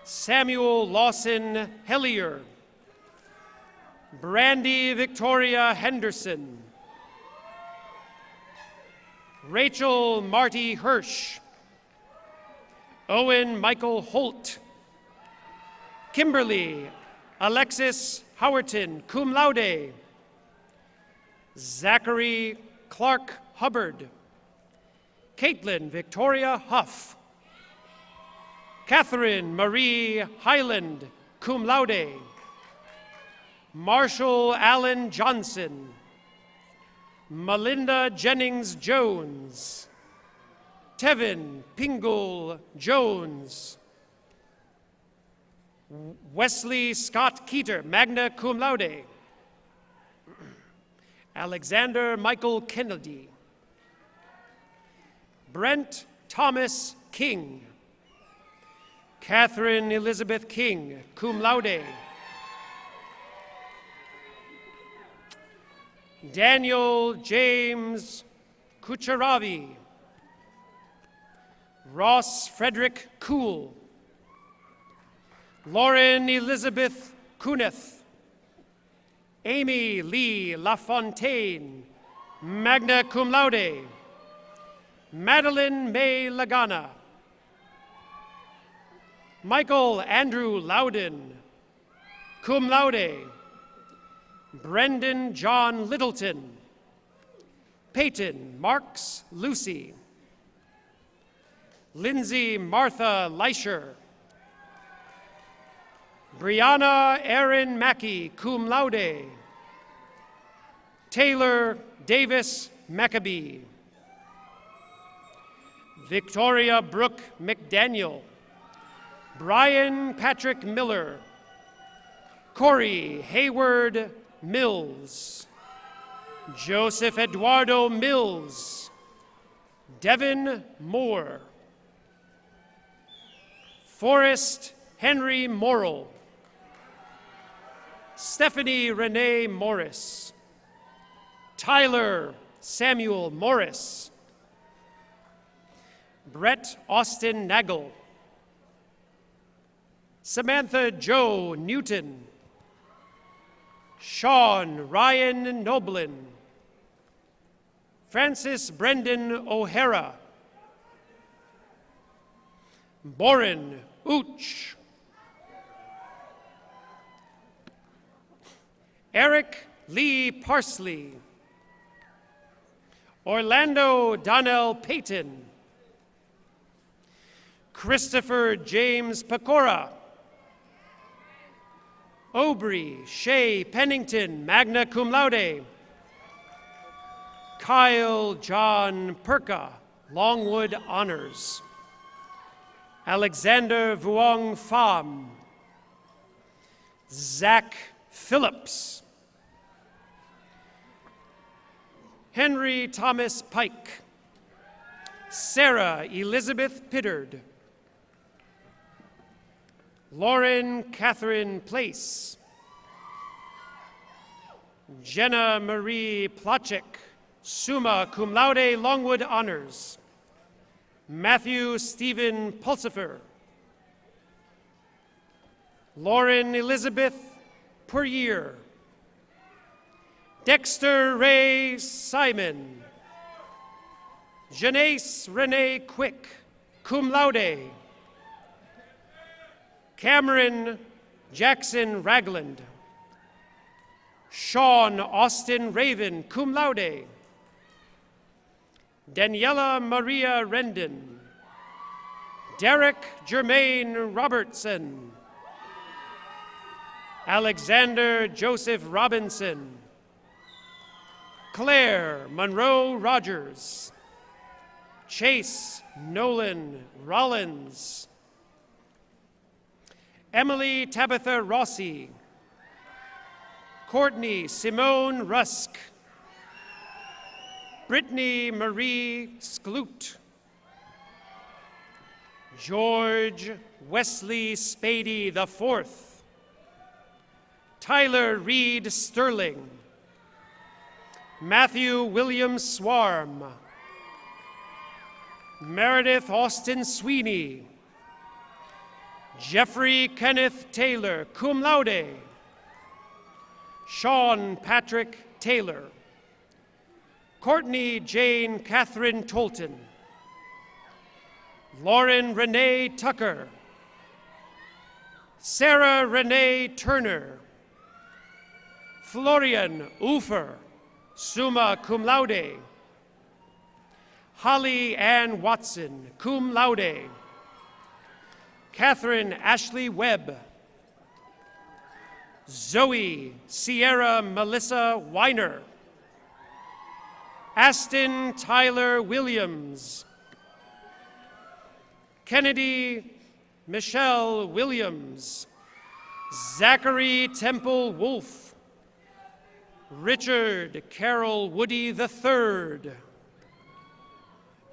Samuel Lawson Hellier. Brandy Victoria Henderson. Rachel Marty Hirsch. Owen Michael Holt. Kimberly Alexis Howerton, cum laude. Zachary Clark Hubbard. Caitlin Victoria Huff. Catherine Marie Highland, cum laude. Marshall Allen Johnson. Melinda Jennings Jones. Tevin Pingle Jones. Wesley Scott Keeter, magna cum laude. Alexander Michael Kennedy. Brent Thomas King. Catherine Elizabeth King, cum laude. Daniel James Kucharavi. Ross Frederick Kuhl. Lauren Elizabeth Kuneth. Amy Lee LaFontaine, magna cum laude. Madeline May Lagana. Michael Andrew Loudon, cum laude. Brendan John Littleton. Peyton Marks Lucy. Lindsay Martha Leischer. Brianna Erin Mackey, cum laude. Taylor Davis Maccabee. Victoria Brooke McDaniel. Brian Patrick Miller. Corey Hayward Mills. Joseph Eduardo Mills. Devin Moore. Forrest Henry Morrill. Stephanie Renee Morris. Tyler Samuel Morris. Brett Austin Nagel. Samantha Joe Newton. Sean Ryan Noblin. Francis Brendan O'Hara. Boren Ooch. Eric Lee Parsley. Orlando Donnell Payton. Christopher James Pecora. Aubrey Shea Pennington, magna cum laude. Kyle John Perka, Longwood honors. Alexander Vuong Pham. Zach Phillips. Henry Thomas Pike. Sarah Elizabeth Pittard. Lauren Catherine Place. Jenna Marie Plachik, summa cum laude, Longwood honors. Matthew Stephen Pulsifer. Lauren Elizabeth Poirier. Dexter Ray Simon. Janace Renee Quick, cum laude. Cameron Jackson Ragland. Sean Austin Raven, cum laude. Daniela Maria Rendon. Derek Jermaine Robertson. Alexander Joseph Robinson. Claire Monroe Rogers. Chase Nolan Rollins. Emily Tabitha Rossi. Courtney Simone Rusk. Brittany Marie Skloot. George Wesley Spady IV. Tyler Reed Sterling. Matthew William Swarm. Meredith Austin Sweeney. Jeffrey Kenneth Taylor, cum laude. Sean Patrick Taylor. Courtney Jane Catherine Tolton. Lauren Renee Tucker. Sarah Renee Turner. Florian Ufer, summa cum laude. Holly Ann Watson, cum laude. Catherine Ashley Webb. Zoe Sierra Melissa Weiner. Aston Tyler Williams. Kennedy Michelle Williams. Zachary Temple Wolf. Richard Carroll Woody III.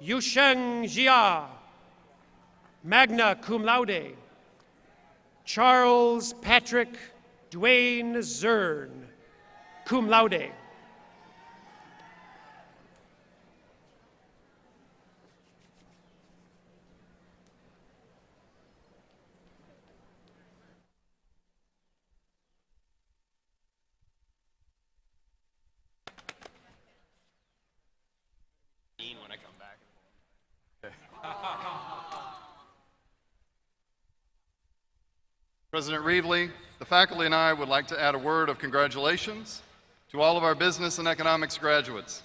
Yusheng Jia, magna cum laude. Charles Patrick Duane Zern, cum laude. When I come back. President Reevely, the faculty and I would like to add a word of congratulations to all of our business and economics graduates.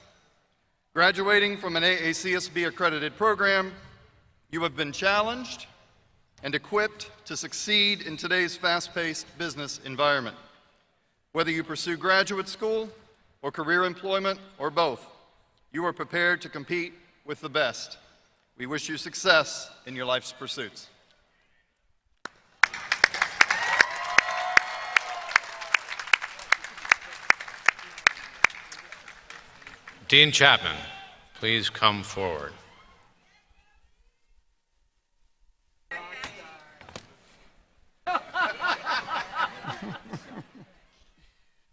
Graduating from an AACSB accredited program, you have been challenged and equipped to succeed in today's fast-paced business environment. Whether you pursue graduate school or career employment or both, you are prepared to compete with the best. We wish you success in your life's pursuits. Dean Chapman, please come forward.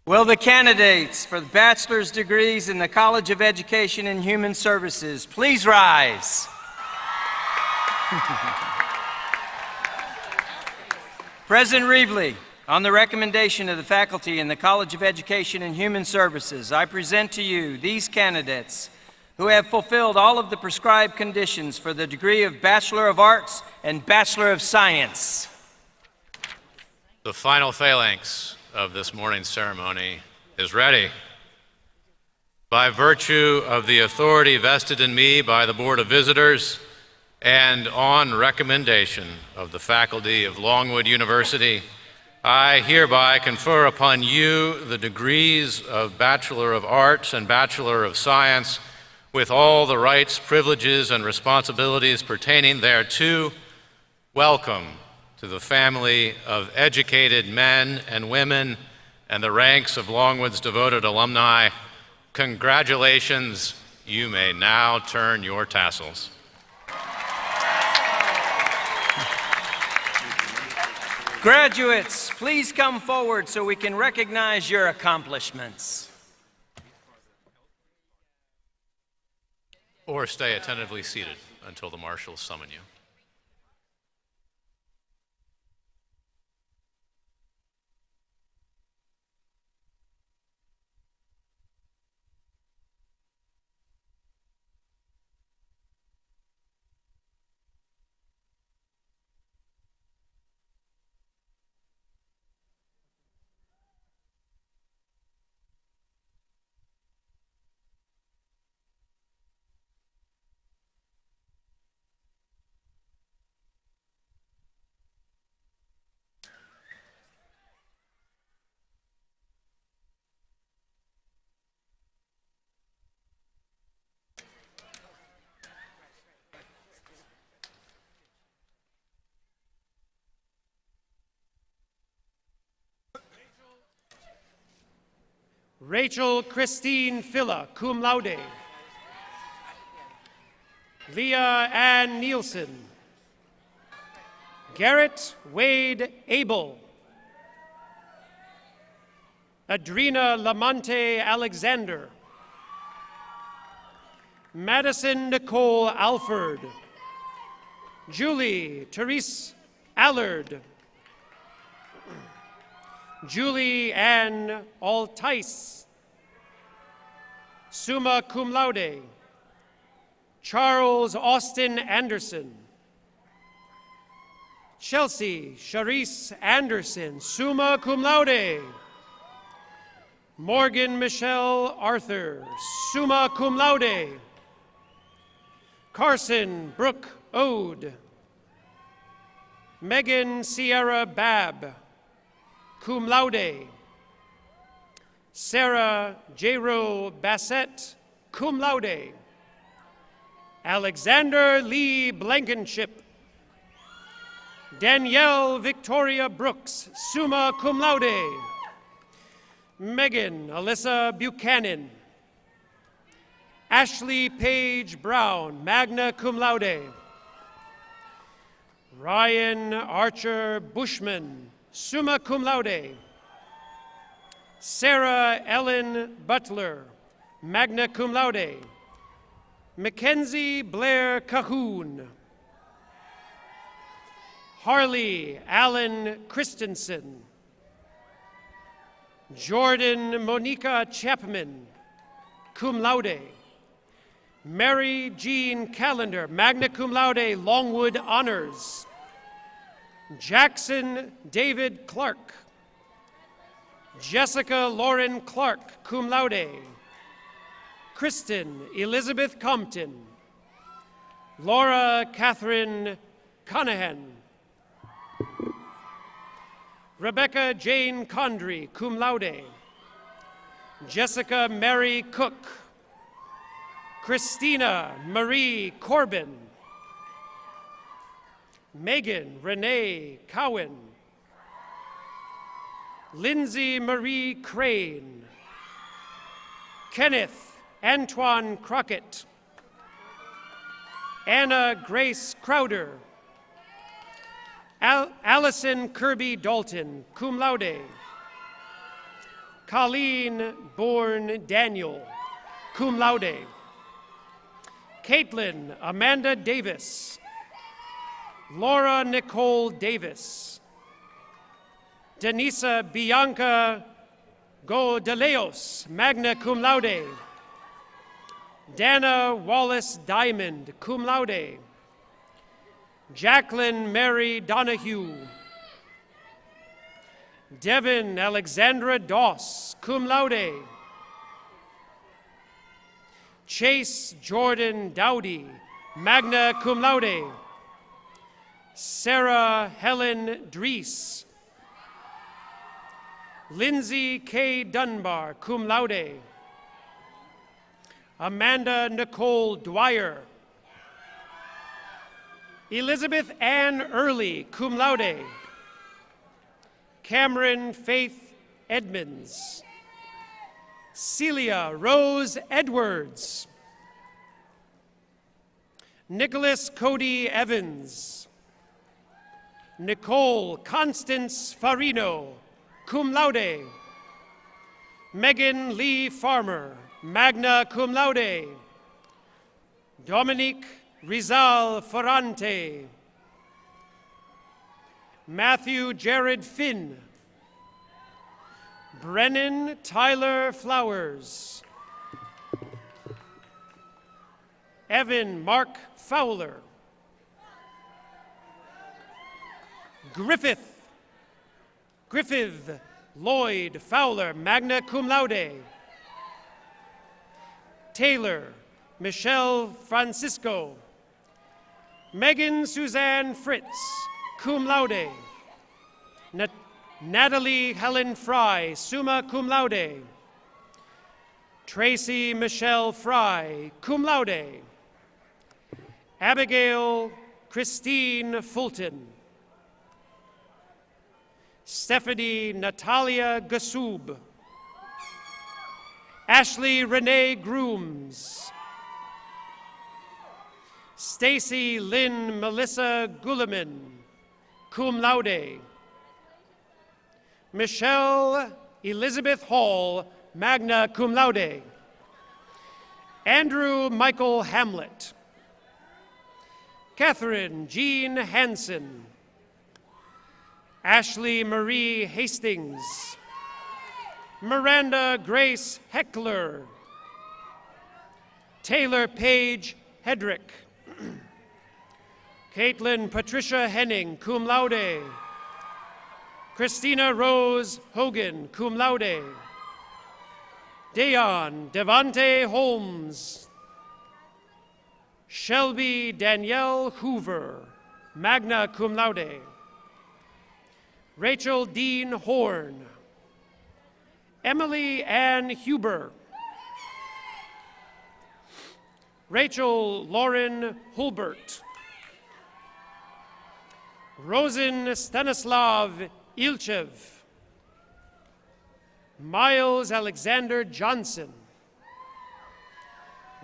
Will the candidates for the bachelor's degrees in the College of Education and Human Services please rise? President Reevely, on the recommendation of the faculty in the College of Education and Human Services, I present to you these candidates who have fulfilled all of the prescribed conditions for the degree of Bachelor of Arts and Bachelor of Science. The final phalanx of this morning's ceremony is ready. By virtue of the authority vested in me by the Board of Visitors and on recommendation of the faculty of Longwood University, I hereby confer upon you the degrees of Bachelor of Arts and Bachelor of Science with all the rights, privileges, and responsibilities pertaining thereto. Welcome to the family of educated men and women and the ranks of Longwood's devoted alumni. Congratulations. You may now turn your tassels. Graduates, please come forward so we can recognize your accomplishments. Or stay attentively seated until the marshals summon you. Rachel Christine Filla, cum laude. Leah Ann Nielsen. Garrett Wade Abel. Adrena Lamonte Alexander. Madison Nicole Alford. Julie Therese Allard. Julie Ann Altice. Summa cum laude. Charles Austin Anderson. Chelsea Charisse Anderson, summa cum laude. Morgan Michelle Arthur, summa cum laude. Carson Brooke Ode. Megan Sierra Babb, cum laude. Sarah J-Ro Bassett, cum laude. Alexander Lee Blankenship. Danielle Victoria Brooks, summa cum laude. Megan Alyssa Buchanan. Ashley Paige Brown, magna cum laude. Ryan Archer Bushman, summa cum laude. Sarah Ellen Butler, magna cum laude. Mackenzie Blair Cahoon. Harley Allen Christensen. Jordan Monica Chapman, cum laude. Mary Jean Callender, magna cum laude, Longwood Honors. Jackson David Clark. Jessica Lauren Clark, cum laude. Kristen Elizabeth Compton. Laura Catherine Conahan. Rebecca Jane Condry, cum laude. Jessica Mary Cook. Christina Marie Corbin. Megan Renee Cowan. Lindsay Marie Crane. Kenneth Antoine Crockett. Anna Grace Crowder. Allison Kirby Dalton, cum laude. Colleen Bourne Daniel, cum laude. Caitlin Amanda Davis. Laura Nicole Davis. Denisa Bianca Godeleos, magna cum laude. Dana Wallace Diamond, cum laude. Jacqueline Mary Donahue. Devin Alexandra Doss, cum laude. Chase Jordan Dowdy, magna cum laude. Sarah Helen Dries. Lindsay K. Dunbar, cum laude. Amanda Nicole Dwyer. Elizabeth Ann Early, cum laude. Cameron Faith Edmonds. Celia Rose Edwards. Nicholas Cody Evans. Nicole Constance Farino, cum laude. Megan Lee Farmer, magna cum laude. Dominique Rizal Ferrante. Matthew Jared Finn. Brennan Tyler Flowers. Evan Mark Fowler. Griffith Lloyd Fowler, magna cum laude. Taylor Michelle Francisco. Megan Suzanne Fritz, cum laude. Natalie Helen Fry, summa cum laude. Tracy Michelle Fry, cum laude. Abigail Christine Fulton. Stephanie Natalia Gasub. Ashley Renee Grooms. Stacy Lynn Melissa Gulliman, cum laude. Michelle Elizabeth Hall, magna cum laude. Andrew Michael Hamlet. Catherine Jean Hansen. Ashley Marie Hastings. Miranda Grace Heckler. Taylor Paige Hedrick. Caitlin Patricia Henning, cum laude. Christina Rose Hogan, cum laude. Dayon Devante Holmes. Shelby Danielle Hoover, magna cum laude. Rachel Dean Horn. Emily Ann Huber. Rachel Lauren Hulbert. Rosen Stanislav Ilchev. Miles Alexander Johnson.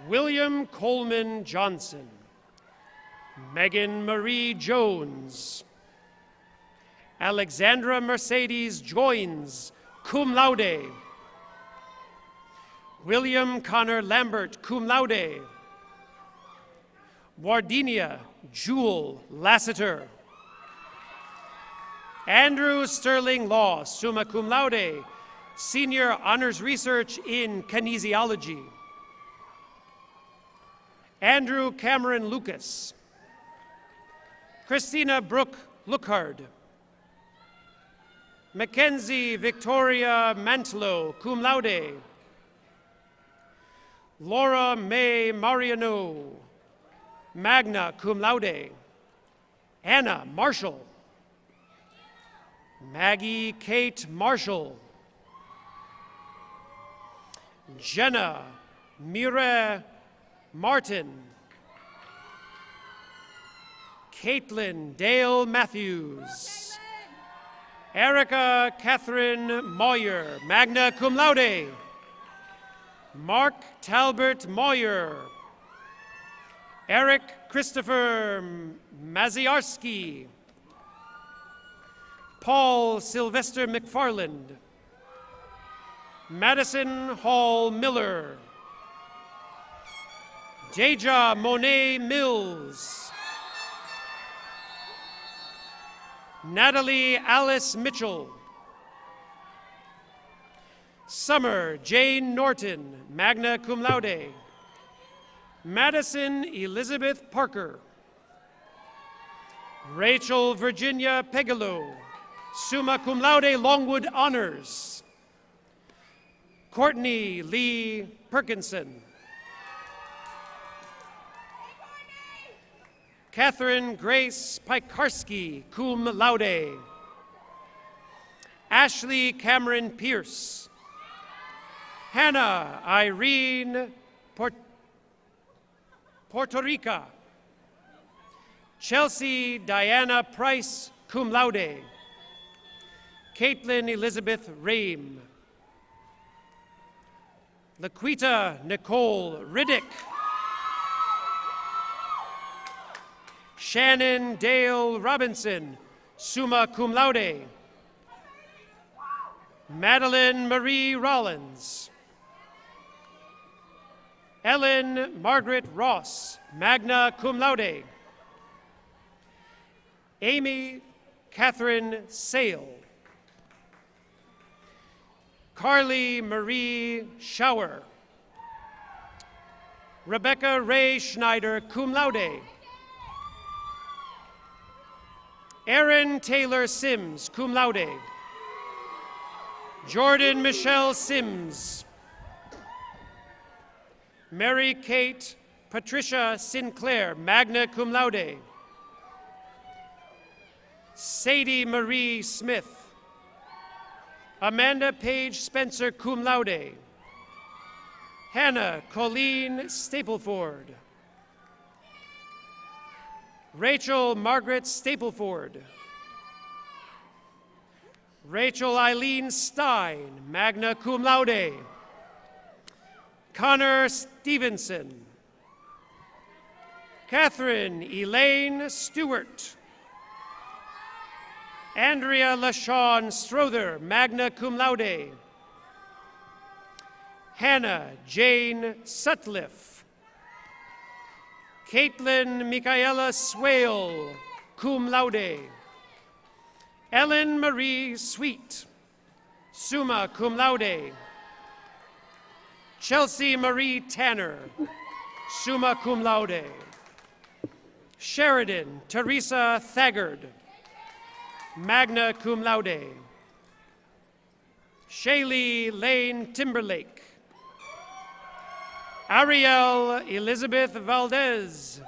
William Coleman Johnson. Megan Marie Jones. Alexandra Mercedes Joins, cum laude. William Connor Lambert, cum laude. Wardinia Jewel Lassiter. Andrew Sterling Law, summa cum laude, Senior Honors Research in Kinesiology. Andrew Cameron Lucas. Christina Brooke Lookhard. Mackenzie Victoria Mantlo, cum laude. Laura May Mariano, magna cum laude. Anna Marshall. Maggie Kate Marshall. Jenna Mira Martin. Caitlin Dale Matthews. Erica Catherine Moyer, magna cum laude. Mark Talbert Moyer. Eric Christopher Maziarski. Paul Sylvester McFarland. Madison Hall Miller. Deja Monet Mills. Natalie Alice Mitchell. Summer Jane Norton, magna cum laude. Madison Elizabeth Parker. Rachel Virginia Pegalo, summa cum laude, Longwood Honors. Courtney Lee Perkinson. Catherine Grace Pikarski, cum laude. Ashley Cameron Pierce. Hannah Irene Puerto Rica. Chelsea Diana Price, cum laude. Caitlin Elizabeth Rame. Laquita Nicole Riddick. Shannon Dale Robinson, summa cum laude. Madeline Marie Rollins. Ellen Margaret Ross, magna cum laude. Amy Catherine Sale. Carly Marie Schauer. Rebecca Ray Schneider, cum laude. Aaron Taylor Sims, cum laude. Jordan Michelle Sims. Mary Kate Patricia Sinclair, magna cum laude. Sadie Marie Smith. Amanda Page Spencer, cum laude. Hannah Colleen Stapleford. Rachel Margaret Stapleford. Rachel Eileen Stein, magna cum laude. Connor Stevenson. Catherine Elaine Stewart. Andrea LaShawn Strother, magna cum laude. Hannah Jane Sutcliffe. Caitlin Michaela Swale, cum laude. Ellen Marie Sweet, summa cum laude. Chelsea Marie Tanner, summa cum laude. Sheridan Teresa Thagard, magna cum laude. Shaylee Lane Timberlake. Ariel Elizabeth Valdez.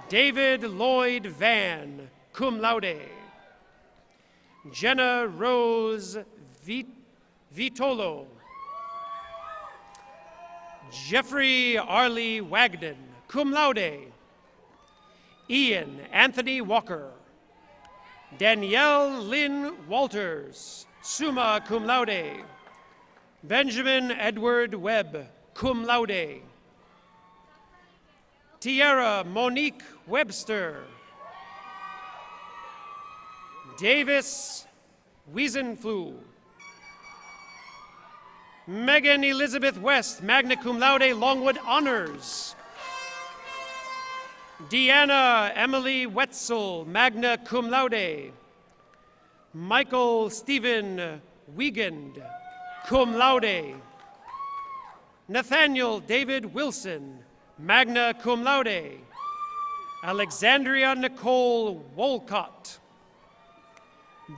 David Lloyd Van, cum laude. Jenna Rose Vitolo. Jeffrey Arlie Wagden, cum laude. Ian Anthony Walker. Danielle Lynn Walters, summa cum laude. Benjamin Edward Webb, cum laude. Tiara Monique Webster. Davis Wiesenflu. Megan Elizabeth West, magna cum laude, Longwood Honors. Deanna Emily Wetzel, magna cum laude. Michael Stephen Wiegand, cum laude. Nathaniel David Wilson, magna cum laude. Alexandria Nicole Wolcott.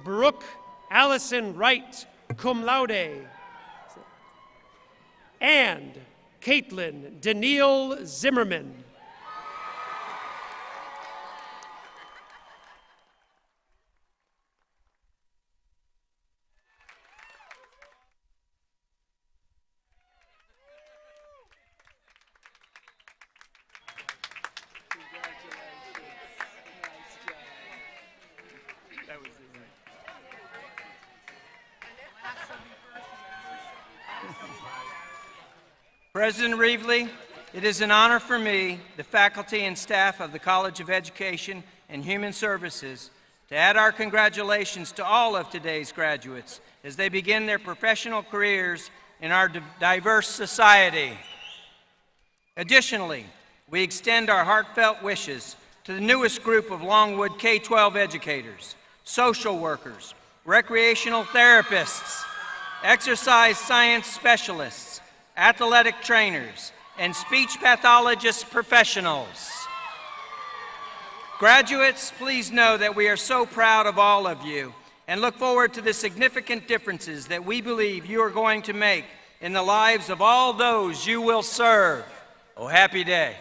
Brooke Allison Wright, cum laude. And Caitlin Danielle Zimmerman. President Reevely, it is an honor for me, the faculty and staff of the College of Education and Human Services, to add our congratulations to all of today's graduates as they begin their professional careers in our diverse society. Additionally, we extend our heartfelt wishes to the newest group of Longwood K-12 educators, social workers, recreational therapists, exercise science specialists, athletic trainers, and speech pathologist professionals. Graduates, please know that we are so proud of all of you and look forward to the significant differences that we believe you are going to make in the lives of all those you will serve. Oh, happy day.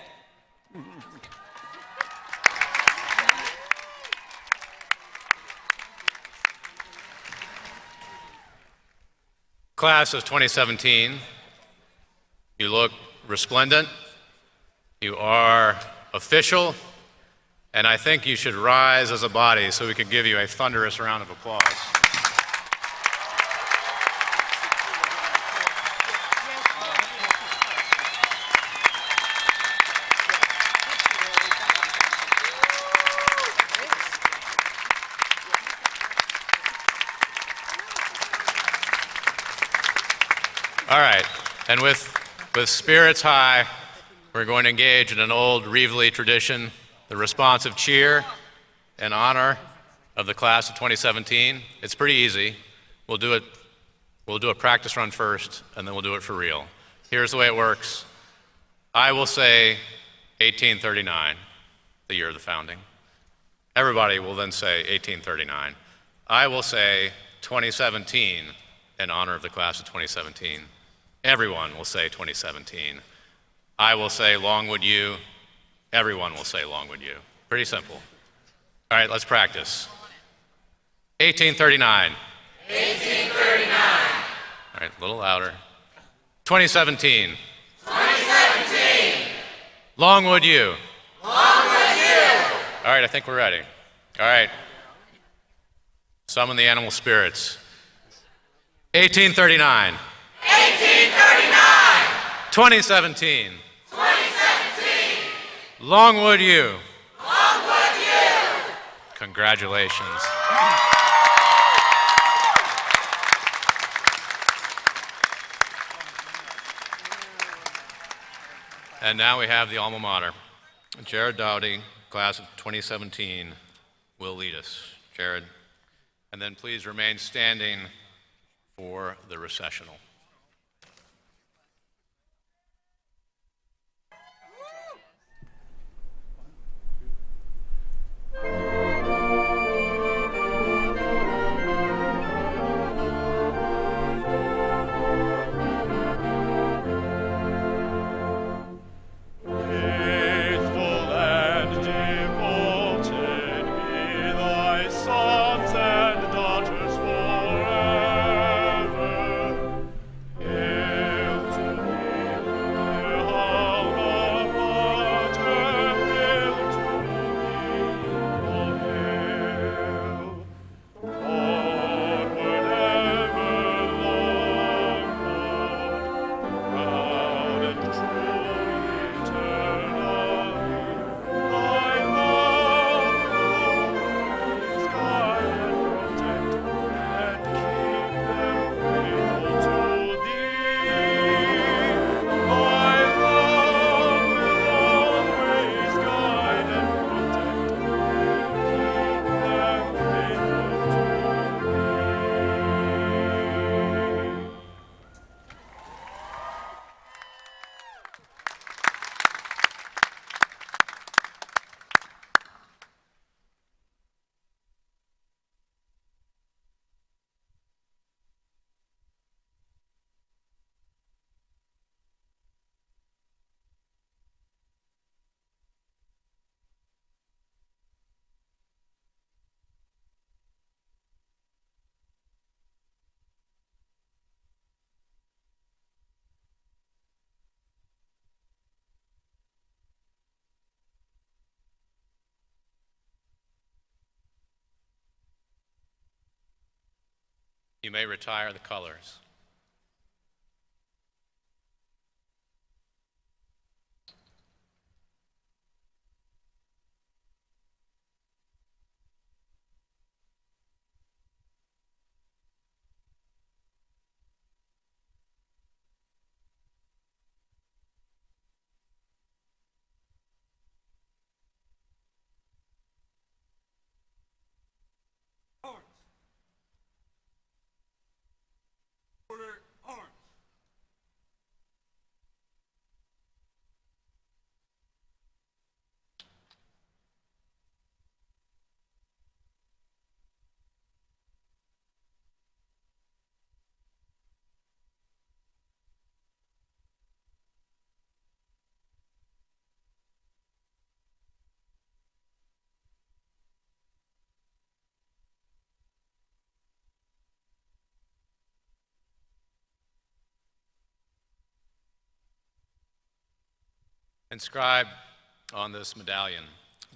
Class of 2017, you look resplendent, you are official, and I think you should rise as a body so we can give you a thunderous round of applause. All right, and with spirits high, we're going to engage in an old Reevely tradition, the responsive cheer in honor of the class of 2017. It's pretty easy. We'll do a practice run first, and then we'll do it for real. Here's the way it works. I will say 1839, the year of the founding. Everybody will then say 1839. I will say 2017 in honor of the class of 2017. Everyone will say 2017. I will say Longwood U. Everyone will say Longwood U. Pretty simple. All right, let's practice. 1839. 1839. All right, a little louder. 2017. 2017. Longwood U. Longwood U. All right, I think we're ready. All right. Summon the animal spirits. 1839. 1839. 2017. 2017. Longwood U. Longwood U. Congratulations. And now we have the alma mater. Jared Dowdy, class of 2017, will lead us. Jared, and then please remain standing for the recessional. You may retire the colors. Inscribed on this medallion,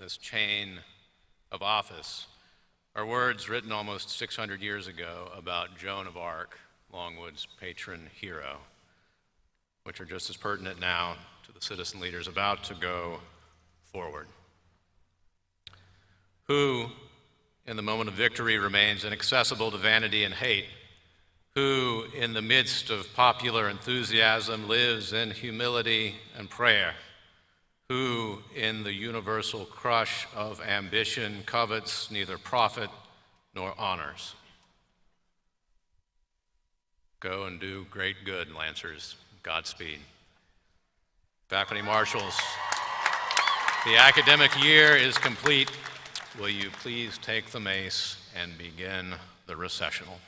this chain of office, are words written almost 600 years ago about Joan of Arc, Longwood's patron hero, which are just as pertinent now to the citizen leaders about to go forward. Who, in the moment of victory, remains inaccessible to vanity and hate, who, in the midst of popular enthusiasm, lives in humility and prayer, who, in the universal crush of ambition, covets neither profit nor honors. Go and do great good, Lancers. Godspeed. Faculty Marshals, the academic year is complete. Will you please take the mace and begin the recessional?